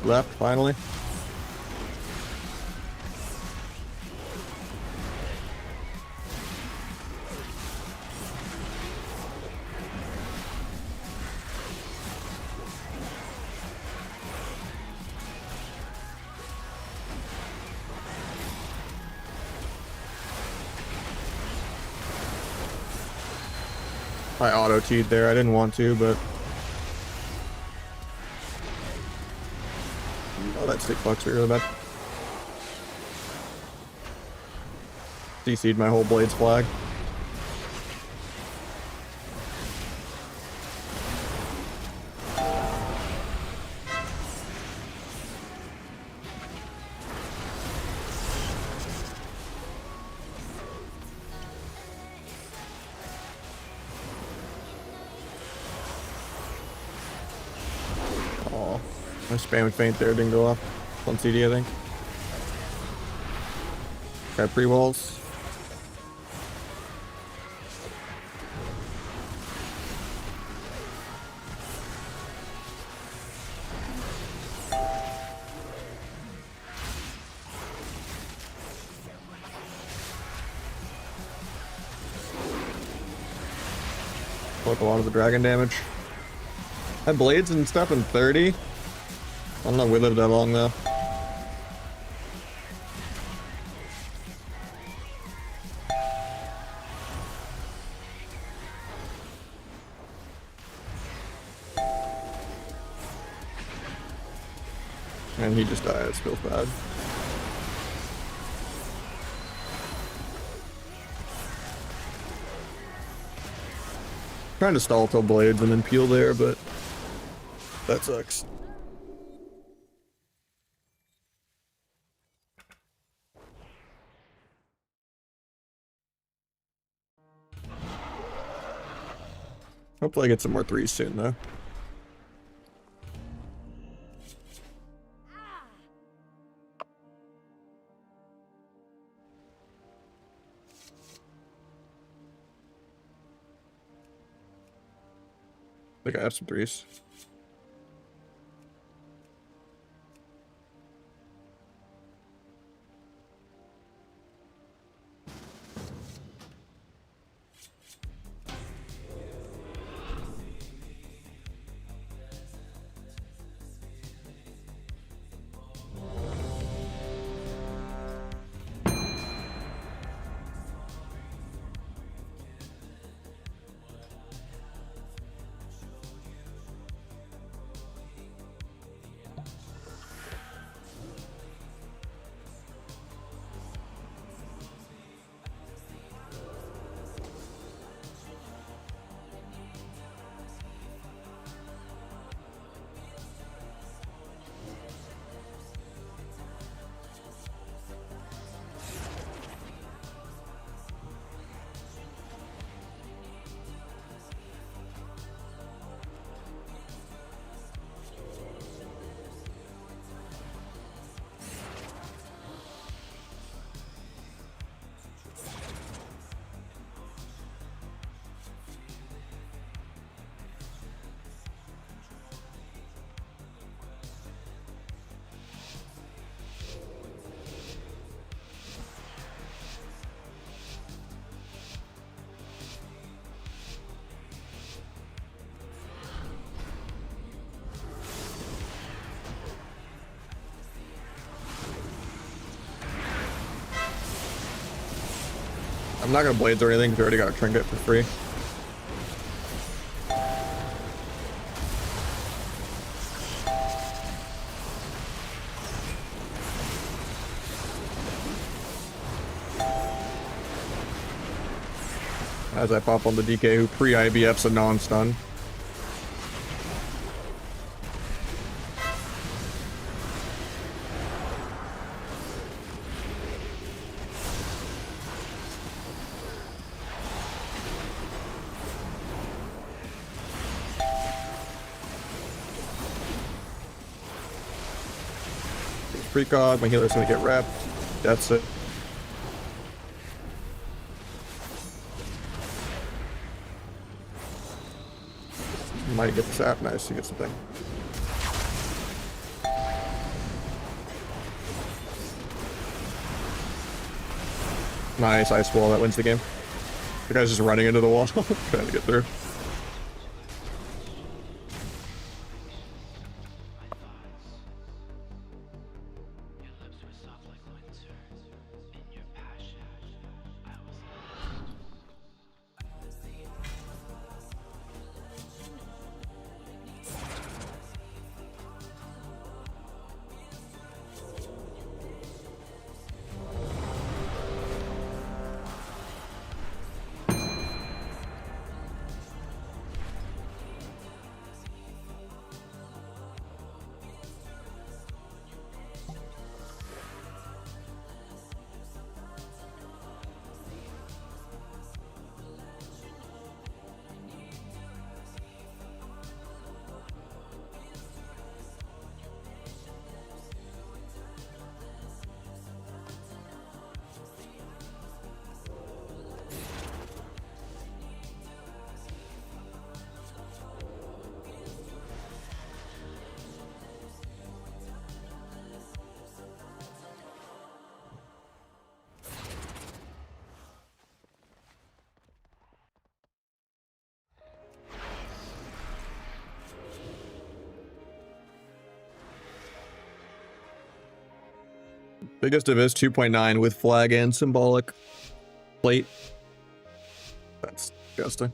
Left, finally. I auto-teed there. I didn't want to, but... Oh, that stick fucks me really bad. CC'd my whole Blade's flag. Oh, my spam feint there didn't go off on CD, I think. Got pre-walls. Took a lot of the dragon damage. Had blades and stuff in 30. I don't know if we lived that long though. And he just died. It feels bad. Trying to stall till blades and then peel there, but that sucks. Hopefully I get some more threes soon though. I think I have some threes. I'm not gonna blades or anything because I already got a trinket for free. As I pop on the DK who pre-IBF's a non-stun. Precog, my healer's gonna get repped. That's it. Might get the sap. Nice, he gets the thing. Nice ice wall, that wins the game. The guy's just running into the wall, trying to get through. Biggest of is 2.9 with flag and symbolic plate. That's disgusting.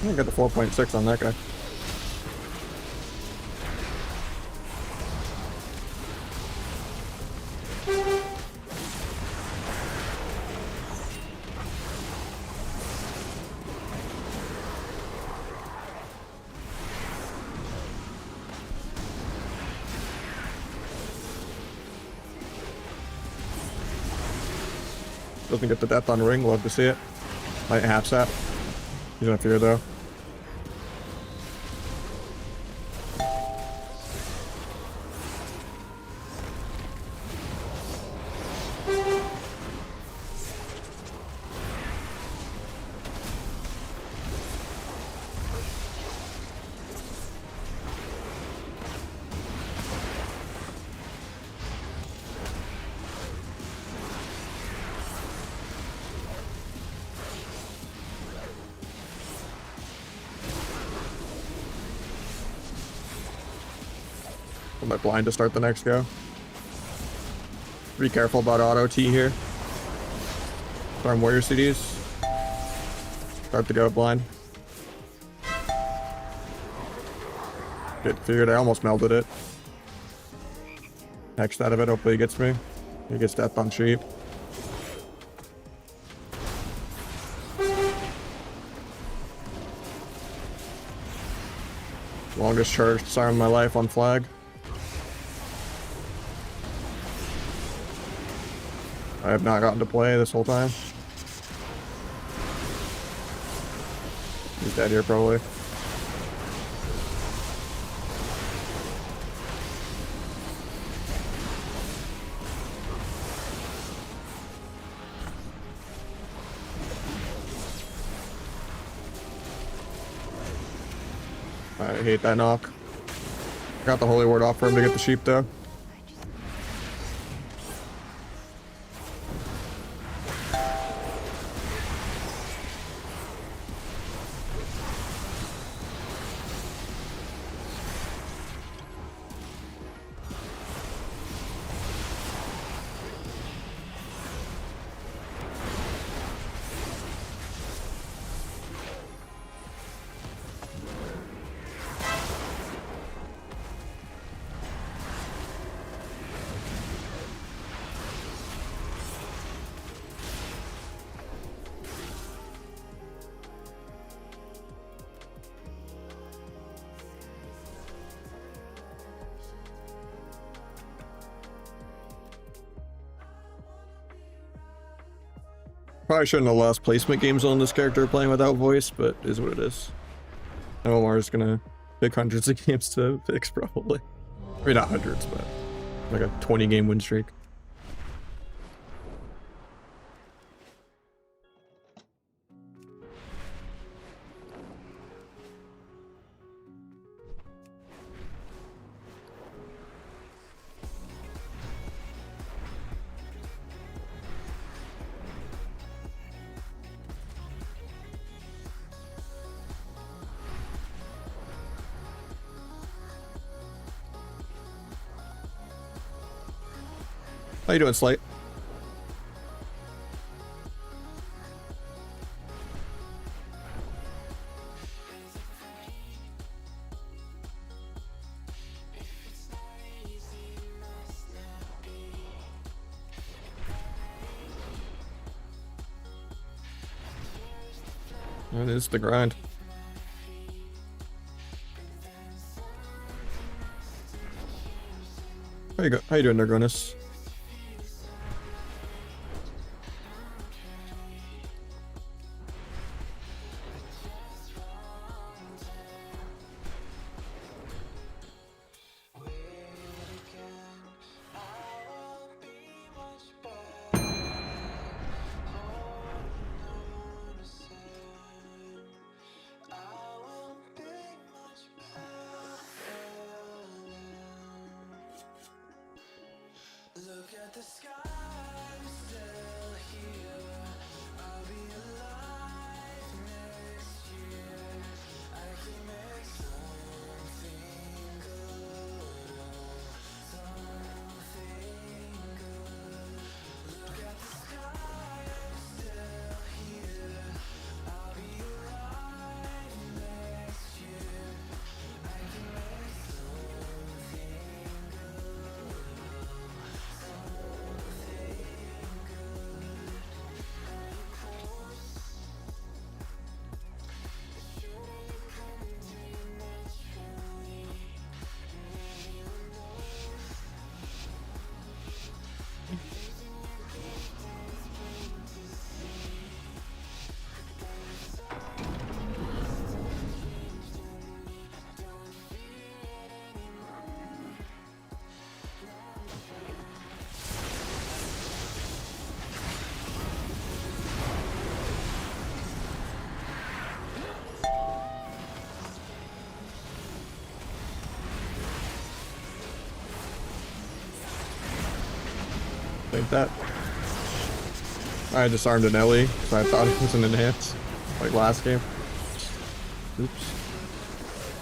I got the 4.6 on that guy. Doesn't get the death on ring, love to see it. Might half sap. He's gonna fear though. Put my blind to start the next go. Be careful about auto T here. Farm warrior CDs. Start the go blind. Get feared, I almost melted it. Hexed out of it, hopefully he gets me. He gets death on sheep. Longest charge siren of my life on flag. I have not gotten to play this whole time. He's dead here probably. I hate that knock. Got the holy word off for him to get the sheep though. Probably shouldn't have lost placement games on this character playing without voice, but it is what it is. Omar's gonna pick hundreds of games to fix, probably. I mean, not hundreds, but like a 20 game win streak. How you doing, Slate? It is the grind. How you doing, Nergonis? Like that. I disarmed an Ellie, so I thought it was an enhance, like last game. Oops.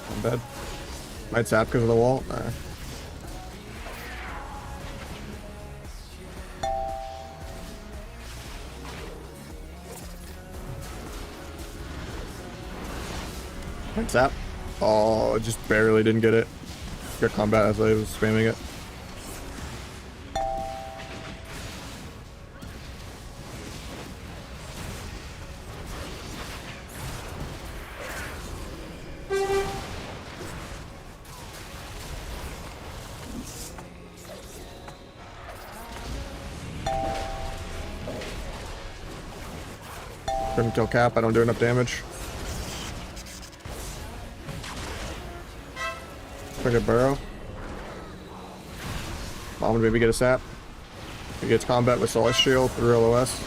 I'm dead. Might sap because of the wall. Nah. Might sap. Oh, just barely didn't get it. Got combat as I was spamming it. Couldn't kill Cap, I don't do enough damage. Quick at Burrow. Bomb would maybe get a sap. He gets combat with Celestial through LOS.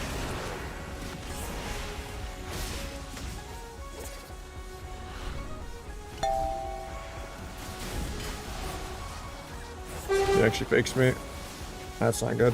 He actually fakes me. That's not good.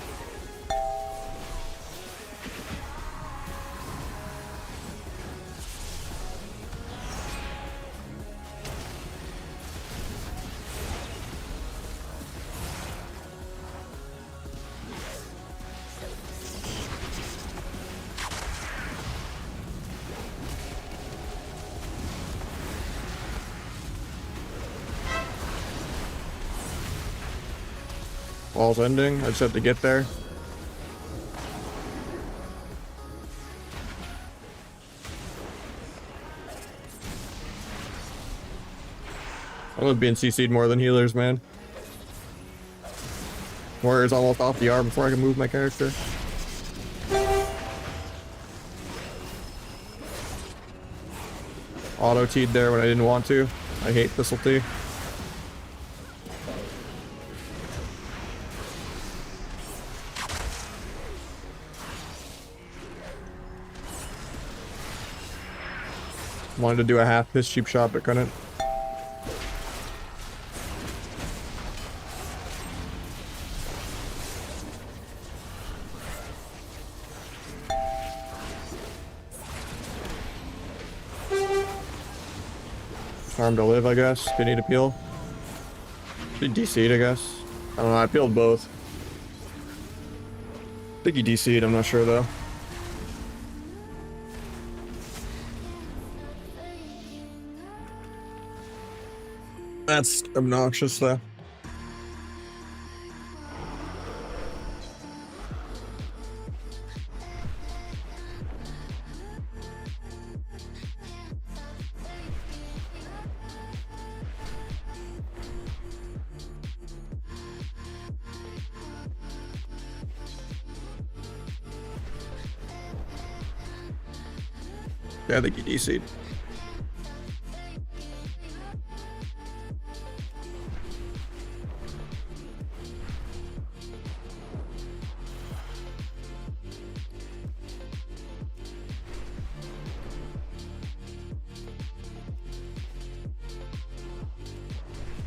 Wall's ending. I just have to get there. I love being CC'd more than healers, man. Warrior's almost off the arm before I can move my character. auto-teed there when I didn't want to. I hate thistle tea. Wanted to do a half piss cheap shot, but couldn't. Harm to live, I guess. If you need to peel. He DC'd, I guess. I don't know, I peeled both. I think he DC'd, I'm not sure though. That's obnoxious though. Yeah, I think he DC'd.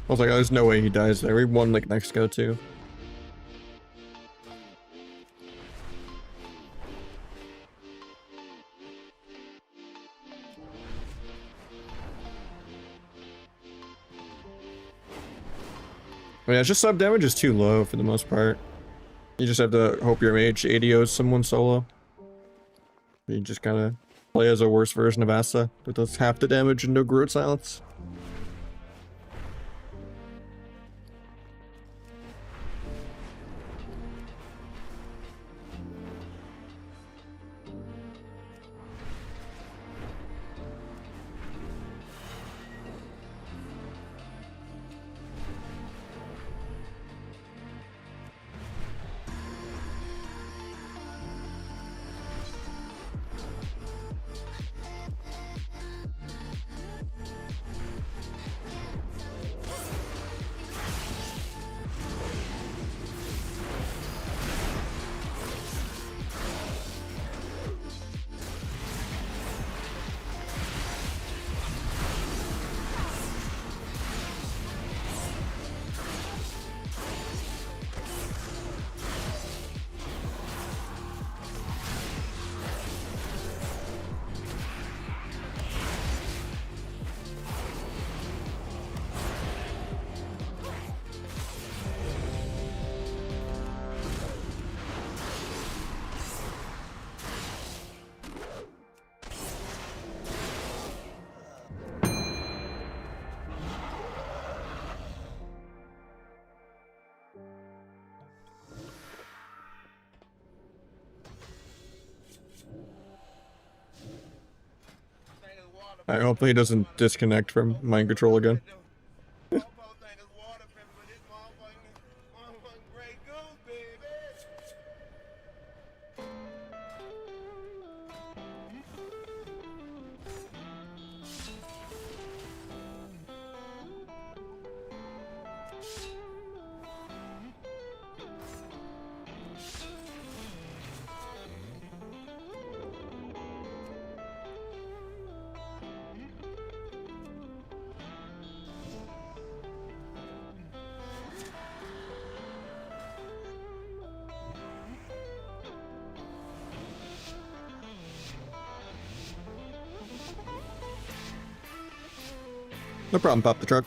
I was like, oh, there's no way he dies there. We won like next go too. I mean, it's just sub damage is too low for the most part. You just have to hope your mage ADOs someone solo. You just gotta play as a worse version of Asa that does half the damage and no Groot silence. I hope he doesn't disconnect from mind control again. No problem, pop the truck.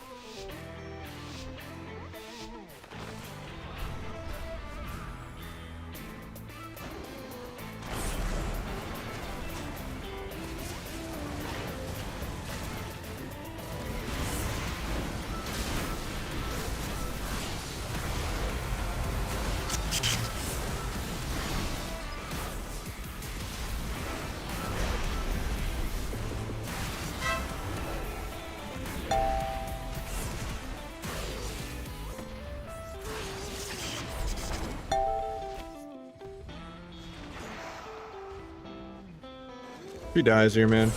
He dies here, man.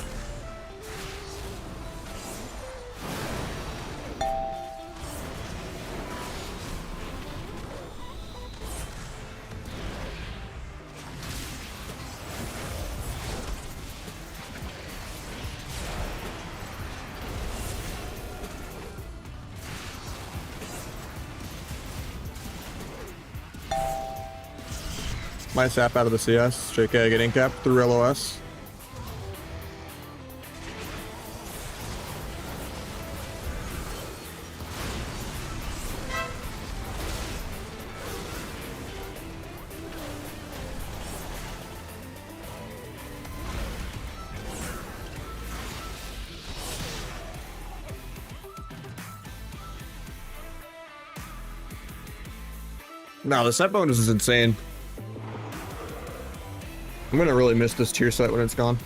My sap out of the CS. JK getting capped through LOS. No, the set bonus is insane. I'm gonna really miss this tier set when it's gone.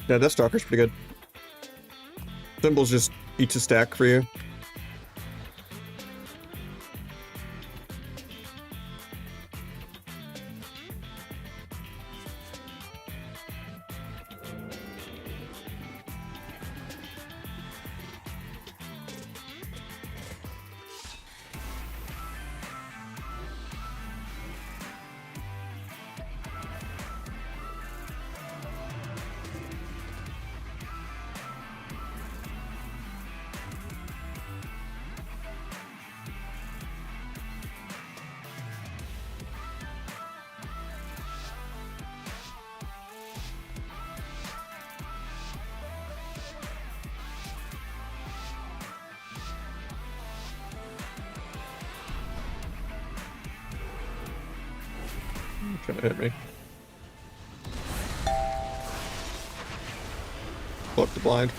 Yeah, Death Stalker's pretty good. Symbols just eats a stack for you. Trying to hit me. Block the blind.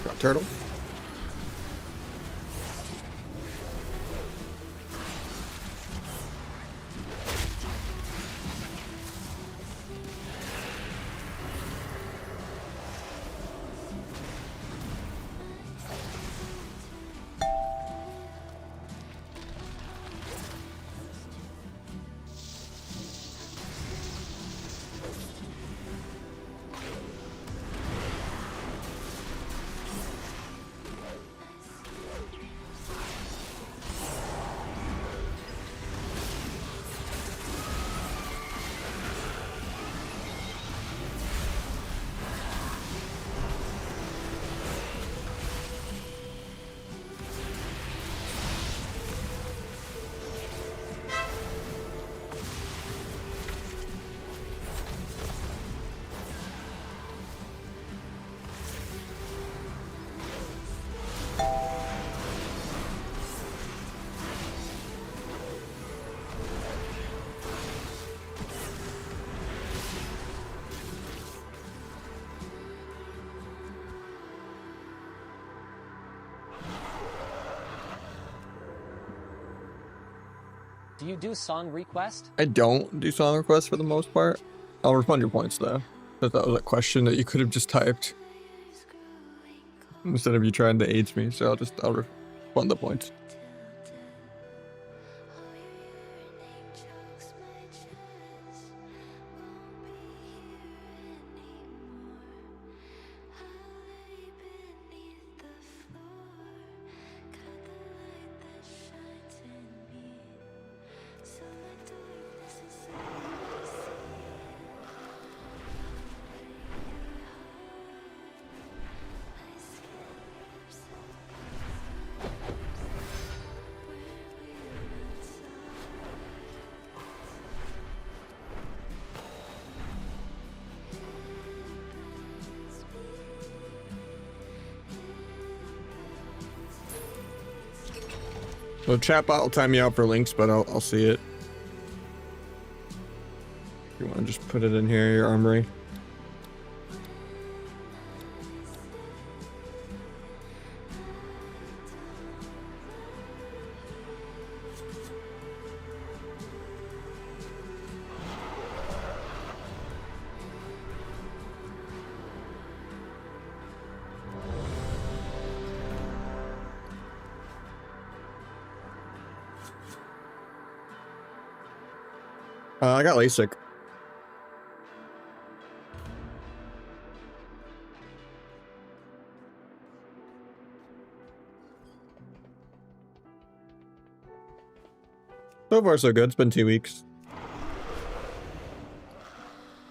Got turtle. Do you do song request? I don't do song requests for the most part. I'll refund your points though. But that was a question that you could have just typed instead of you trying to age me. So I'll refund the points. So chatbot will time me out for links, but I'll see it. You want to just put it in here, your armory. I got LASIK. So far so good, it's been 2 weeks.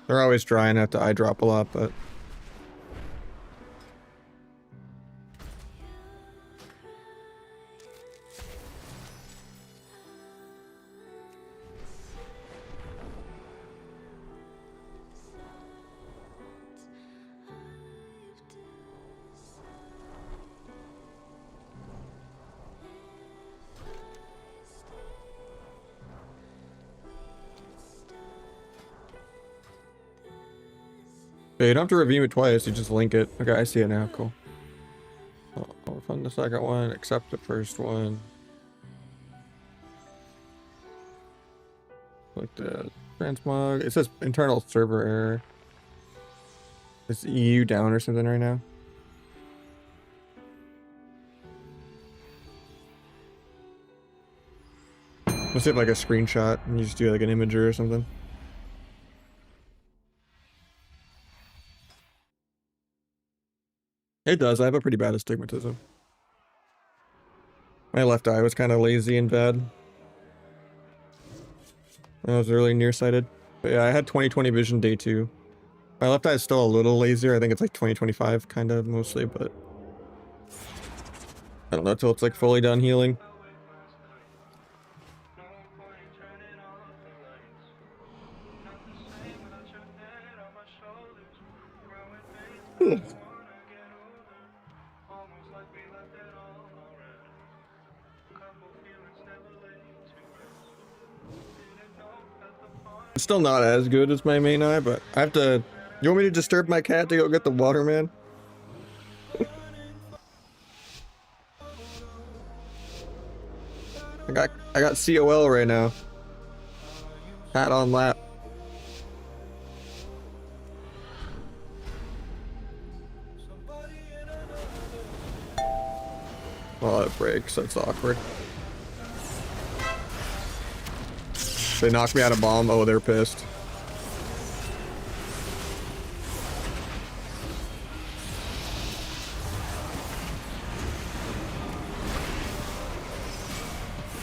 They're always dry and have to eye drop a lot, but... Yeah, you don't have to review it twice, you just link it. Okay, I see it now, cool. I'll fund the second one, accept the first one. Click the transmog. It says internal server error. Is EU down or something right now? Let's see if like a screenshot and you just do like an imager or something. It does. I have a pretty bad astigmatism. My left eye was kind of lazy and bad. I was really nearsighted. But yeah, I had 20/20 vision day 2. My left eye is still a little lazier. I think it's like 20/25 kind of mostly, but I don't know till it's like fully done healing. It's still not as good as my main eye, but I have to... You want me to disturb my cat to go get the water, man? I got COL right now. Cat on lap. Well, it breaks, that's awkward. They knocked me out of bomb. Oh, they're pissed.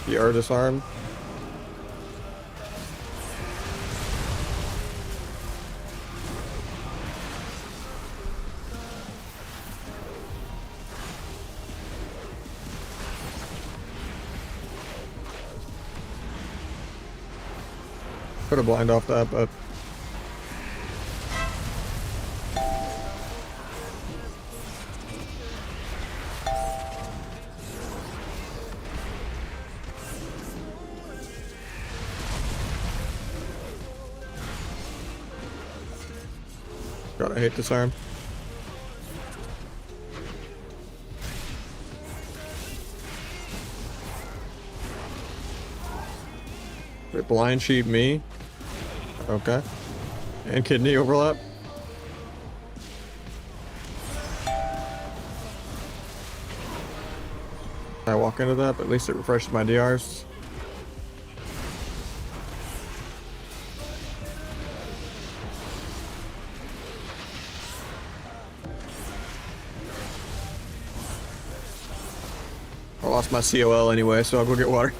The artist arm. Put a blind off that, but God, I hate this arm. They blind sheep me. Okay. And kidney overlap. I walk into that, but at least it refreshes my DRs. I lost my COL anyway, so I'll go get water.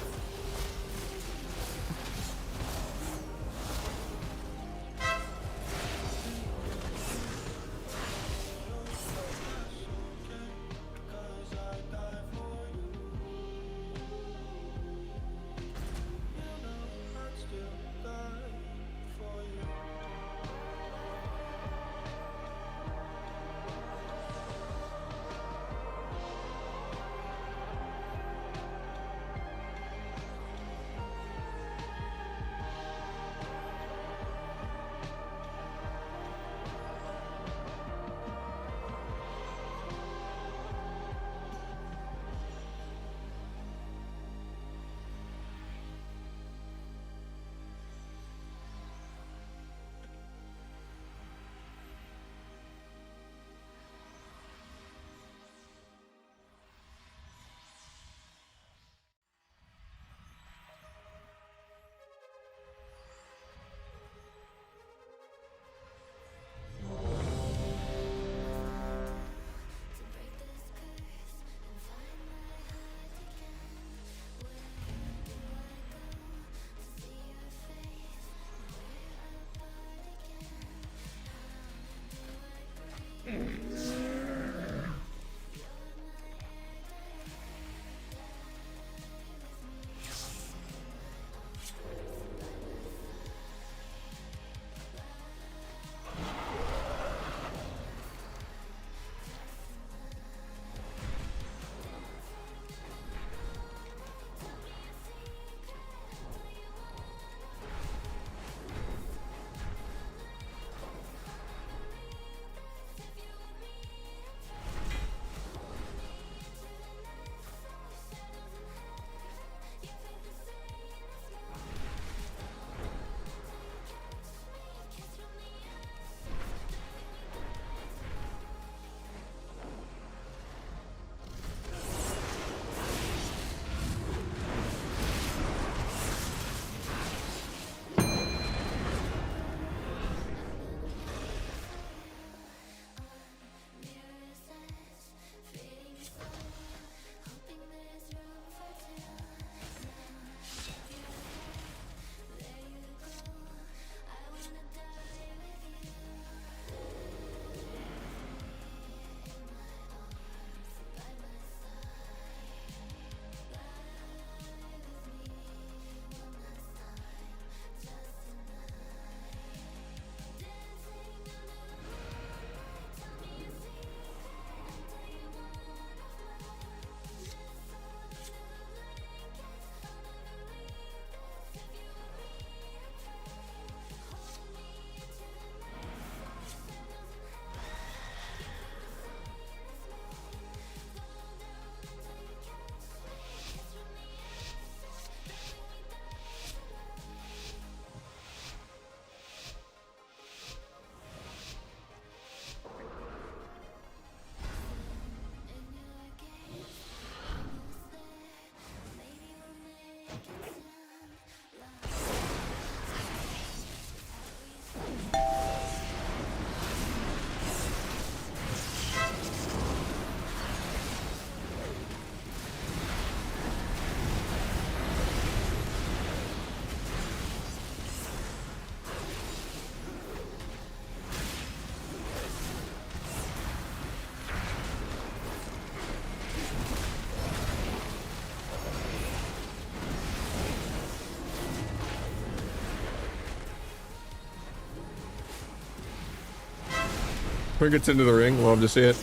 Who gets into the ring? Love to see it.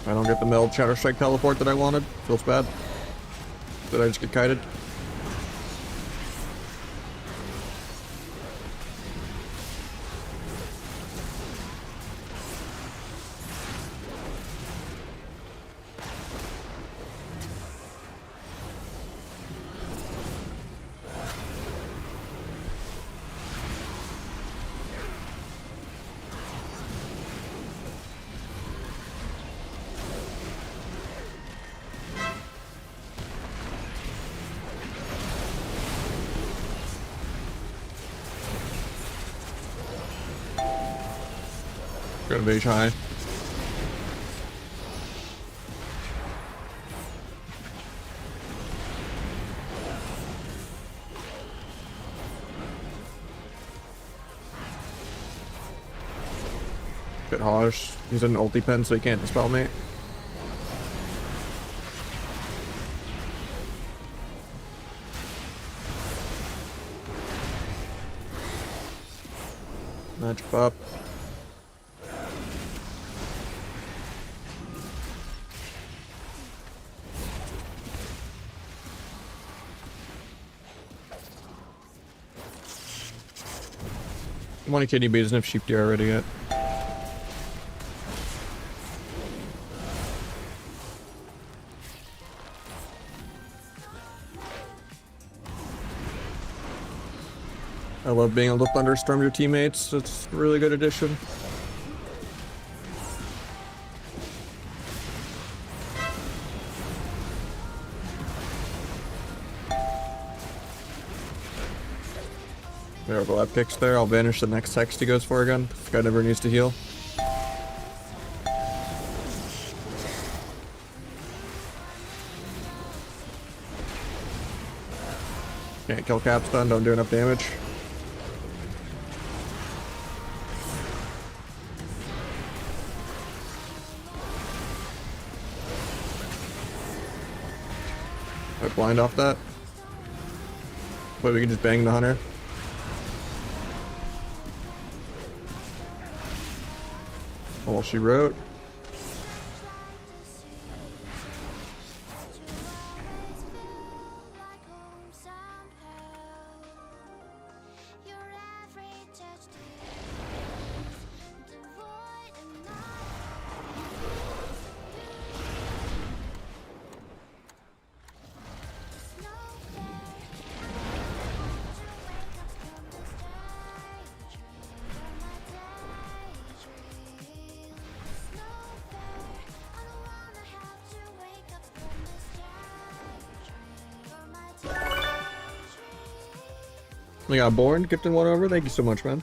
I don't get the meld Shadow Strike teleport that I wanted. Feels bad. Did I just get kited? Got a mage high. Bit harsh. He's an ulti pen, so he can't dispel me. Match up. One kidney beat doesn't have sheep deer already yet. I love being able to thunderstorm your teammates. It's a really good addition. There we go, that picks there. I'll banish the next text he goes for again. This guy never needs to heal. Can't kill Capstone, don't do enough damage. I blind off that. But we can just bang the hunter. All she wrote. We got Born, gifting one over. Thank you so much, man.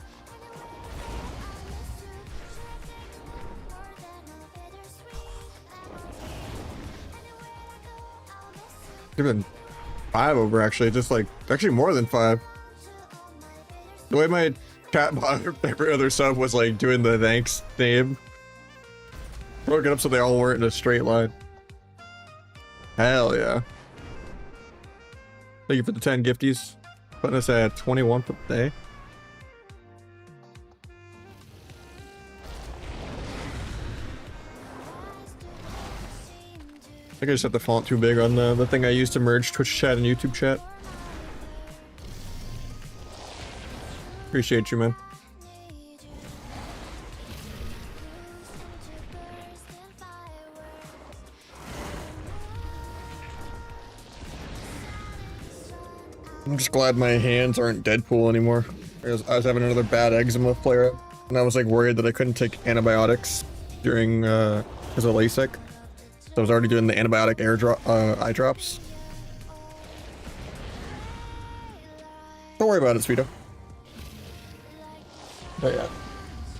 Giving 5 over, actually. Just like, actually more than 5. The way my chat bot every other sub was like doing the thanks name. Broke it up so they all weren't in a straight line. Hell yeah. Thank you for the 10 gifties. Putting us at 21 for the day. I think I just set the font too big on the thing I used to merge Twitch chat and YouTube chat. Appreciate you, man. I'm just glad my hands aren't Deadpool anymore. I was having another bad eczema flare up, and I was like worried that I couldn't take antibiotics during because of LASIK. So I was already doing the antibiotic eye drops. Don't worry about it, Sweeto. But yeah.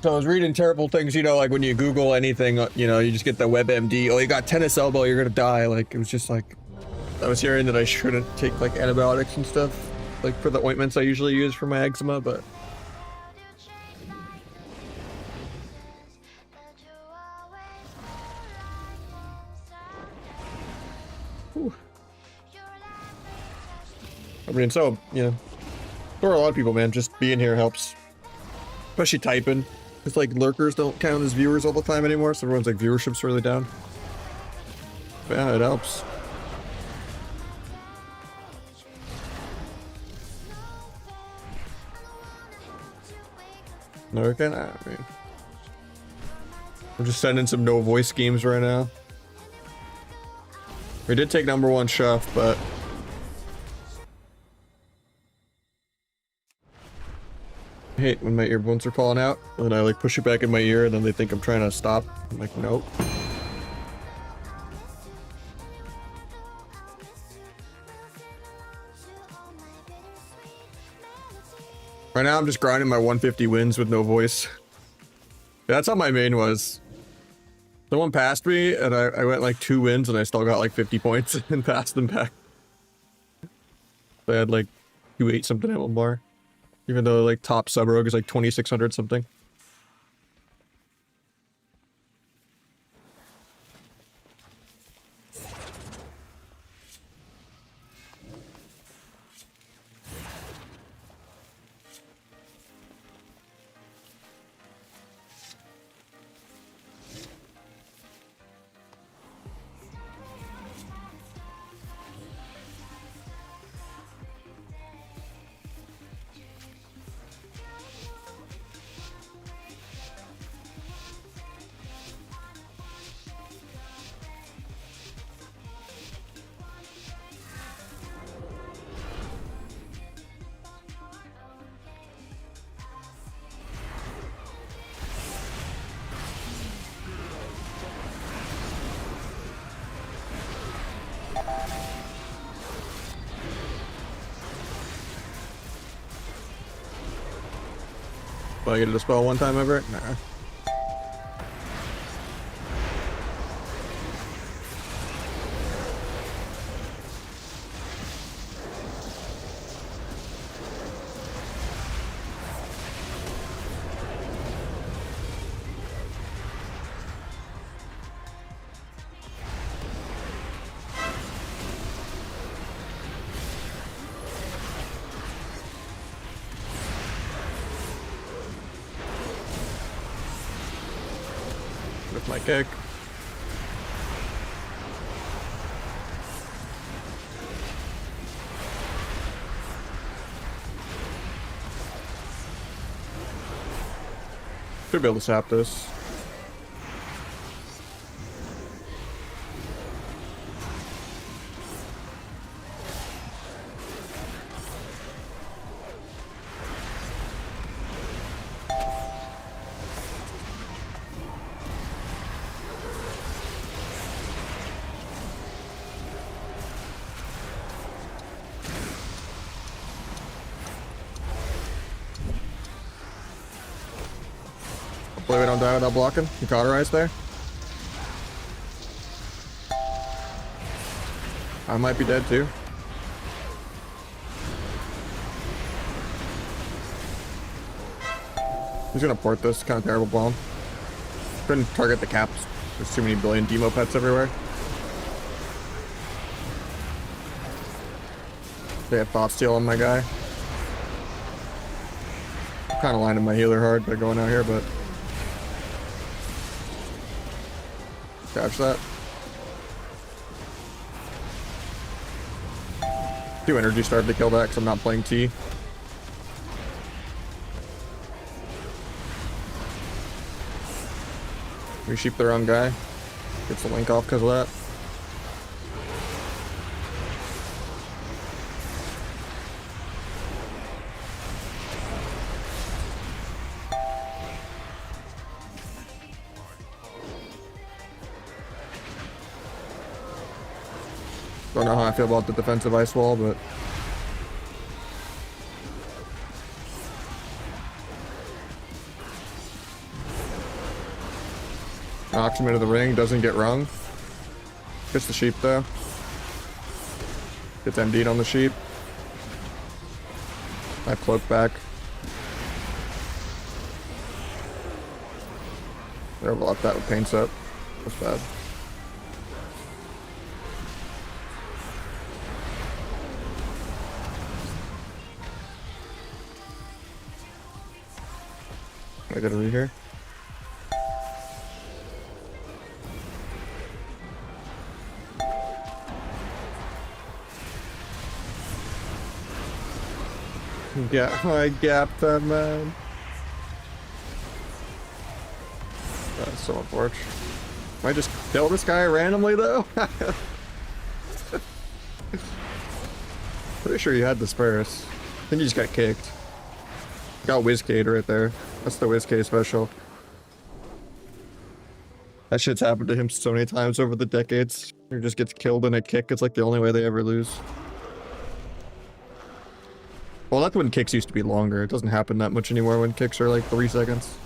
So I was reading terrible things, you know, like when you Google anything, you know, you just get the WebMD, oh, you got tennis elbow, you're gonna die. Like, it was just like, I was hearing that I shouldn't take like antibiotics and stuff, like for the ointments I usually use for my eczema, but. Whew. I mean, so, you know, for a lot of people, man, just being here helps. Especially typing. It's like lurkers don't count as viewers all the time anymore, so everyone's like viewership's really down. But yeah, it helps. No, again, I mean, we're just sending some no voice games right now. We did take #1 chef, but I hate when my earbuds are falling out, and I like push it back in my ear, and then they think I'm trying to stop. I'm like, nope. Right now, I'm just grinding my 150 wins with no voice. That's how my main was. Someone passed me, and I went like 2 wins, and I still got like 50 points and passed them back. I had like 2.8 something at one bar. Even though like top sub rogue is like 2600 something. Will I get a dispel one time ever? Nah. With my kick. Should be able to sap this. Hopefully we don't die without blocking. You cauterized there. I might be dead too. He's gonna port this. Kind of terrible bomb. Couldn't target the caps. There's too many billion demo pets everywhere. They have thought steal on my guy. Kind of lining my healer hard by going out here, but catch that. 2 energy started to kill that because I'm not playing T. We sheep the wrong guy. Gets the link off because of that. Don't know how I feel about the defensive ice wall, but knocks him into the ring, doesn't get rung. Gets the sheep though. Gets MD'd on the sheep. I cloak back. They're blocked that with paints up. That's bad. I gotta read here. Yeah, I gapped that man. That's so unfortunate. Might just kill this guy randomly though. Pretty sure you had the Spurs. I think you just got kicked. Got Whizcade right there. That's the Whizcade special. That shit's happened to him so many times over the decades. He just gets killed in a kick. It's like the only way they ever lose. Well, that's when kicks used to be longer. It doesn't happen that much anymore when kicks are like 3 seconds.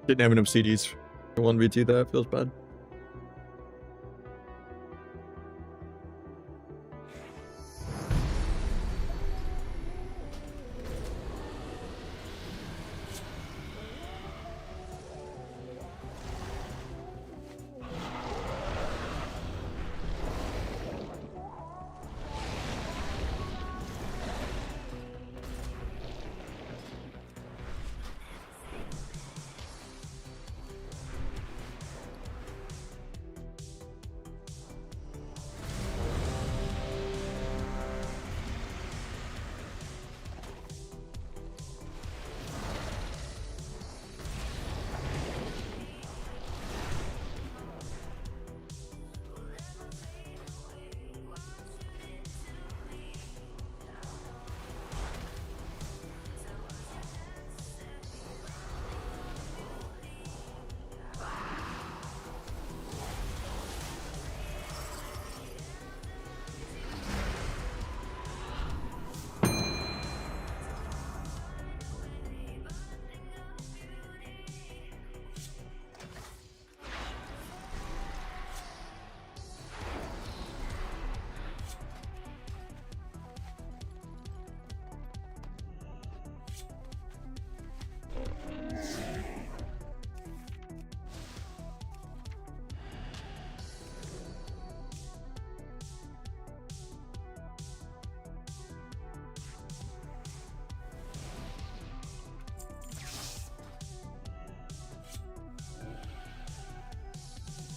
Didn't have enough CDs for 1v2 that feels bad.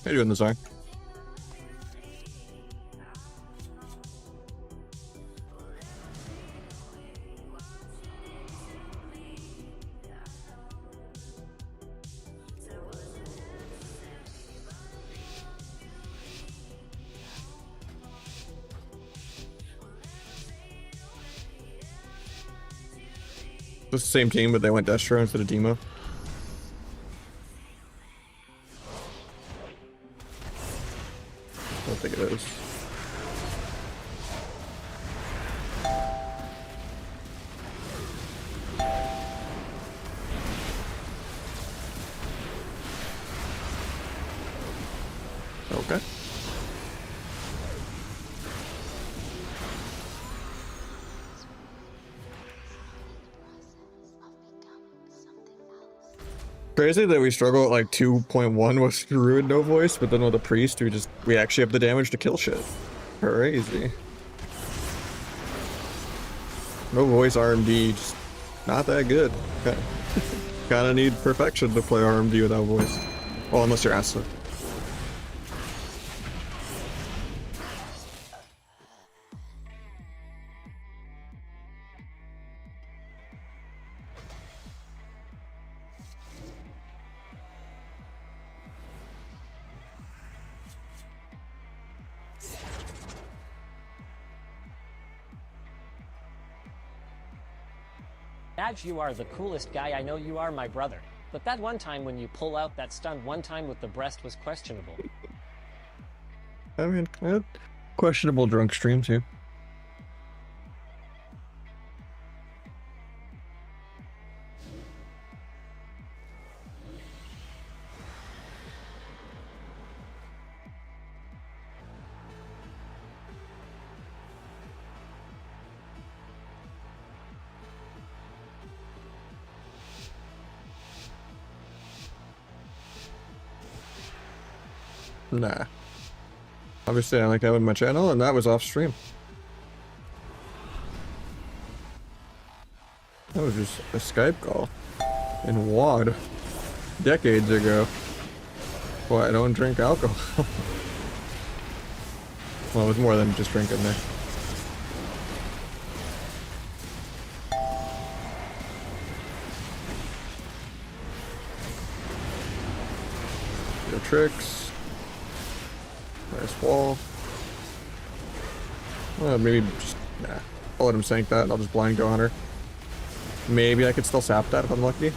How you doing this, Zara? It's the same team, but they went Destro instead of Demo. I don't think it is. Okay. Crazy that we struggle at like 2.1 with Druid no voice, but then with the priest we actually have the damage to kill shit. Crazy. No voice RMD, just not that good. Okay. Kinda need perfection to play RMD without voice. Well, unless you're Asla. Nahj, you are the coolest guy. I know you are my brother. But that one time when you pull out that stunt one time with the breast was questionable. I mean, questionable drunk stream too. Nah. Obviously, I like that with my channel, and that was off stream. That was just a Skype call in WAD decades ago. Well, I don't drink alcohol. Well, it was more than just drinking there. Your tricks. Nice wall. Well, maybe just, nah. I'll let him sink that and I'll just blind go hunter. Maybe I could still sap that if I'm lucky.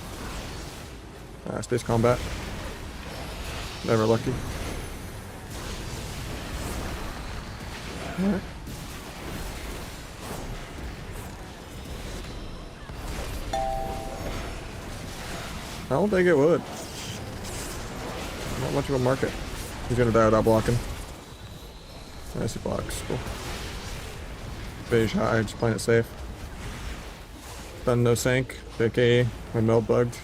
Space combat. Never lucky. Alright. I don't think it would. Not much of a market. He's gonna die without blocking. Nice, he blocks. Cool. Beige high, just playing it safe. Done no sank. JK, my meld bugged.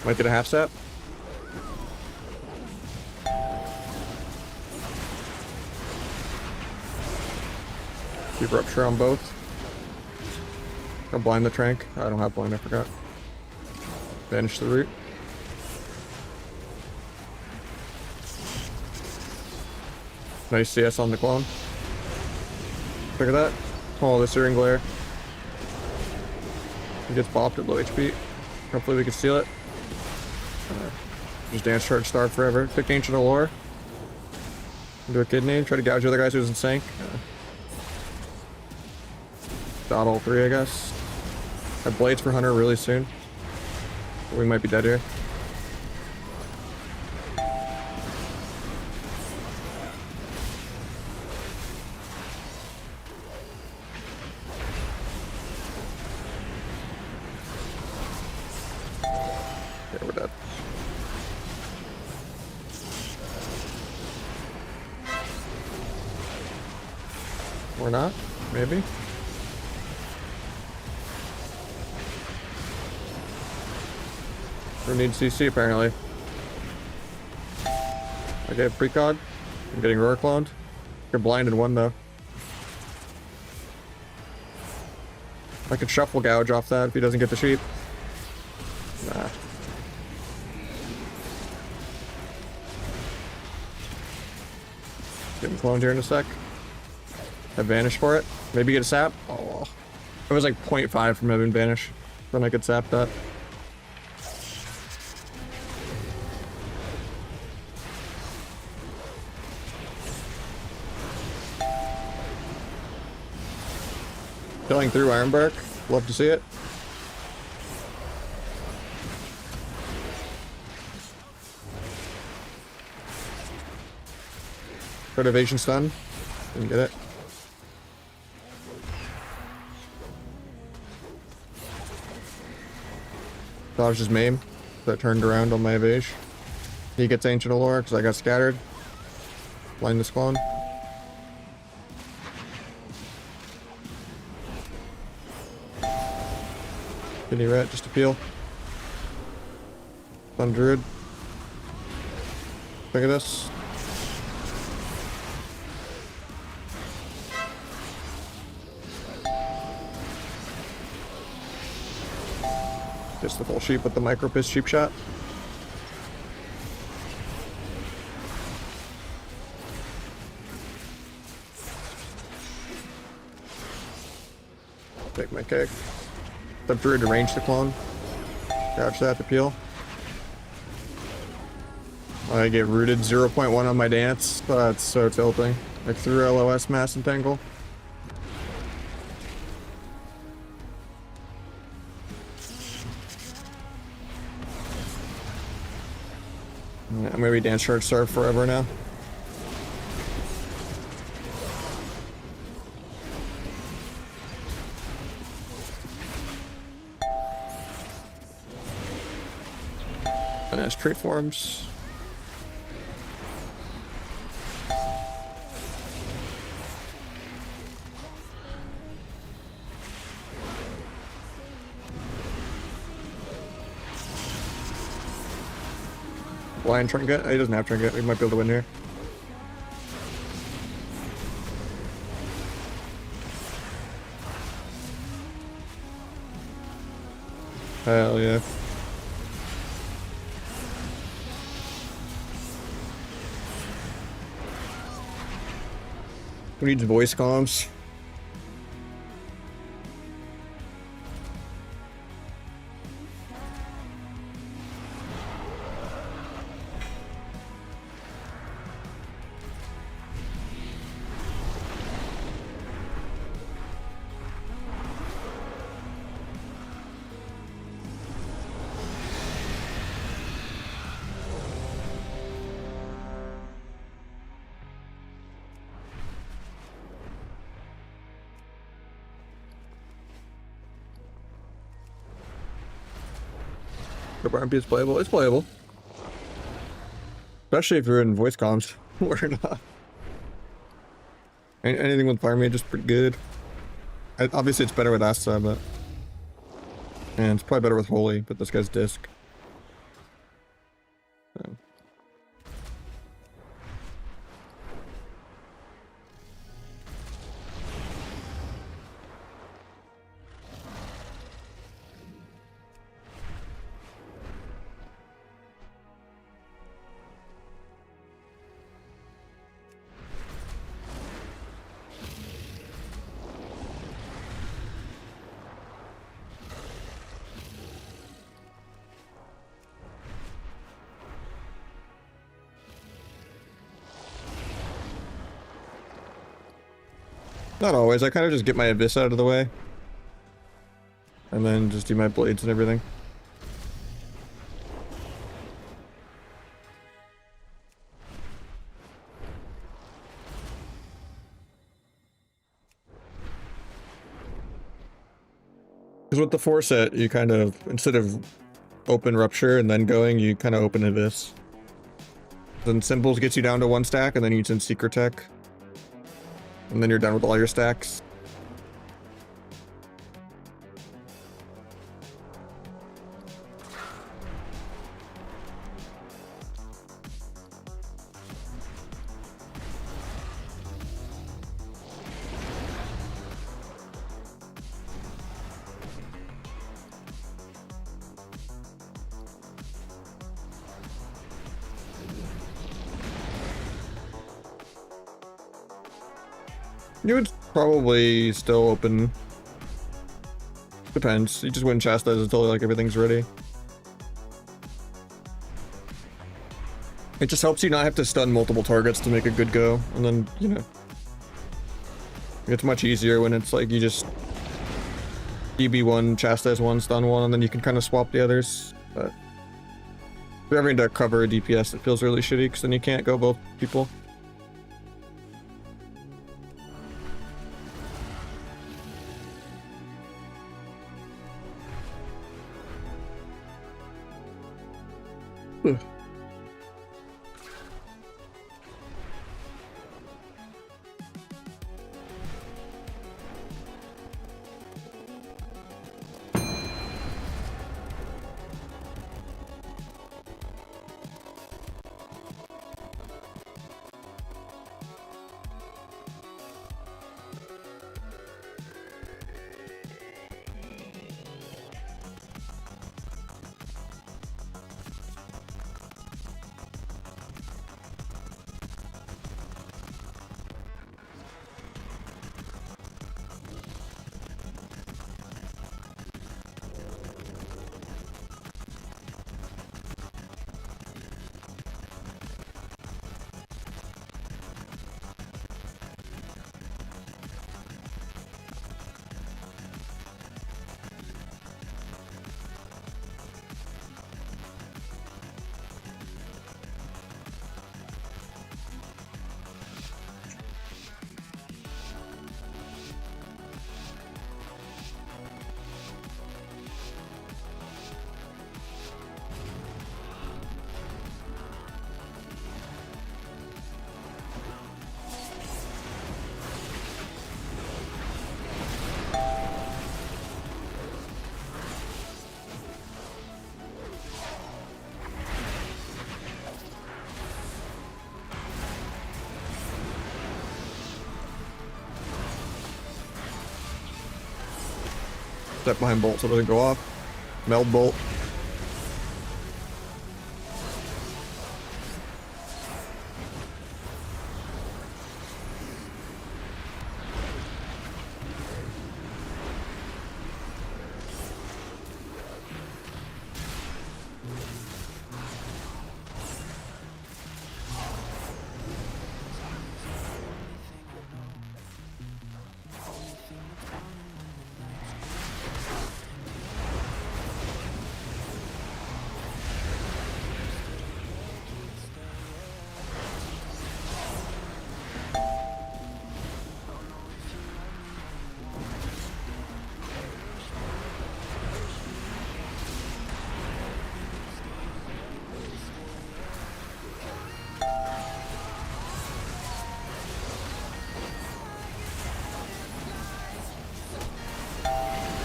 Might get a half sap. Keep rupture on both. I'll blind the trank. I don't have blind, I forgot. Vanish the root. Nice CS on the clone. Look at that. Oh, the Searing Glare. He gets bopped at low HP. Hopefully we can steal it. Just dance charge star forever. Pick Ancient Allure. Do a kidney. Try to gouge the other guys who's in sync. Dot all three, I guess. Have blades for Hunter really soon. We might be dead here. Yeah, we're dead. Or not? Maybe? We need CC apparently. Okay, precog. I'm getting roar cloned. You're blind in one though. I could shuffle gouge off that if he doesn't get the sheep. Nah. Getting cloned here in a sec. Have vanish for it. Maybe get a sap. Oh, it was like 0.5 from having vanish. Then I could sap that. Killing through Ironbark. Love to see it. Preservation stun. Didn't get it. Dodged his maim. That turned around on my Evage. He gets Ancient Allure because I got scattered. Blind this clone. Kitty rat just to peel. Stun druid. Look at this. Just the full sheep with the micro piss sheep shot. Take my cake. The druid to range the clone. Crouch that to peel. I get rooted 0.1 on my dance. That's so tilting. Like through LOS mass entangle. Yeah, I'm gonna be dance charge serve forever now. And as trait forms. Blind trinket? Oh, he doesn't have trinket. We might be able to win here. Hell yeah. Who needs voice comms? The RMP is playable. It's playable. Especially if you're in voice comms. Or not. Anything with fire mage is pretty good. Obviously it's better with Asta, but... And it's probably better with Holy, but this guy's disc. So. Not always. I kind of just get my Abyss out of the way. And then just do my blades and everything. Because with the 4 set, you kind of, instead of open Rupture and then going, you kind of open Abyss. Then Symbols gets you down to 1 stack, and then you use in Secret Tech. And then you're done with all your stacks. You would probably still open. Depends. You just wouldn't chastise until like everything's ready. It just helps you not have to stun multiple targets to make a good go, and then, you know, it's much easier when it's like you just DB one, chastise one, stun one, and then you can kind of swap the others. But if you're having to cover a DPS, it feels really shitty because then you can't go both people. Ugh. Step behind bolt so it doesn't go off. Meld bolt.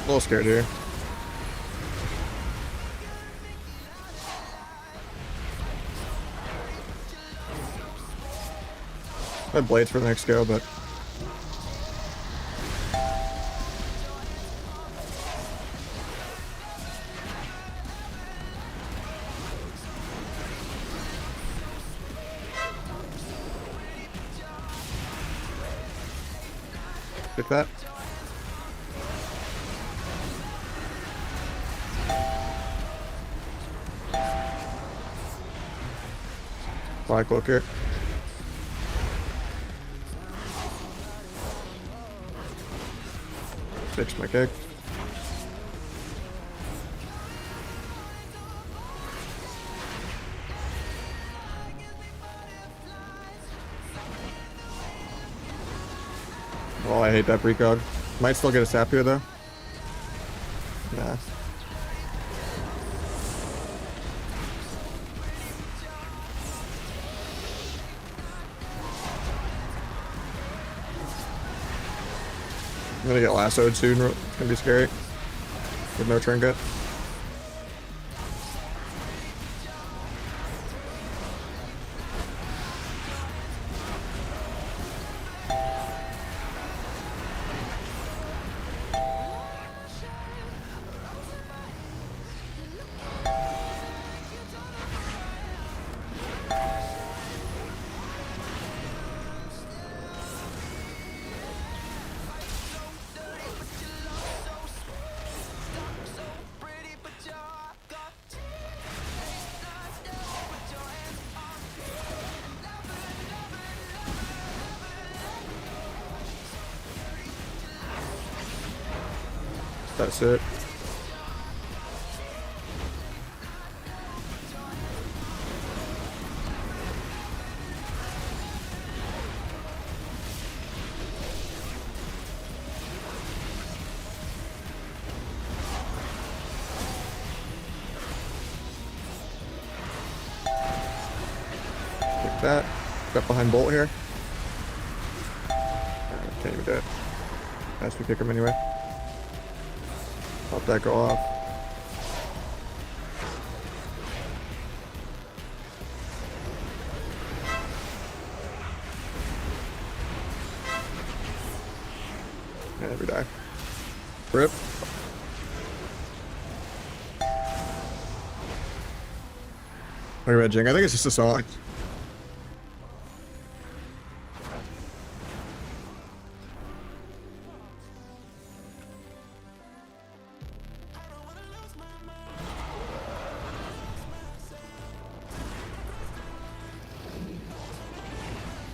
A little scared here. I have blades for the next go, but pick that. Fly cloak here. Fix my kick. Oh, I hate that precog. Might still get a sap here though. Nah. I'm gonna get lassoed soon. It's gonna be scary. With no trinket. That's it. Take that. Got behind bolt here. Can't even do it. Has to pick him anyway. Let that go off. And we die. Rip. What about Jing? I think it's just a song.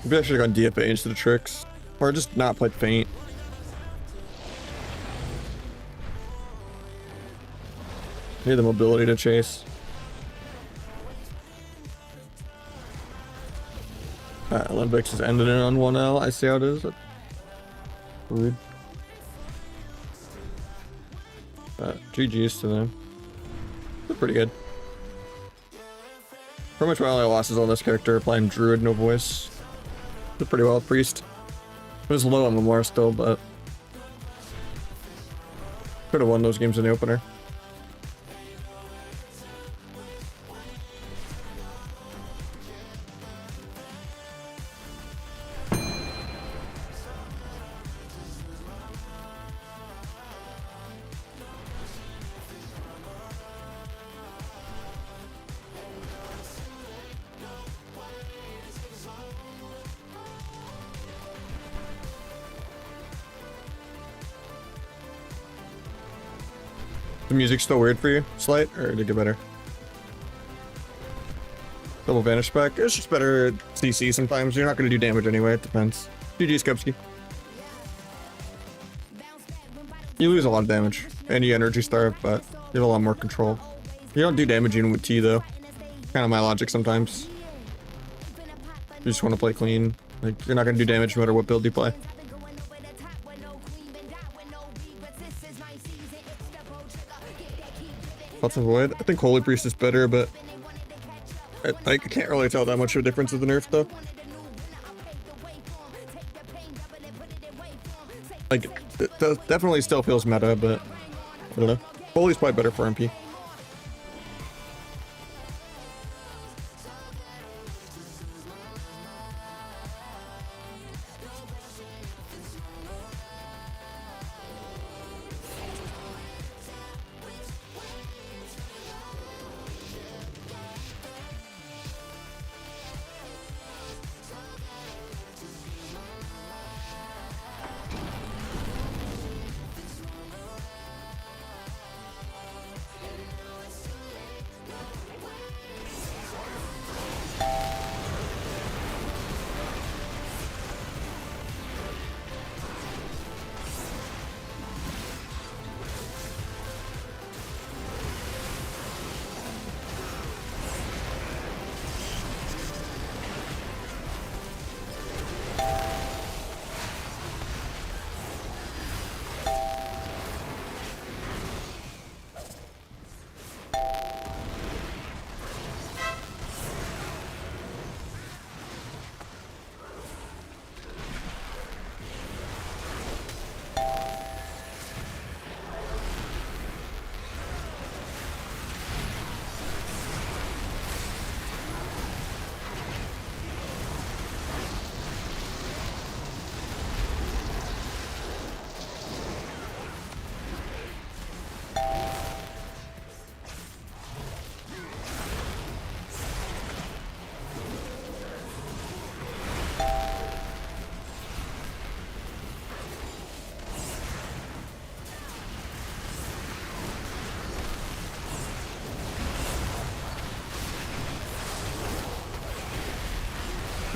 Maybe I should have gone DFA instead of tricks. Or just not played feint. Need the mobility to chase. Olympics is ended in on 1L. I see how it is. Weird. GG's to them. They're pretty good. Pretty much my only losses on this character playing Druid, no voice. Did pretty well with Priest. It was low on Memoir still, but could have won those games in the opener. The music's still weird for you, Slight, or did it get better? Double vanish spec. It's just better at CC sometimes. You're not going to do damage anyway. It depends. GG Skepsky. You lose a lot of damage, and you energy starve, but you have a lot more control. You don't do damage even with T though. Kind of my logic sometimes. You just want to play clean. Like, you're not going to do damage no matter what build you play. Thoughts of Void? I think Holy Priest is better, but I can't really tell that much of a difference with the nerf though. Like, it definitely still feels meta, but I don't know. Holy's probably better for MP.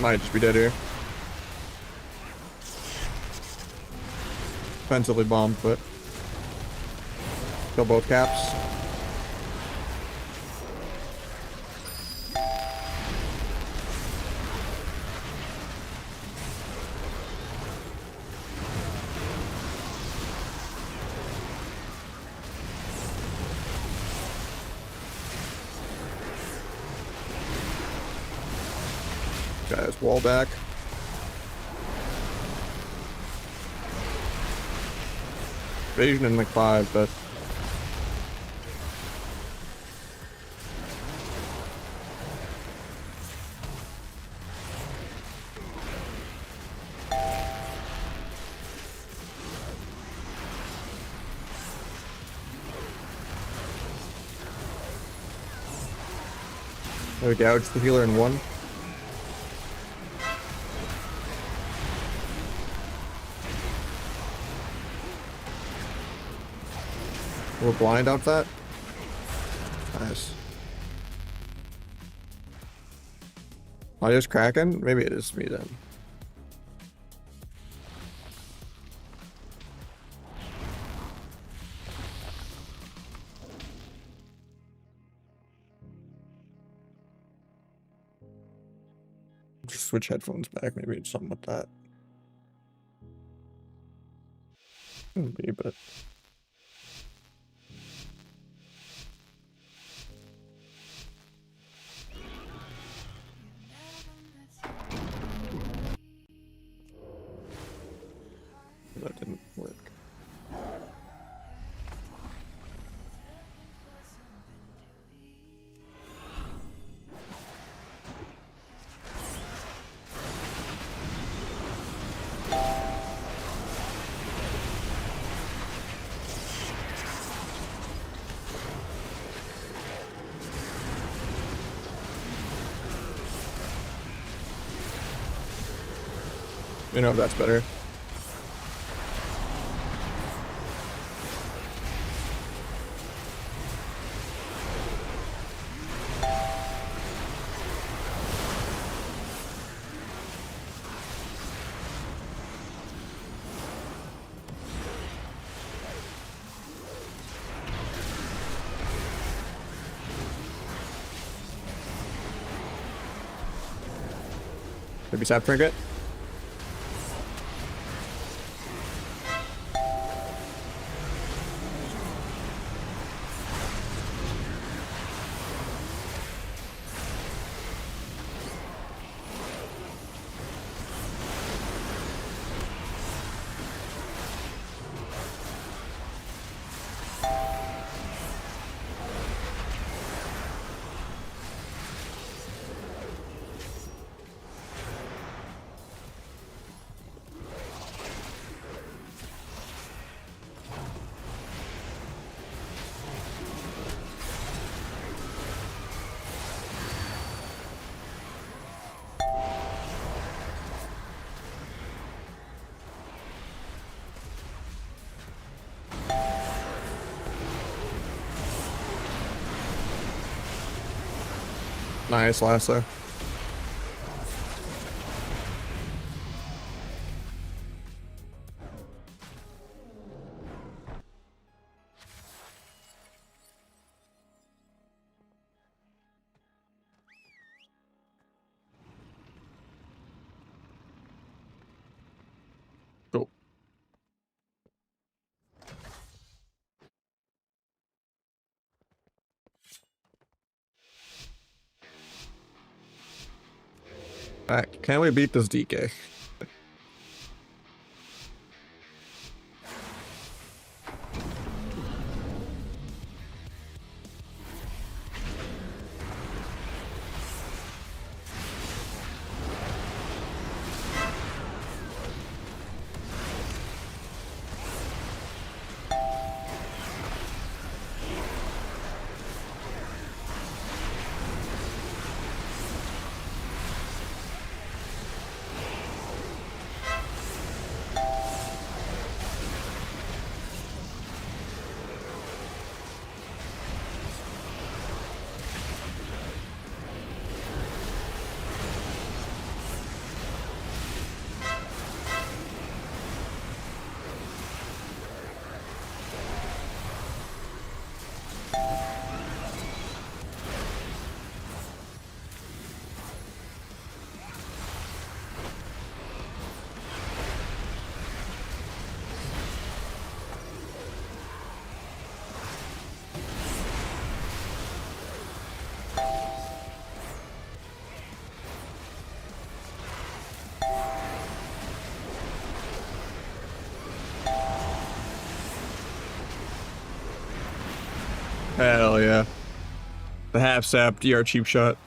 Might just be dead here. Defensively bombed, but kill both caps. Guys, wall back. Evasion in like 5, but we gouge the healer in 1. We're blind out that. Nice. Audio's cracking? Maybe it is me then. Just switch headphones back. Maybe it's something with that. Could be, but. That didn't work. You know if that's better. Maybe sap trinket. Nice lasso. Cool. Alright, can we beat this DK? Hell yeah. The half sap DR cheap shot.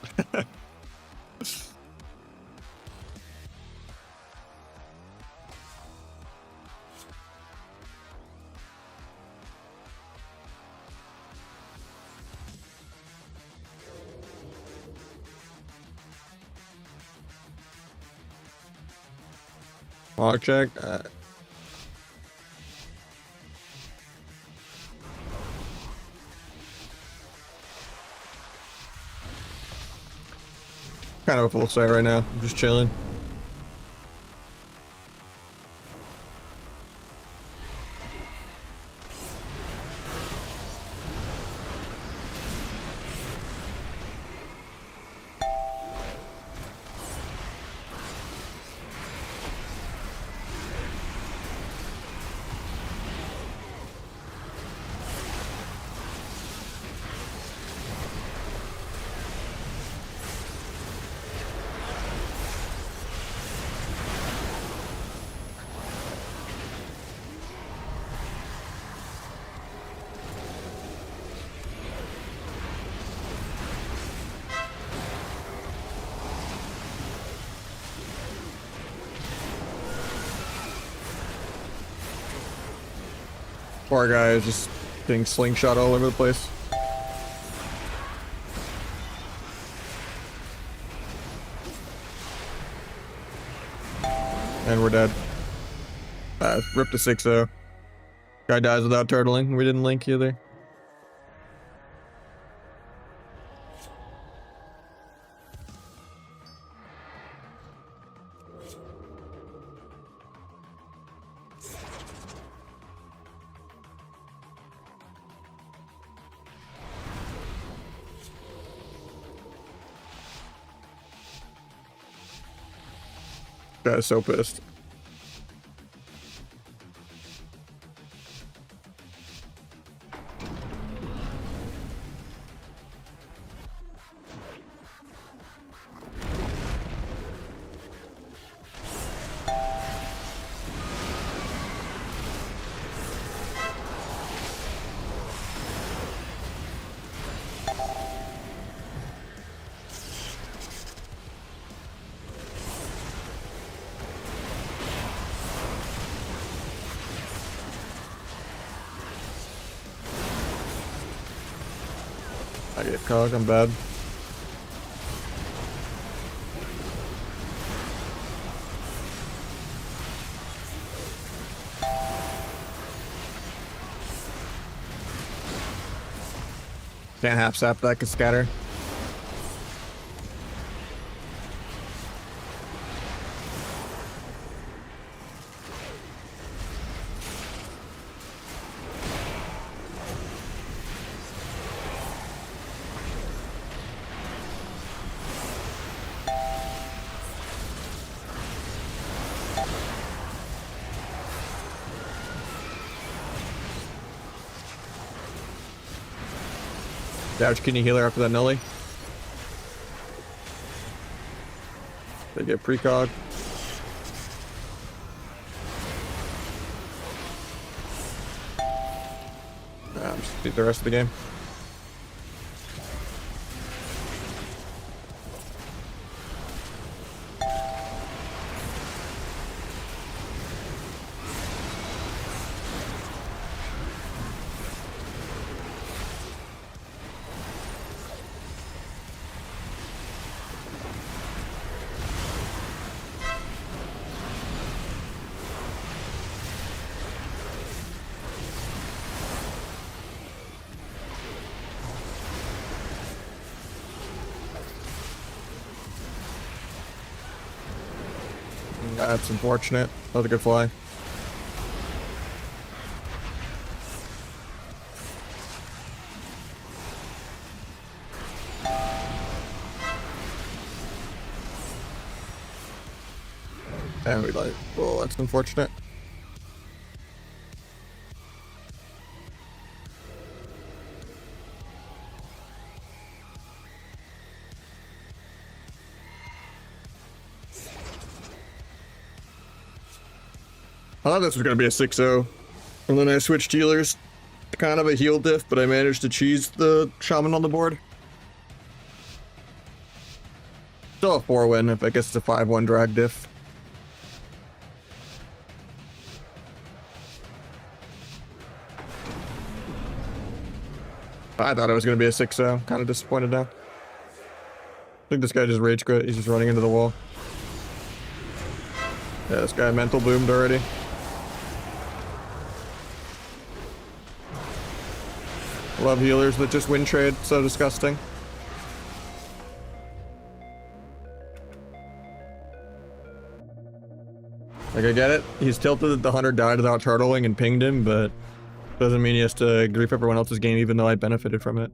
Log check. Kind of a full set right now. I'm just chilling. Poor guy is just getting slingshot all over the place. And we're dead. Ripped to 6-0. Guy dies without turtling. We didn't link either. Guy's so pissed. I get caught, I'm bad. Can't half sap that, could scatter. Nahj, can you heal her after that nully? They get precog. Just beat the rest of the game. That's unfortunate. That was a good fly. And we like, oh, that's unfortunate. I thought this was going to be a 6-0, and then I switched healers to kind of a heal diff, but I managed to cheese the shaman on the board. Still a 4-win if I guess it's a 5-1 drag diff. I thought it was going to be a 6-0. Kind of disappointed now. I think this guy just rage quit. He's just running into the wall. Yeah, this guy mental boomed already. Love healers that just win trade. So disgusting. Like, I get it. He's tilted that the hunter died without turtling and pinged him, but doesn't mean he has to grief everyone else's game, even though I benefited from it.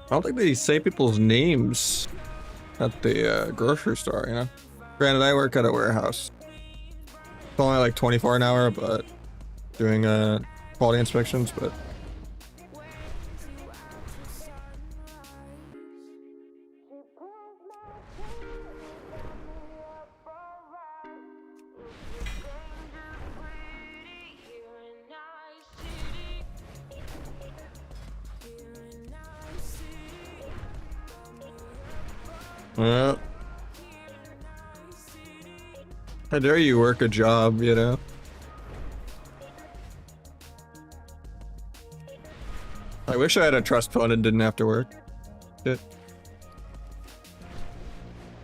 I don't think they say people's names at the grocery store, you know? Granted, I work at a warehouse. It's only like 24 an hour, but doing quality inspections, but... Well, how dare you work a job, you know? I wish I had a trust fund and didn't have to work. Shit.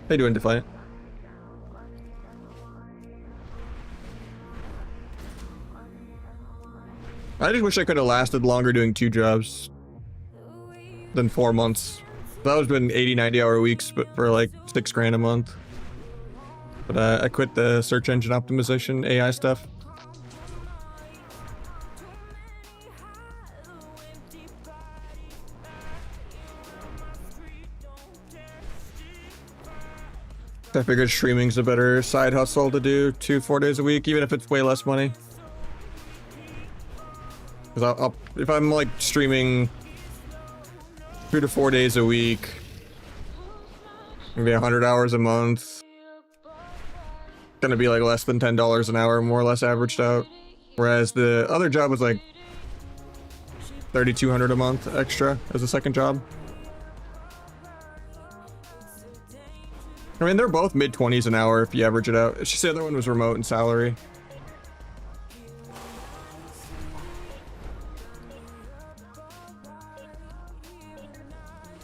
How you doing, Defiant? I just wish I could have lasted longer doing 2 jobs than 4 months. So I was doing 80, 90-hour weeks, but for like 6 grand a month. But I quit the search engine optimization AI stuff. I figured streaming's a better side hustle to do 2-4 days a week, even if it's way less money. Because if I'm like streaming 2 to 4 days a week, maybe 100 hours a month, gonna be like less than $10 an hour, more or less averaged out. Whereas the other job was like 3,200 a month extra as a second job. I mean, they're both mid-20s an hour if you average it out. It's just the other one was remote and salary.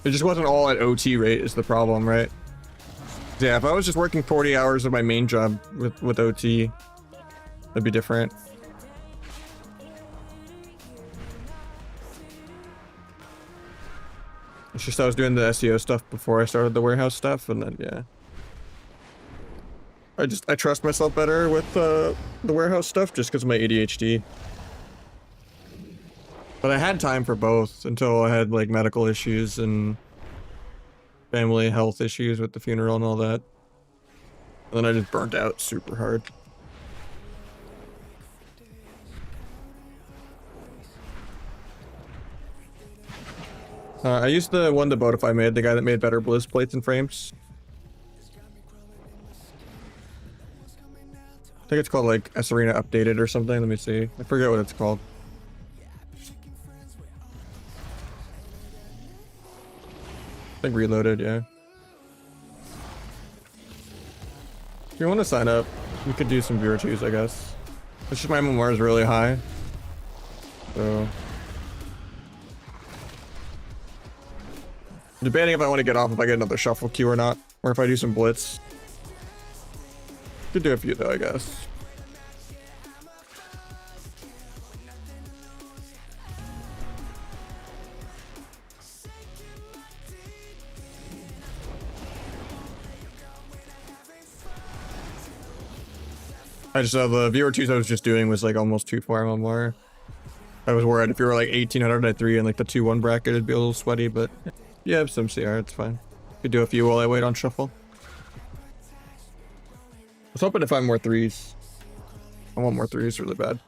It just wasn't all at OT rate is the problem, right? Yeah, if I was just working 40 hours of my main job with OT, that'd be different. It's just I was doing the SEO stuff before I started the warehouse stuff, and then yeah. I trust myself better with the warehouse stuff just because of my ADHD. But I had time for both until I had like medical issues and family health issues with the funeral and all that. And then I just burnt out super hard. I used the one that Botify made, the guy that made better Blizz plates and frames. I think it's called like S-Arena Updated or something. Let me see. I forget what it's called. I think Reloaded, yeah. If you want to sign up, we could do some viewer twos, I guess. It's just my MMR is really high. So... debating if I want to get off if I get another shuffle queue or not. Or if I do some blitz. Could do a few though, I guess. I just the viewer twos I was just doing was like almost 2-4 MMR. I was worried if you were like 1800 at 3 and like the 2-1 bracket it'd be a little sweaty, but yeah, some CR, it's fine. Could do a few while I wait on shuffle. I was hoping to find more 3s. I want more 3s really bad.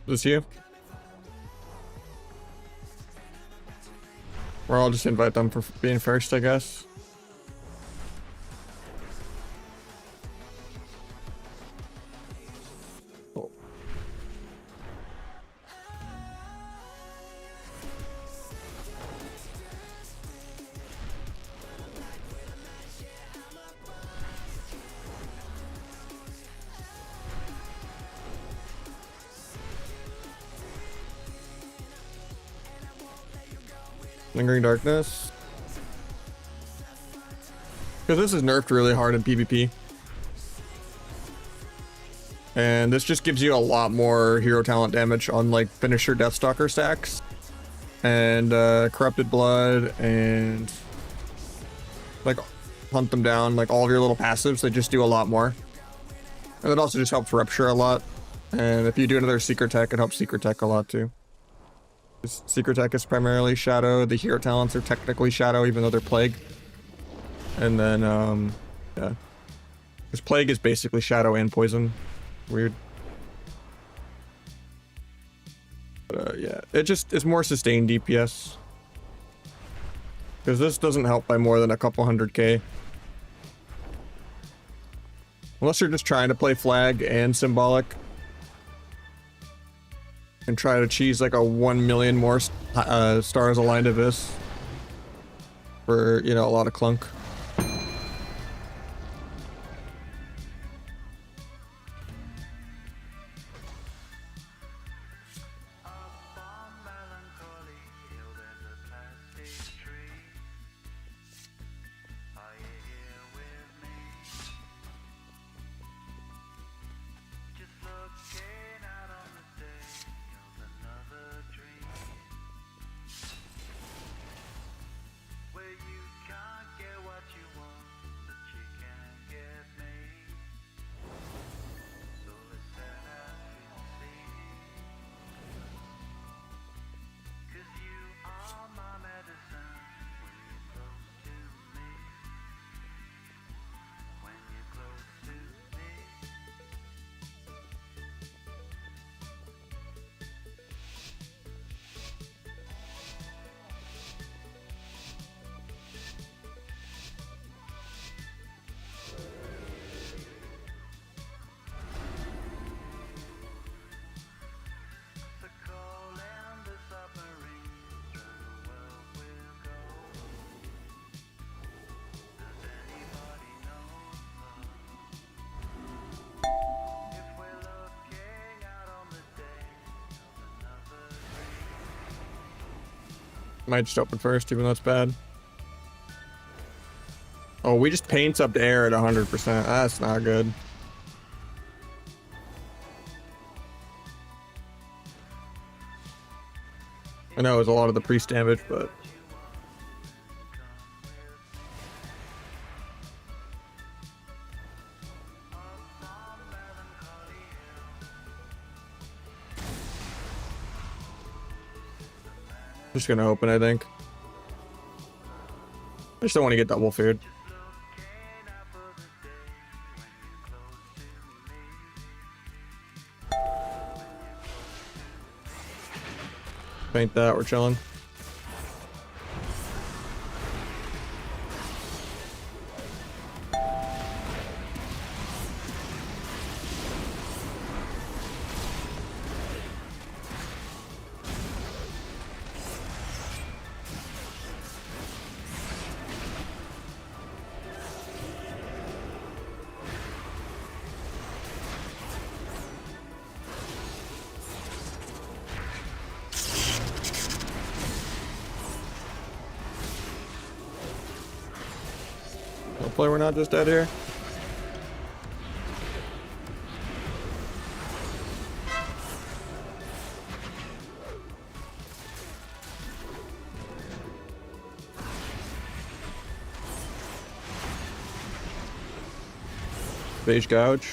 This you? Or I'll just invite them for being first, I guess. Cool. Lingering Darkness. Because this is nerfed really hard in PvP. And this just gives you a lot more hero talent damage on like finisher Deathstalker stacks. And Corrupted Blood and like hunt them down, like all of your little passives, they just do a lot more. And it also just helps Rupture a lot. And if you do another Secret Tech, it helps Secret Tech a lot too. Secret Tech is primarily Shadow. The hero talents are technically Shadow, even though they're Plague. And then, yeah. Because Plague is basically Shadow and Poison. Weird. But, yeah. It just is more sustained DPS. Because this doesn't help by more than a couple 100k. Unless you're just trying to play Flag and Symbolic. And try to cheese like a 1 million more stars aligned to this. For, you know, a lot of clunk. Might just open first, even though it's bad. Oh, we just paint up the air at 100%. That's not good. I know it was a lot of the priest damage, but... Just gonna open, I think. I just don't want to get double feared. Paint that, we're chilling. Hopefully we're not just dead here. Beige Gouge.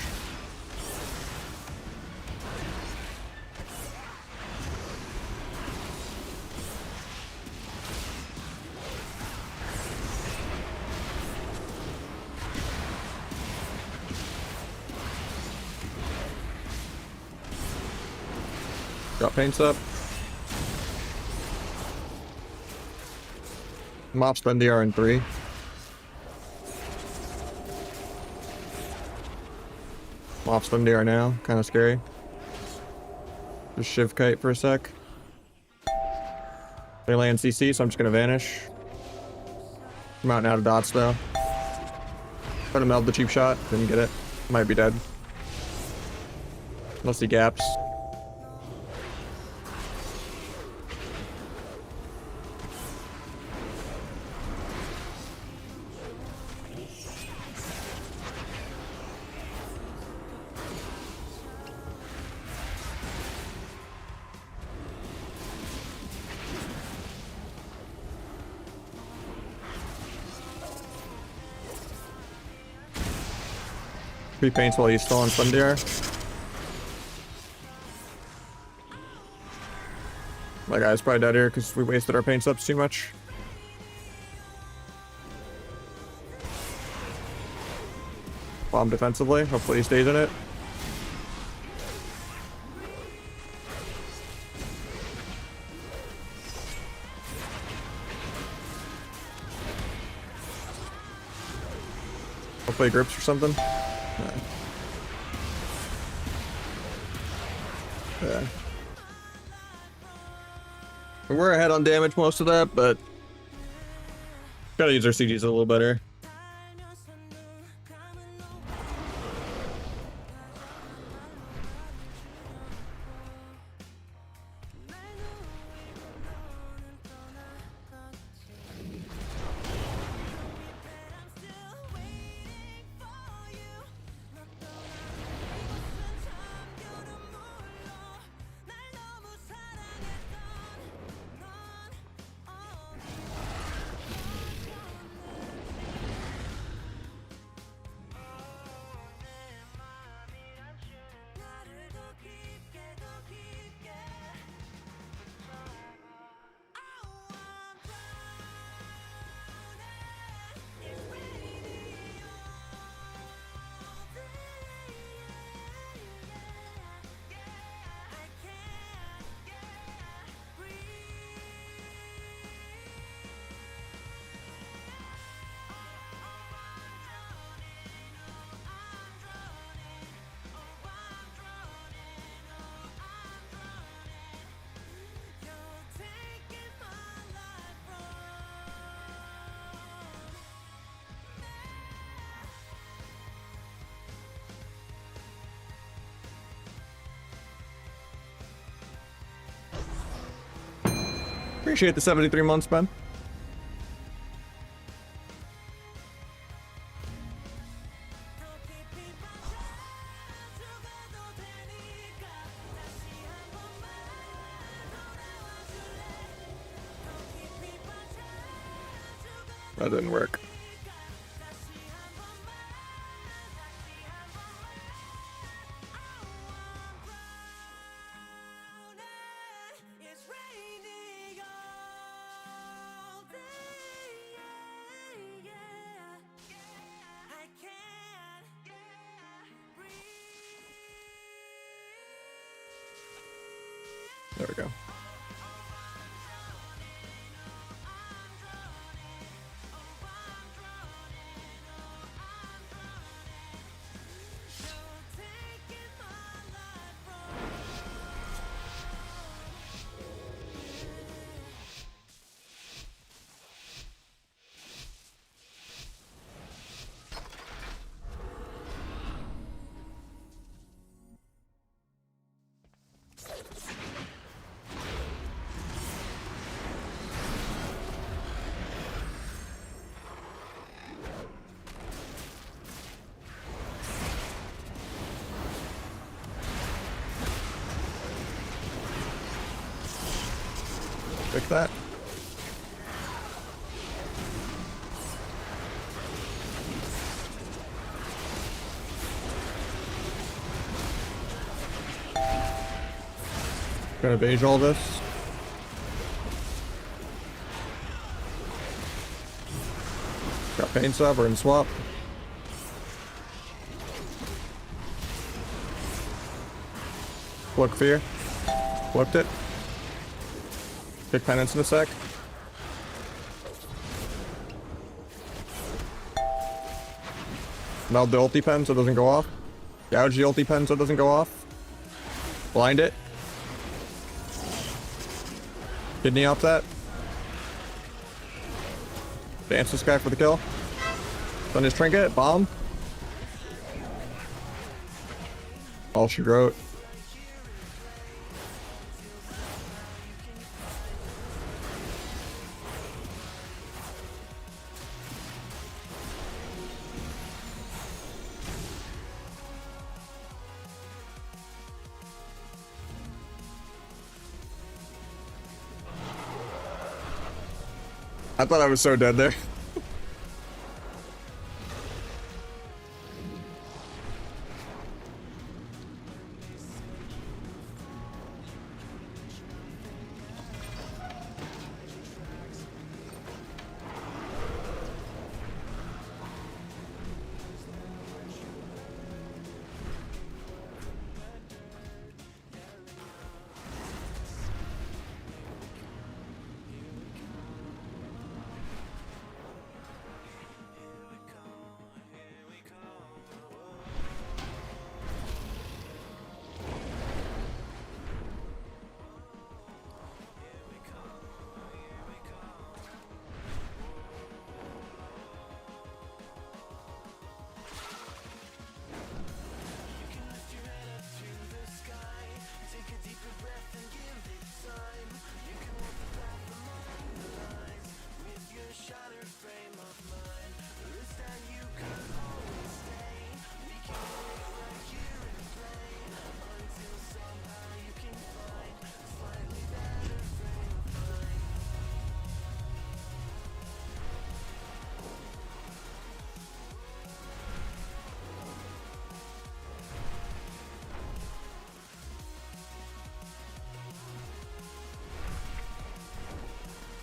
Drop paints up. Mop spend DR in 3. Mop spend DR now. Kind of scary. Just Shiv Kite for a sec. They land CC, so I'm just gonna vanish. I'm out and out of dots though. Try to meld the cheap shot. Didn't get it. Might be dead. Unless he gaps. Three paints while he's still on Sundear. My guy's probably dead here because we wasted our paints up too much. Bomb defensively. Hopefully he stays in it. Hopefully he grips or something. Yeah. We're ahead on damage most of that, but gotta use our CGs a little better. Appreciate the 73 months, man. That didn't work. There we go. Pick that. Gonna beige all this. Got pain sub, we're gonna swap. Look fear. Flipped it. Pick penance in a sec. Meld the ulti pen so it doesn't go off. Gouge the ulti pen so it doesn't go off. Blind it. Kidney off that. Dance this guy for the kill. Done his trinket. Bomb. All she wrote. I thought I was so dead there.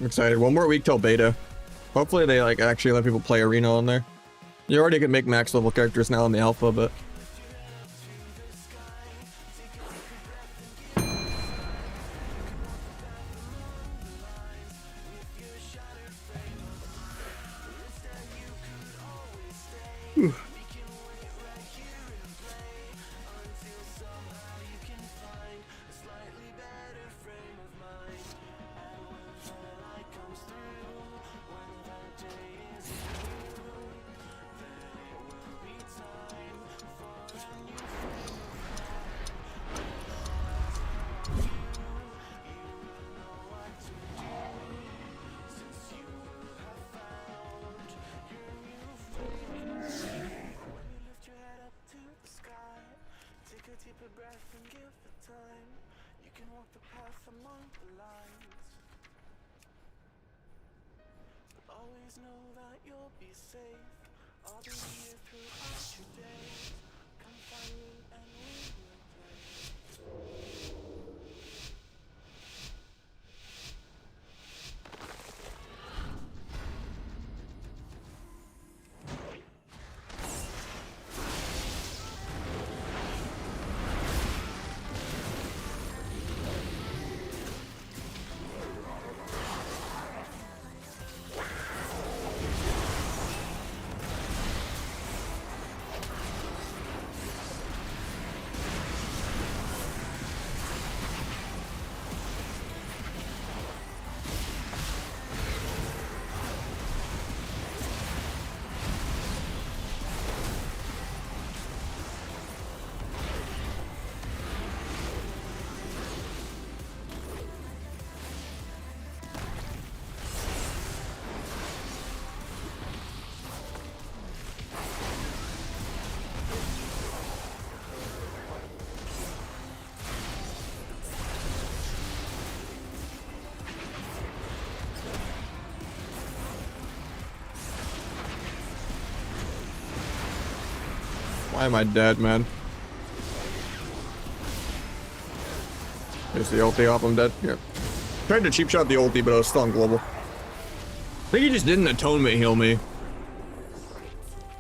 I'm excited. One more week till beta. Hopefully they like actually let people play arena on there. You already can make max level characters now in the alpha, but why am I dead, man? Is the ulti off? I'm dead. Yeah. Tried to cheap shot the ulti, but I was still on global. I think he just didn't atonement heal me.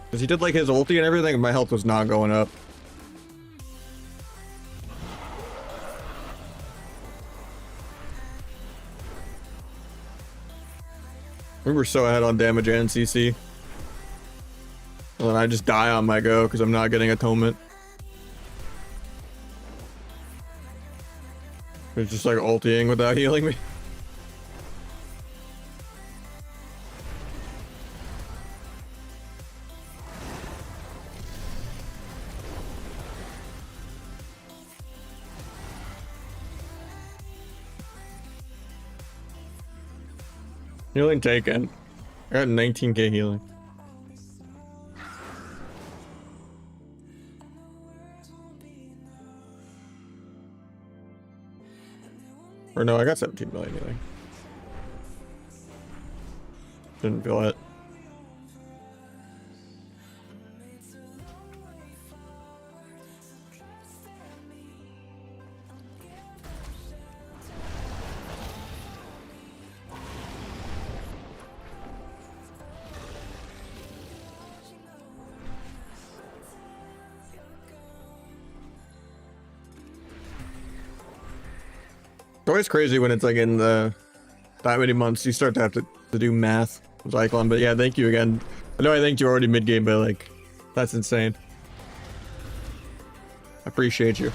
Because he did like his ulti and everything, and my health was not going up. We were so ahead on damage and CC. And then I just die on my go because I'm not getting atonement. It's just like ultiing without healing me. Healing taken. I got 19k healing. Or no, I got 17 million healing. Didn't feel it. It's always crazy when it's like in the that many months you start to have to do math with Icon, but yeah, thank you again. I know I thanked you already mid-game, but like, that's insane. I appreciate you.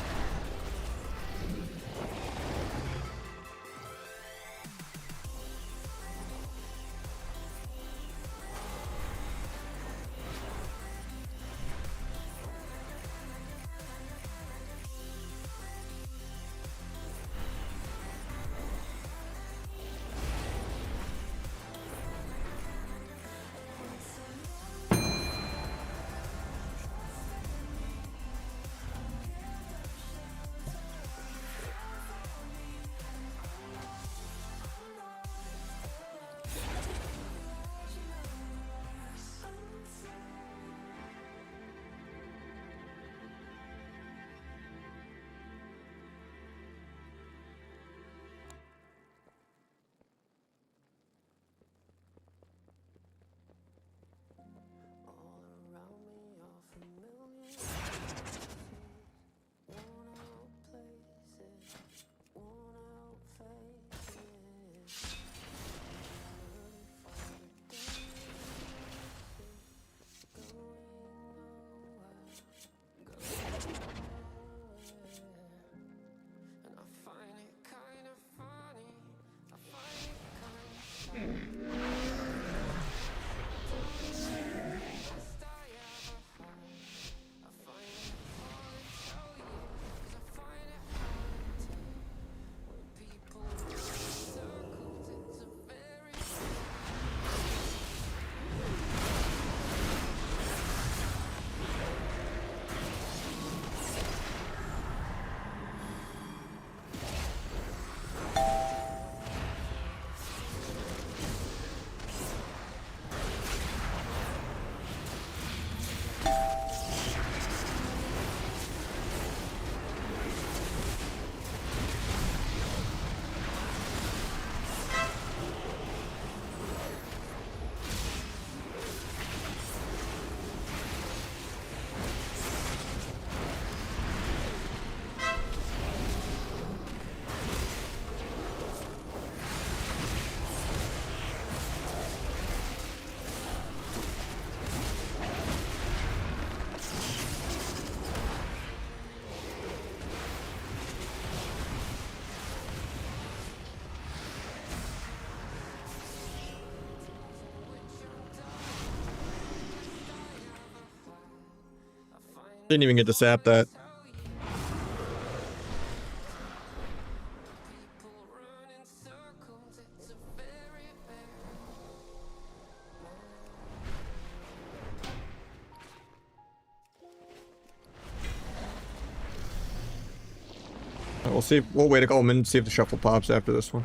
Didn't even get to sap that. We'll see. We'll wait a couple minutes, see if the shuffle pops after this one.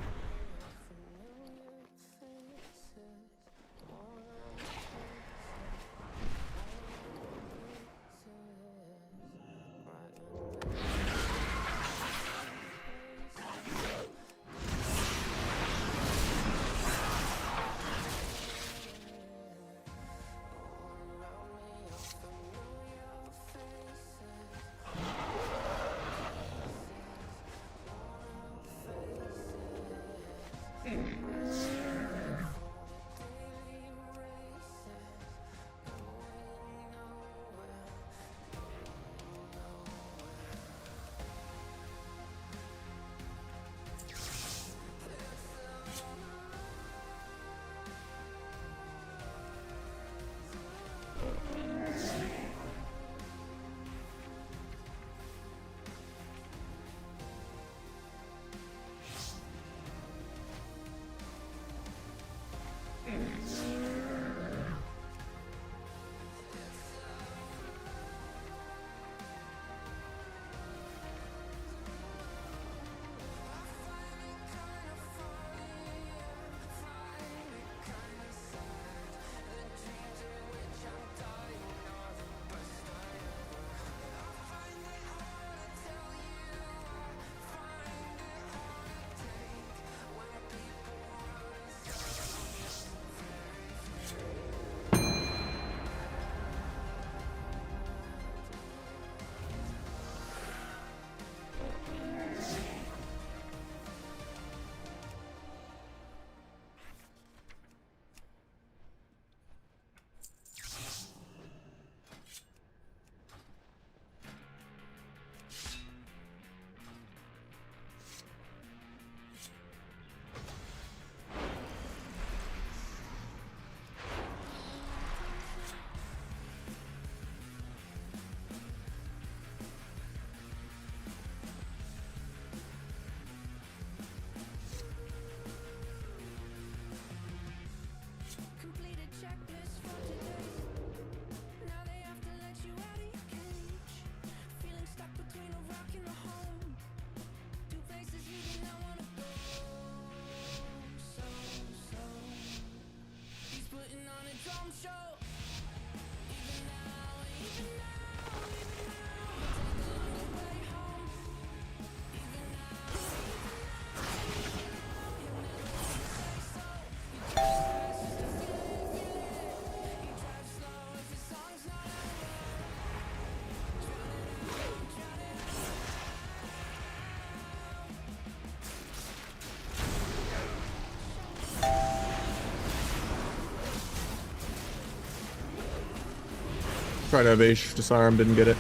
Tried to have Ace disarm, didn't get it.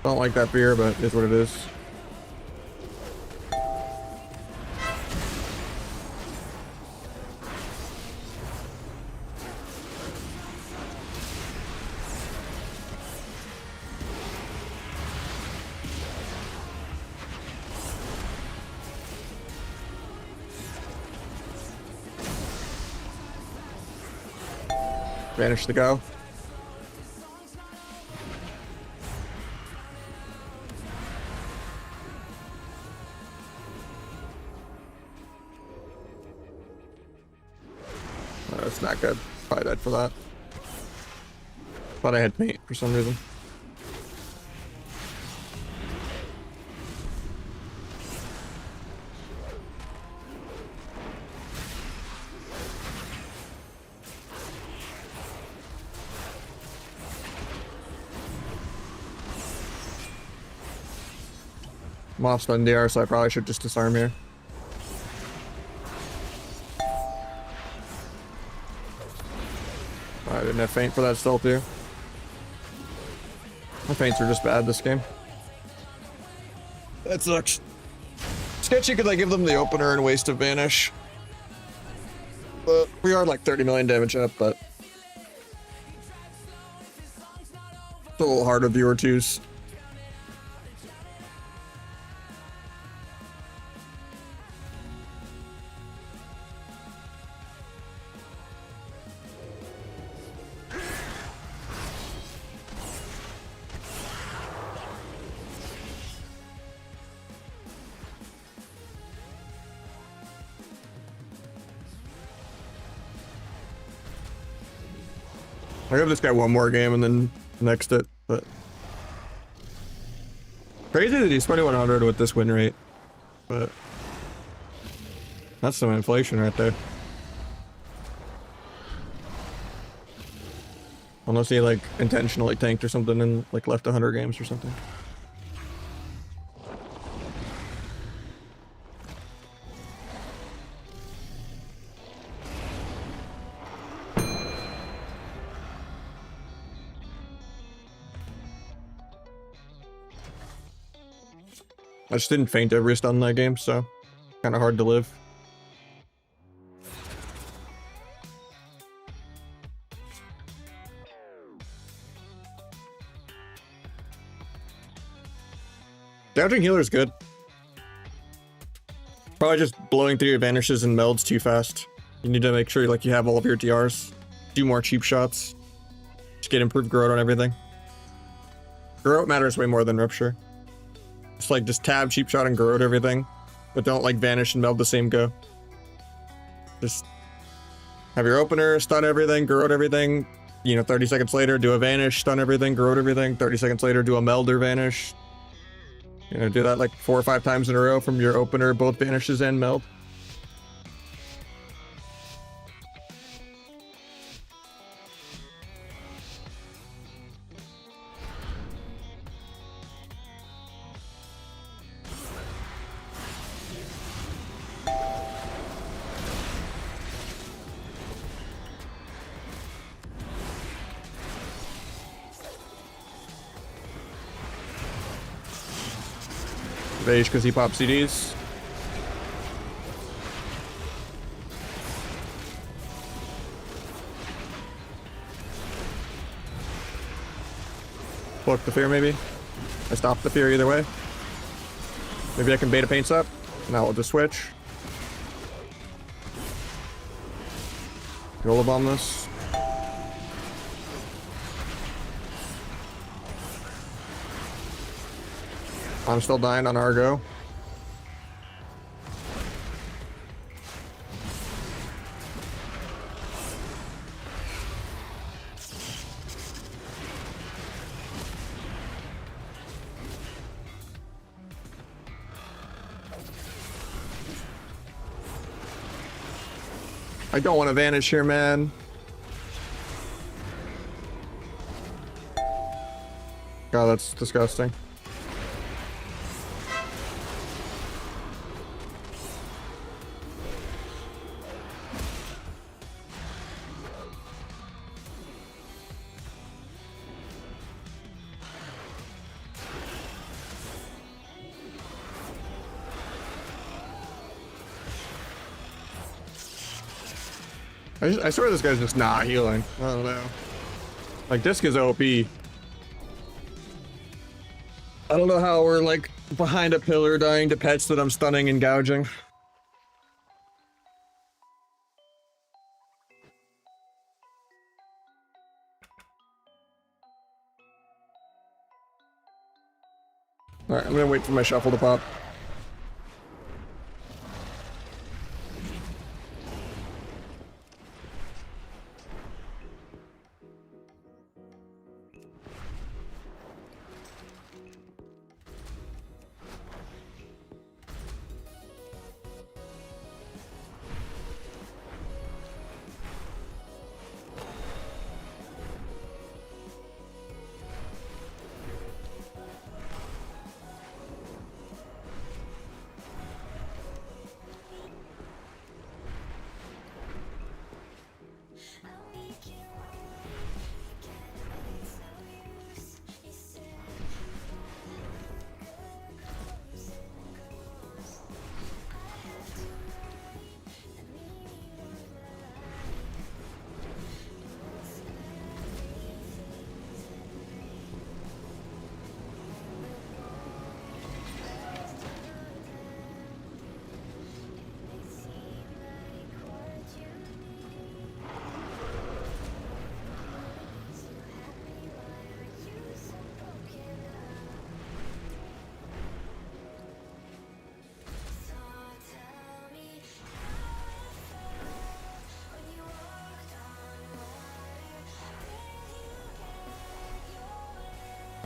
Don't like that fear, but it's what it is. Vanish the go. That's not good. Probably died for that. Thought I had paint for some reason. I'm off stun DR, so I probably should just disarm here. I didn't have feint for that stealth here. My feints are just bad this game. That sucks. Sketchy, could I give them the opener and waste a vanish? But we are like 30 million damage up, but it's a little hard with viewer twos. I give this guy one more game and then next it, but crazy that he's 2100 with this win rate, but that's some inflation right there. Unless he like intentionally tanked or something and like left 100 games or something. I just didn't faint every stun in that game, so kind of hard to live. Gouging healer is good. Probably just blowing through your vanishes and melds too fast. You need to make sure like you have all of your DRs. Do more cheap shots. Just get improved growth on everything. Growth matters way more than rupture. It's like just tab, cheap shot, and growth everything. But don't like vanish and meld the same go. Just have your opener, stun everything, growth everything. You know, 30 seconds later, do a vanish, stun everything, growth everything. 30 seconds later, do a meld or vanish. You know, do that like 4 or 5 times in a row from your opener, both vanishes and meld. Beige because he pops CDs. Block the fear maybe. I stop the fear either way. Maybe I can beta paints up. Now we'll just switch. Roll bomb this. I'm still dying on Argo. I don't want to vanish here, man. God, that's disgusting. I swear this guy's just not healing. I don't know. Like, Disc is OP. I don't know how we're, like, behind a pillar dying to pets that I'm stunning and gouging. Alright, I'm gonna wait for my shuffle to pop.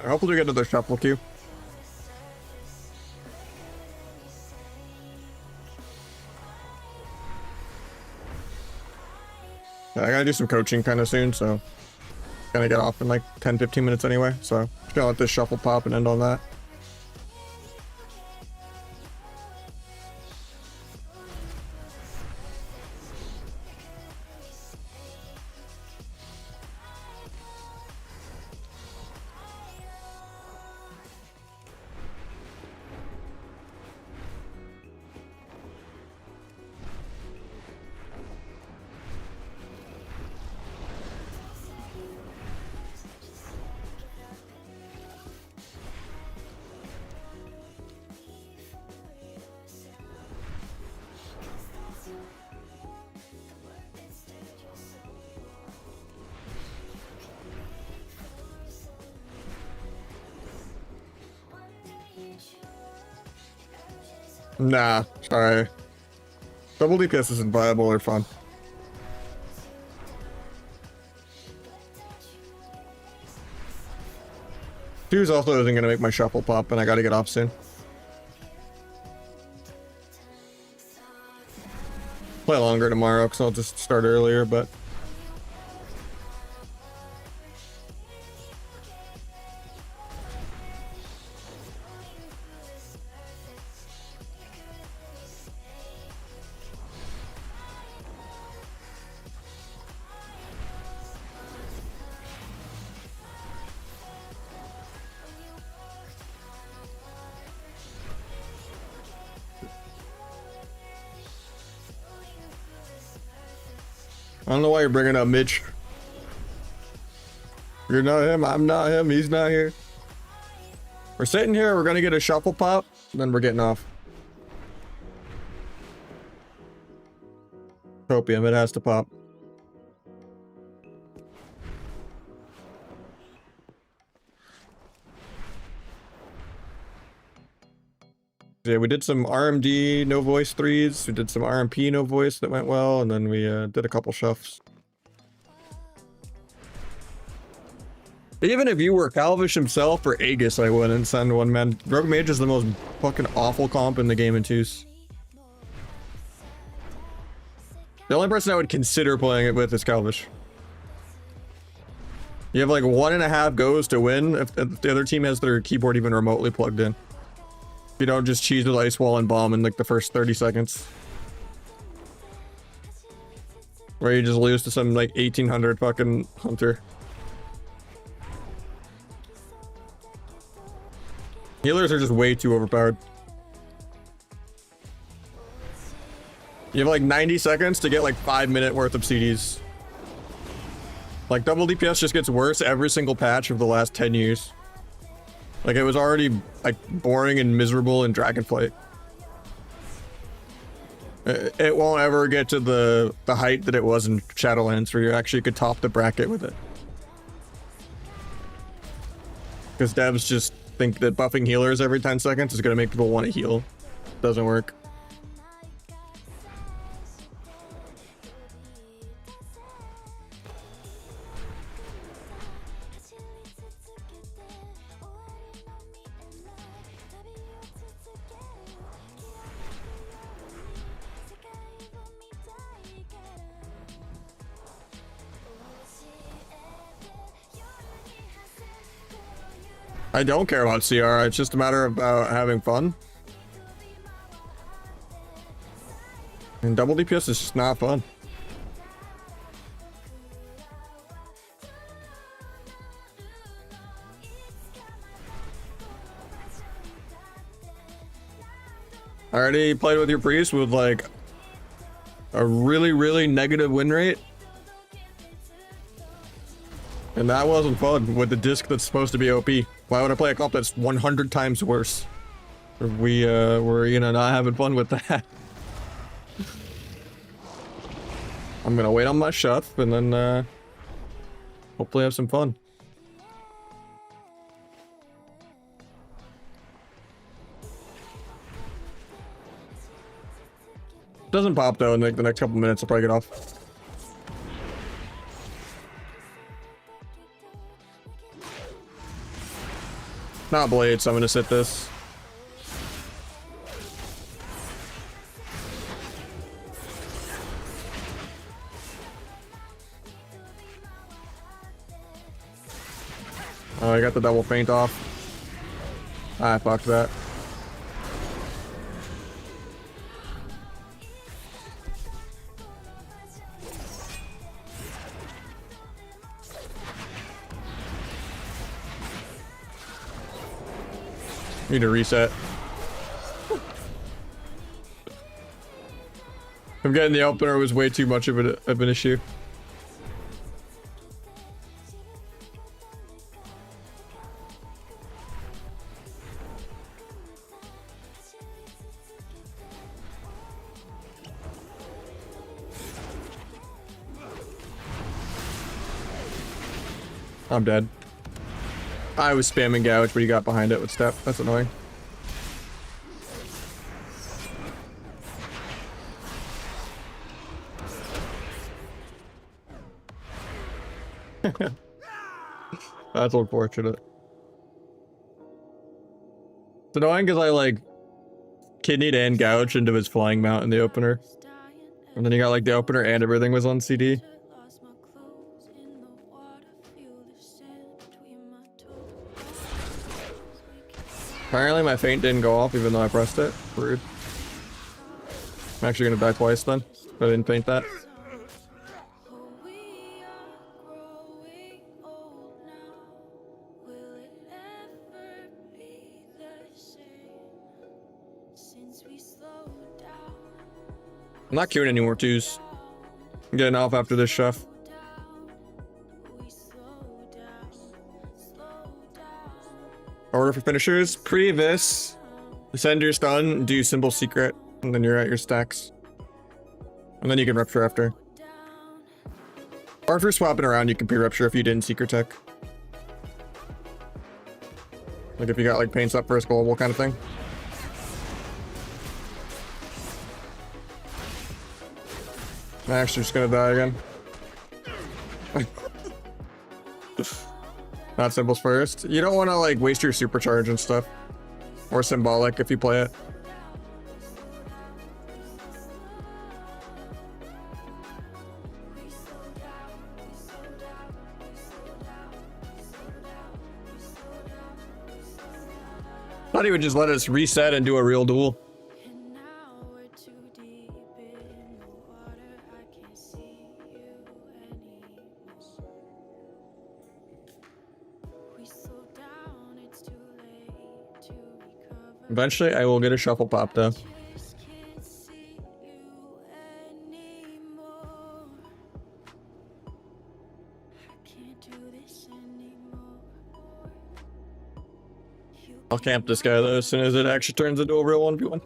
Hopefully we get another shuffle queue. Yeah, I gotta do some coaching kind of soon, so gonna get off in like 10-15 minutes anyway, so just gonna let this shuffle pop and end on that. Nah, sorry. Double DPS isn't viable or fun. Two's also isn't gonna make my shuffle pop, and I gotta get off soon. Play longer tomorrow, because I'll just start earlier, but... I don't know why you're bringing up Mitch. You're not him, I'm not him, he's not here. We're sitting here, we're gonna get a shuffle pop, then we're getting off. Copium, it has to pop. Yeah, we did some RMD no voice threes. We did some RMP no voice that went well, and then we did a couple shuffs. Even if you were Calvish himself or Aegis, I wouldn't send one man. Rogue Mage is the most fucking awful comp in the game in twos. The only person I would consider playing it with is Calvish. You have like 1.5 goes to win if the other team has their keyboard even remotely plugged in. You don't just cheese with Ice Wall and Bomb in like the first 30 seconds. Where you just lose to some like 1800 fucking hunter. Healers are just way too overpowered. You have like 90 seconds to get like 5-minute worth of CDs. Like double DPS just gets worse every single patch of the last 10 years. Like it was already like boring and miserable in Dragonflight. It won't ever get to the height that it was in Shadowlands where you actually could top the bracket with it. Because devs just think that buffing healers every 10 seconds is going to make people want to heal. Doesn't work. I don't care about CR, it's just a matter of having fun. And double DPS is just not fun. I already played with your priest with like a really negative win rate. And that wasn't fun with the disc that's supposed to be OP. Why would I play a comp that's 100 times worse? We were, you know, not having fun with that. I'm gonna wait on my shuff and then hopefully have some fun. Doesn't pop though in like the next couple minutes. I'll probably get off. Not blade, so I'm gonna sit this. Oh, I got the double feint off. Ah, fucked that. Need to reset. I'm getting the opener was way too much of an issue. I'm dead. I was spamming gouge, but he got behind it with step. That's annoying. That's unfortunate. It's annoying because I like kidneyed and gouged into his flying mount in the opener. And then he got like the opener and everything was on CD. Apparently my feint didn't go off even though I pressed it. Rude. I'm actually gonna die twice then. If I didn't feint that. I'm not queuing any more twos. I'm getting off after this chef. Order for finishers. Previs. Send your stun, do symbol secret, and then you're at your stacks. And then you can rupture after. Or if you're swapping around, you can pre-rupture if you didn't secret tech. Like if you got like paints up first global kind of thing. I'm actually just gonna die again. Not symbols first. You don't want to like waste your supercharge and stuff. Or symbolic if you play it. Thought he would just let us reset and do a real duel. Eventually, I will get a shuffle pop though. I'll camp this guy though as soon as it actually turns into a real 1v1.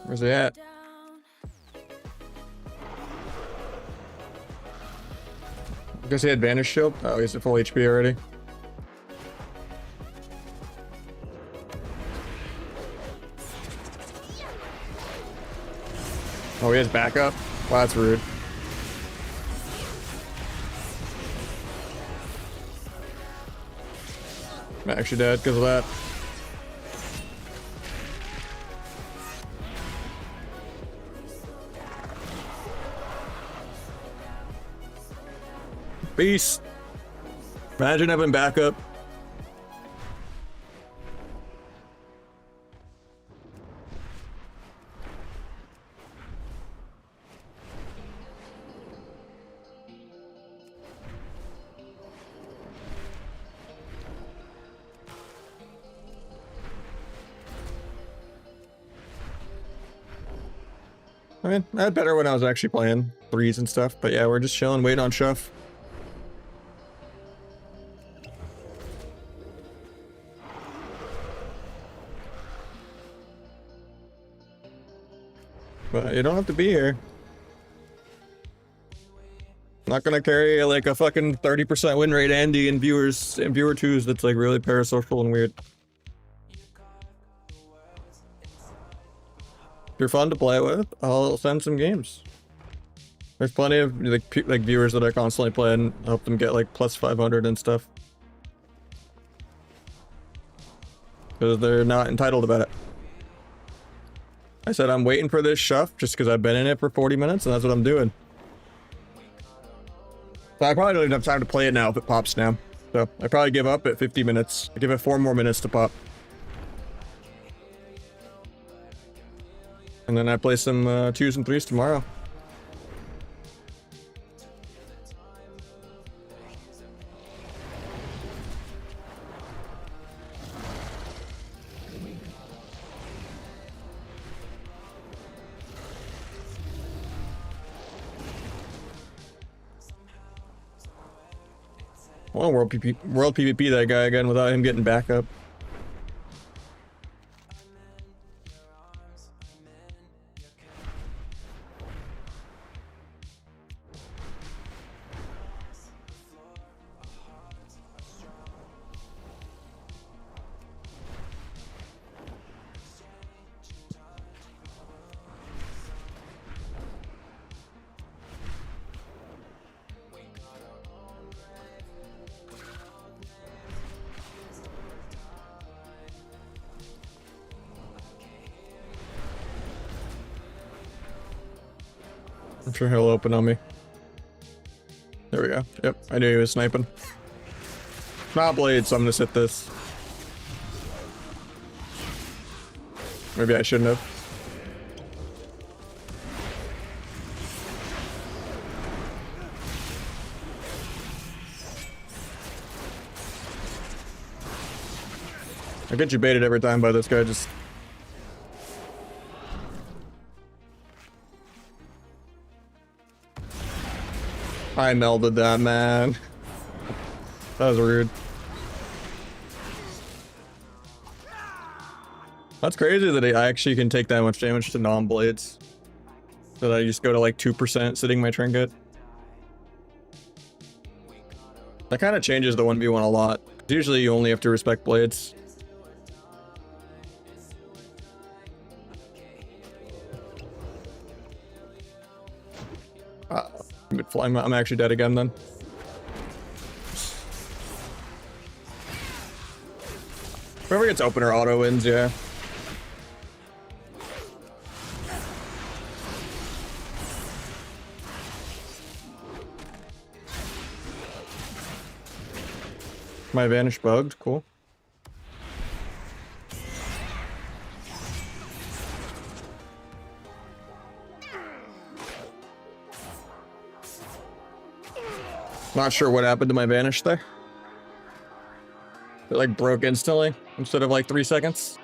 Where's he at? Guess he had Vanish Shield? Oh, he's at full HP already. Oh, he has backup? Wow, that's rude. I'm actually dead because of that. Beast. Imagine having backup. I mean, I had better when I was actually playing threes and stuff, but yeah, we're just chilling, waiting on Shuff. But you don't have to be here. I'm not gonna carry like a fucking 30% win rate Andy and viewers and viewer twos that's like really parasocial and weird. If you're fun to play with, I'll send some games. There's plenty of like viewers that I constantly play and help them get like plus 500 and stuff. Because they're not entitled about it. I said I'm waiting for this shuff just because I've been in it for 40 minutes and that's what I'm doing. So I probably don't even have time to play it now if it pops now. So I probably give up at 50 minutes. I give it 4 more minutes to pop. And then I play some 2s and 3s tomorrow. I want to world PvP that guy again without him getting back up. I'm sure he'll open on me. There we go. Yep, I knew he was sniping. Not blade, so I'm gonna sit this. Maybe I shouldn't have. I get you baited every time by this guy, just... I melded that, man. That was rude. That's crazy that I actually can take that much damage to non-blades. So that I just go to like 2% sitting my trinket. That kind of changes the 1v1 a lot. Usually you only have to respect blades. I'm actually dead again then. Whoever gets opener auto wins, yeah. My vanish bugged, cool. Not sure what happened to my vanish there. It like broke instantly instead of like 3 seconds.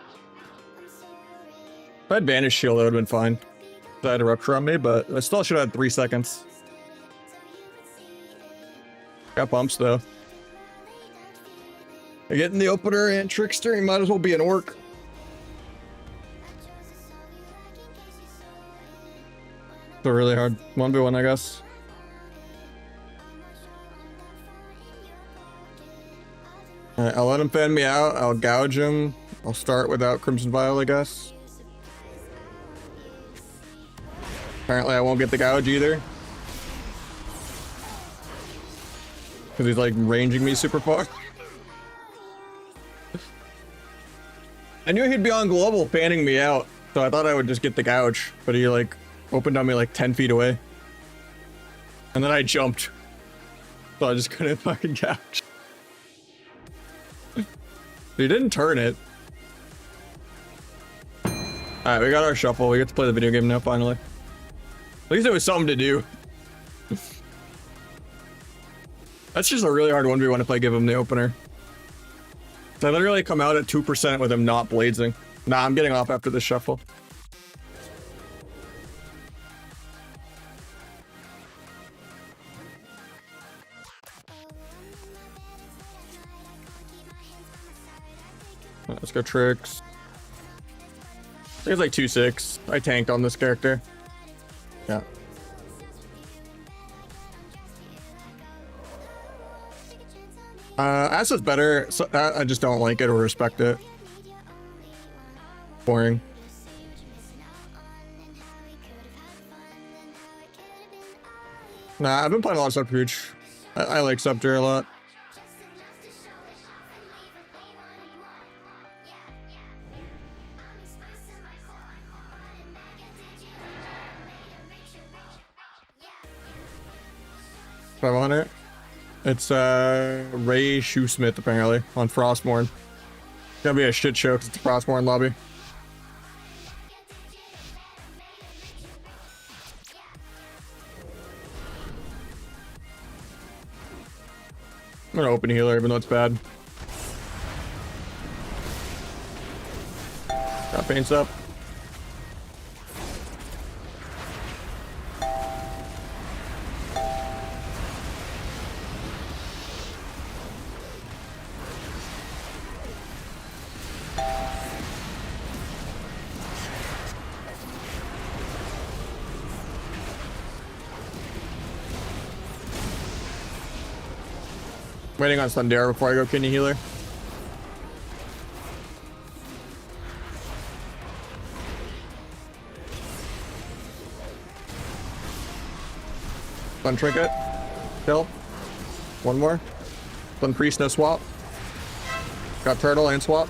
If I had vanish shield, that would have been fine. I had a rupture on me, but I still should have had 3 seconds. Got bumps though. I get in the opener and trickster, you might as well be an orc. So really hard 1v1, I guess. Alright, I'll let him fan me out. I'll gouge him. I'll start without Crimson Vial, I guess. Apparently I won't get the gouge either. Because he's like ranging me super far. I knew he'd be on global fanning me out, so I thought I would just get the gouge. But he like opened on me like 10 feet away. And then I jumped. So I just couldn't fucking gouge. He didn't turn it. Alright, we got our shuffle. We get to play the video game now, finally. At least it was something to do. That's just a really hard 1v1 if I give him the opener. So I literally come out at 2% with him not bladesing. Nah, I'm getting off after this shuffle. Let's go tricks. I think it's like 2-6. I tanked on this character. Yeah. Asa's better. So I just don't like it or respect it. Boring. Nah, I've been playing a lot of Subterfuge. I like Subter a lot. $500. It's Ray Shoesmith apparently on Frostmourne. It's gonna be a shit show because it's a Frostmourne lobby. I'm gonna open healer even though it's bad. Got paints up. Waiting on Sundare before I go kidney healer. Stun trinket. Kill. One more. Stun priest, no swap. Got turtle and swap.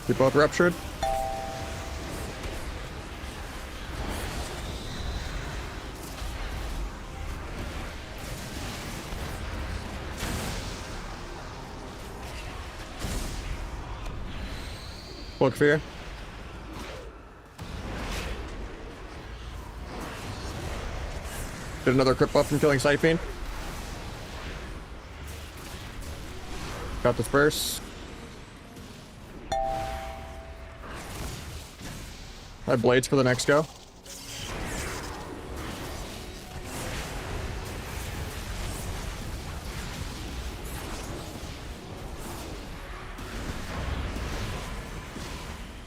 We both ruptured. Look fear. Get another crit buff from killing Siphene. Got the disperse. I have blades for the next go.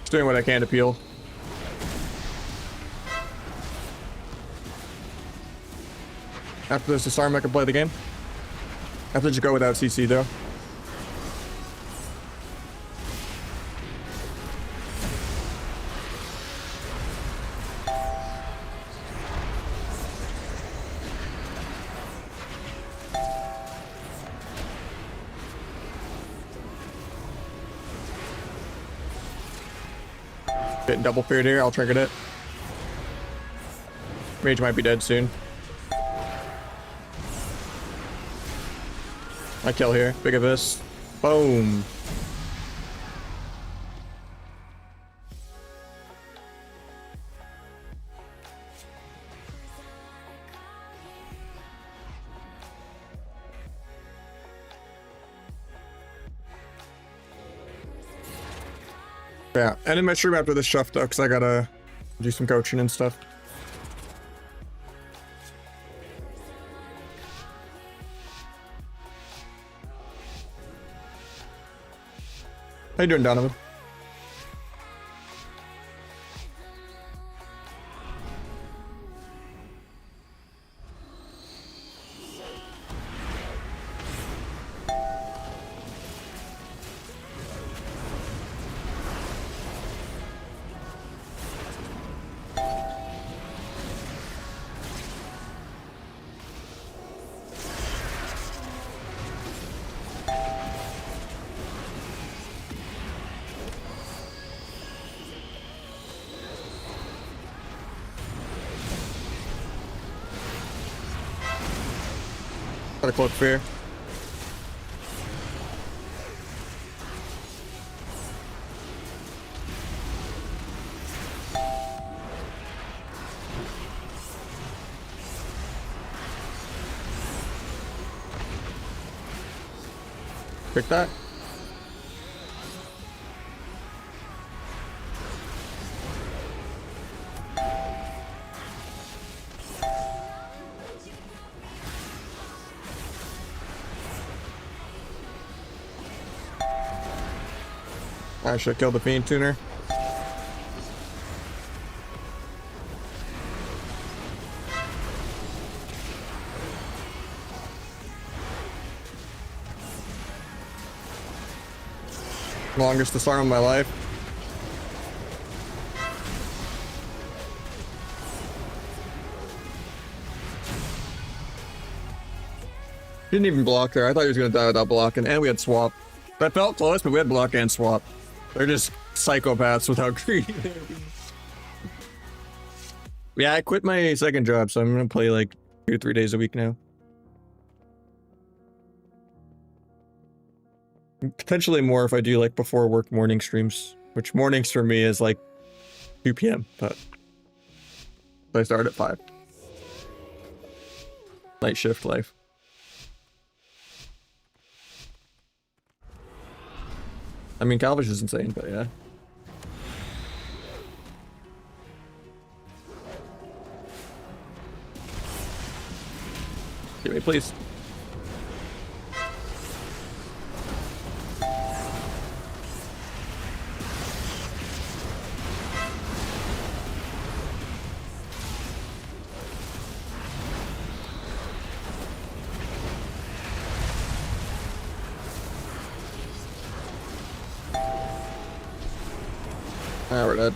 Just doing what I can to peel. After this disarm, I can play the game. I have to just go without CC though. Getting double feared here, I'll trinket it. Mage might be dead soon. I kill here. Big of this. Boom. Yeah, and in my stream after this stuff though, because I gotta do some coaching and stuff. How you doing, Donovan? Got a cloak fear. Pick that. I should kill the Fiend Tuner. Longest disarm of my life. Didn't even block there. I thought he was gonna die without blocking, and we had swap. That felt close, but we had block and swap. They're just psychopaths without greedy. Yeah, I quit my second job, so I'm gonna play like 2 or 3 days a week now. Potentially more if I do like before work morning streams, which mornings for me is like 2 p.m. But I start at 5. Night shift life. I mean, Calvish is insane, but yeah. Give me, please. Ah, we're dead.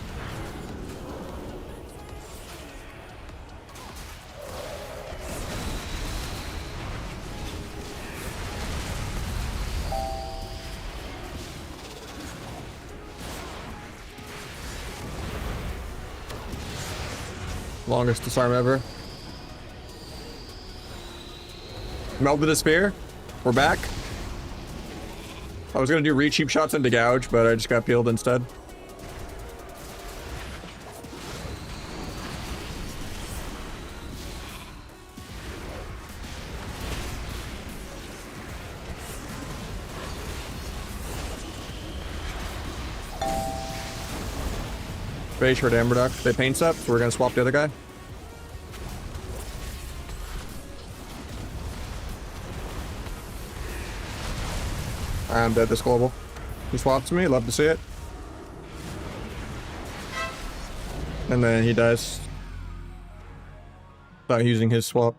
Longest disarm ever. Melted the spear. We're back. I was gonna do re-cheap shots into gouge, but I just got peeled instead. Very short Amber Duck. They paints up, so we're gonna swap the other guy. I'm dead this global. He swaps me, love to see it. And then he dies. Without using his swap.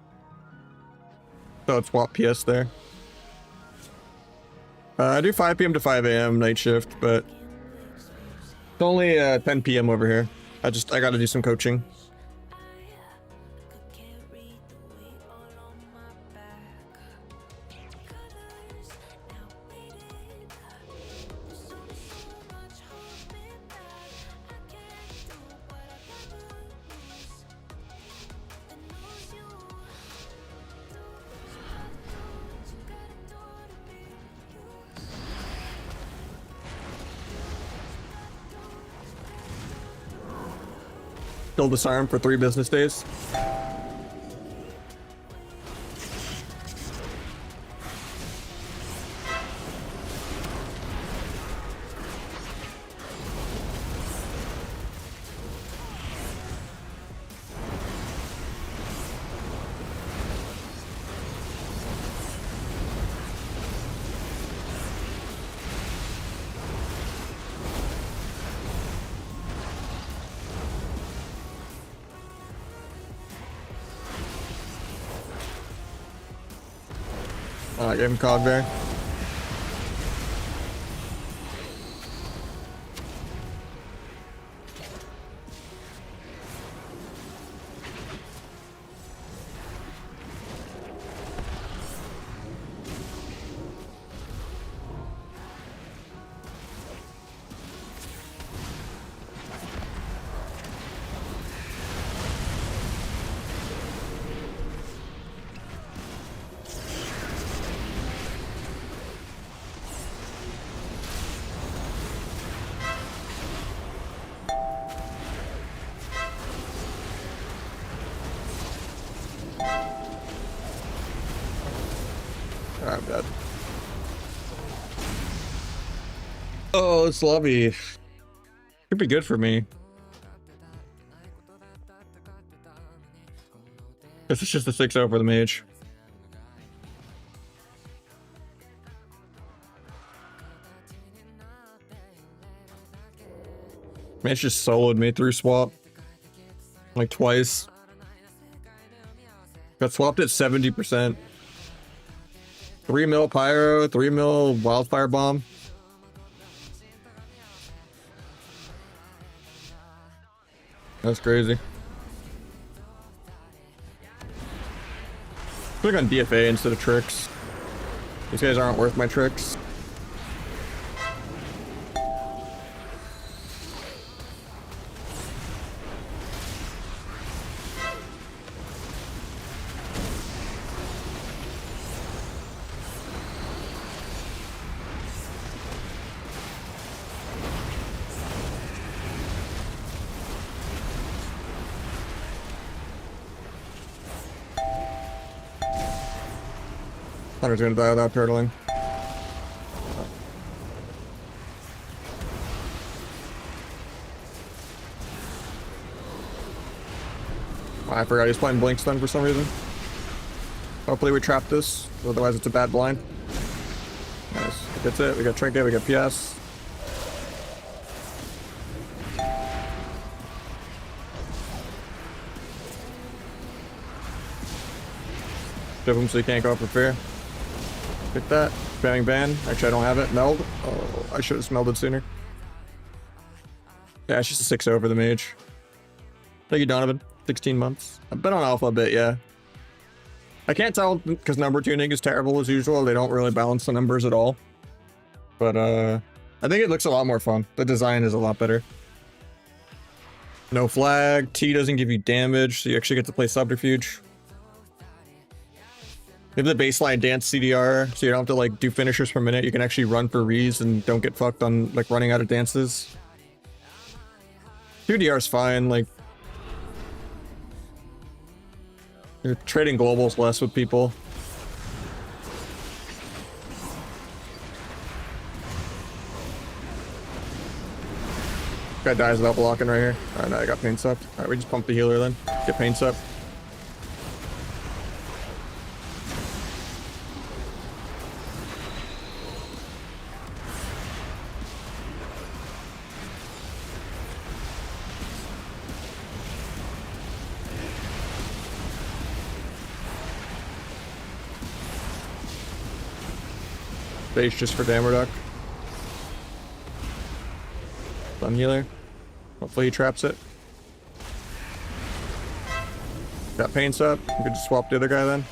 So it's swap PS there. I do 5 p.m. to 5 a.m. night shift, but it's only 10 p.m. over here. I gotta do some coaching. Still disarm for 3 business days. I gave him cog there. I'm dead. Oh, this lobby could be good for me. This is just a 6-0 for the mage. Mage just soloed me through swap. Like twice. Got swapped at 70%. 3 mil pyro, 3 mil wildfire bomb. That's crazy. Click on DFA instead of tricks. These guys aren't worth my tricks. Hunter's gonna die without turtling. I forgot he's playing Blink Stun for some reason. Hopefully we trap this, otherwise it's a bad blind. Nice. That's it. We got Trinket, we got PS. Ship him so he can't go up for fear. Pick that. Spamming ban. Actually, I don't have it. Meld. Oh, I should have melded sooner. Yeah, it's just a 6-0 for the mage. Thank you, Donovan. 16 months. I've been on alpha a bit, yeah. I can't tell because number tuning is terrible as usual. They don't really balance the numbers at all. But I think it looks a lot more fun. The design is a lot better. No flag. T doesn't give you damage, so you actually get to play subterfuge. We have the baseline dance CDR, so you don't have to like do finishers per minute. You can actually run for rees and don't get fucked on like running out of dances. 2DR is fine, like you're trading globals less with people. Guy dies without blocking right here. Alright, now I got pain sucked. Alright, we just pump the healer then. Get pain sucked. Base just for damage reduc. Stun healer. Hopefully he traps it. Got pain up. We could just swap the other guy then.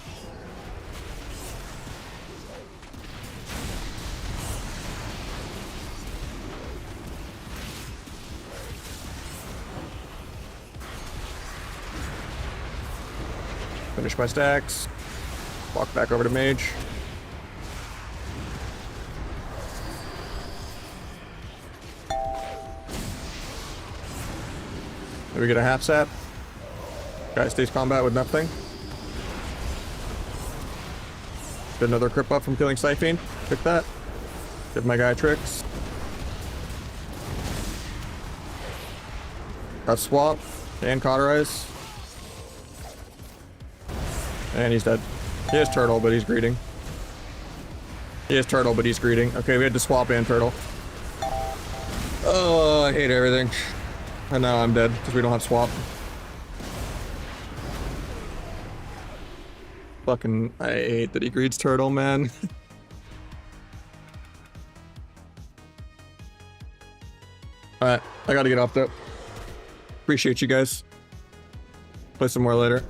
Finish my stacks. Walk back over to mage. We get a half sap. Guy stays combat with nothing. Get another crit buff from killing Siphene. Pick that. Give my guy tricks. Got swap and cauterize. And he's dead. He has turtle, but he's greeting. He has turtle, but he's greeting. Okay, we had to swap and turtle. Oh, I hate everything. And now I'm dead because we don't have swap. Fucking, I hate that he greets turtle, man. Alright, I gotta get off though. Appreciate you guys. Play some more later.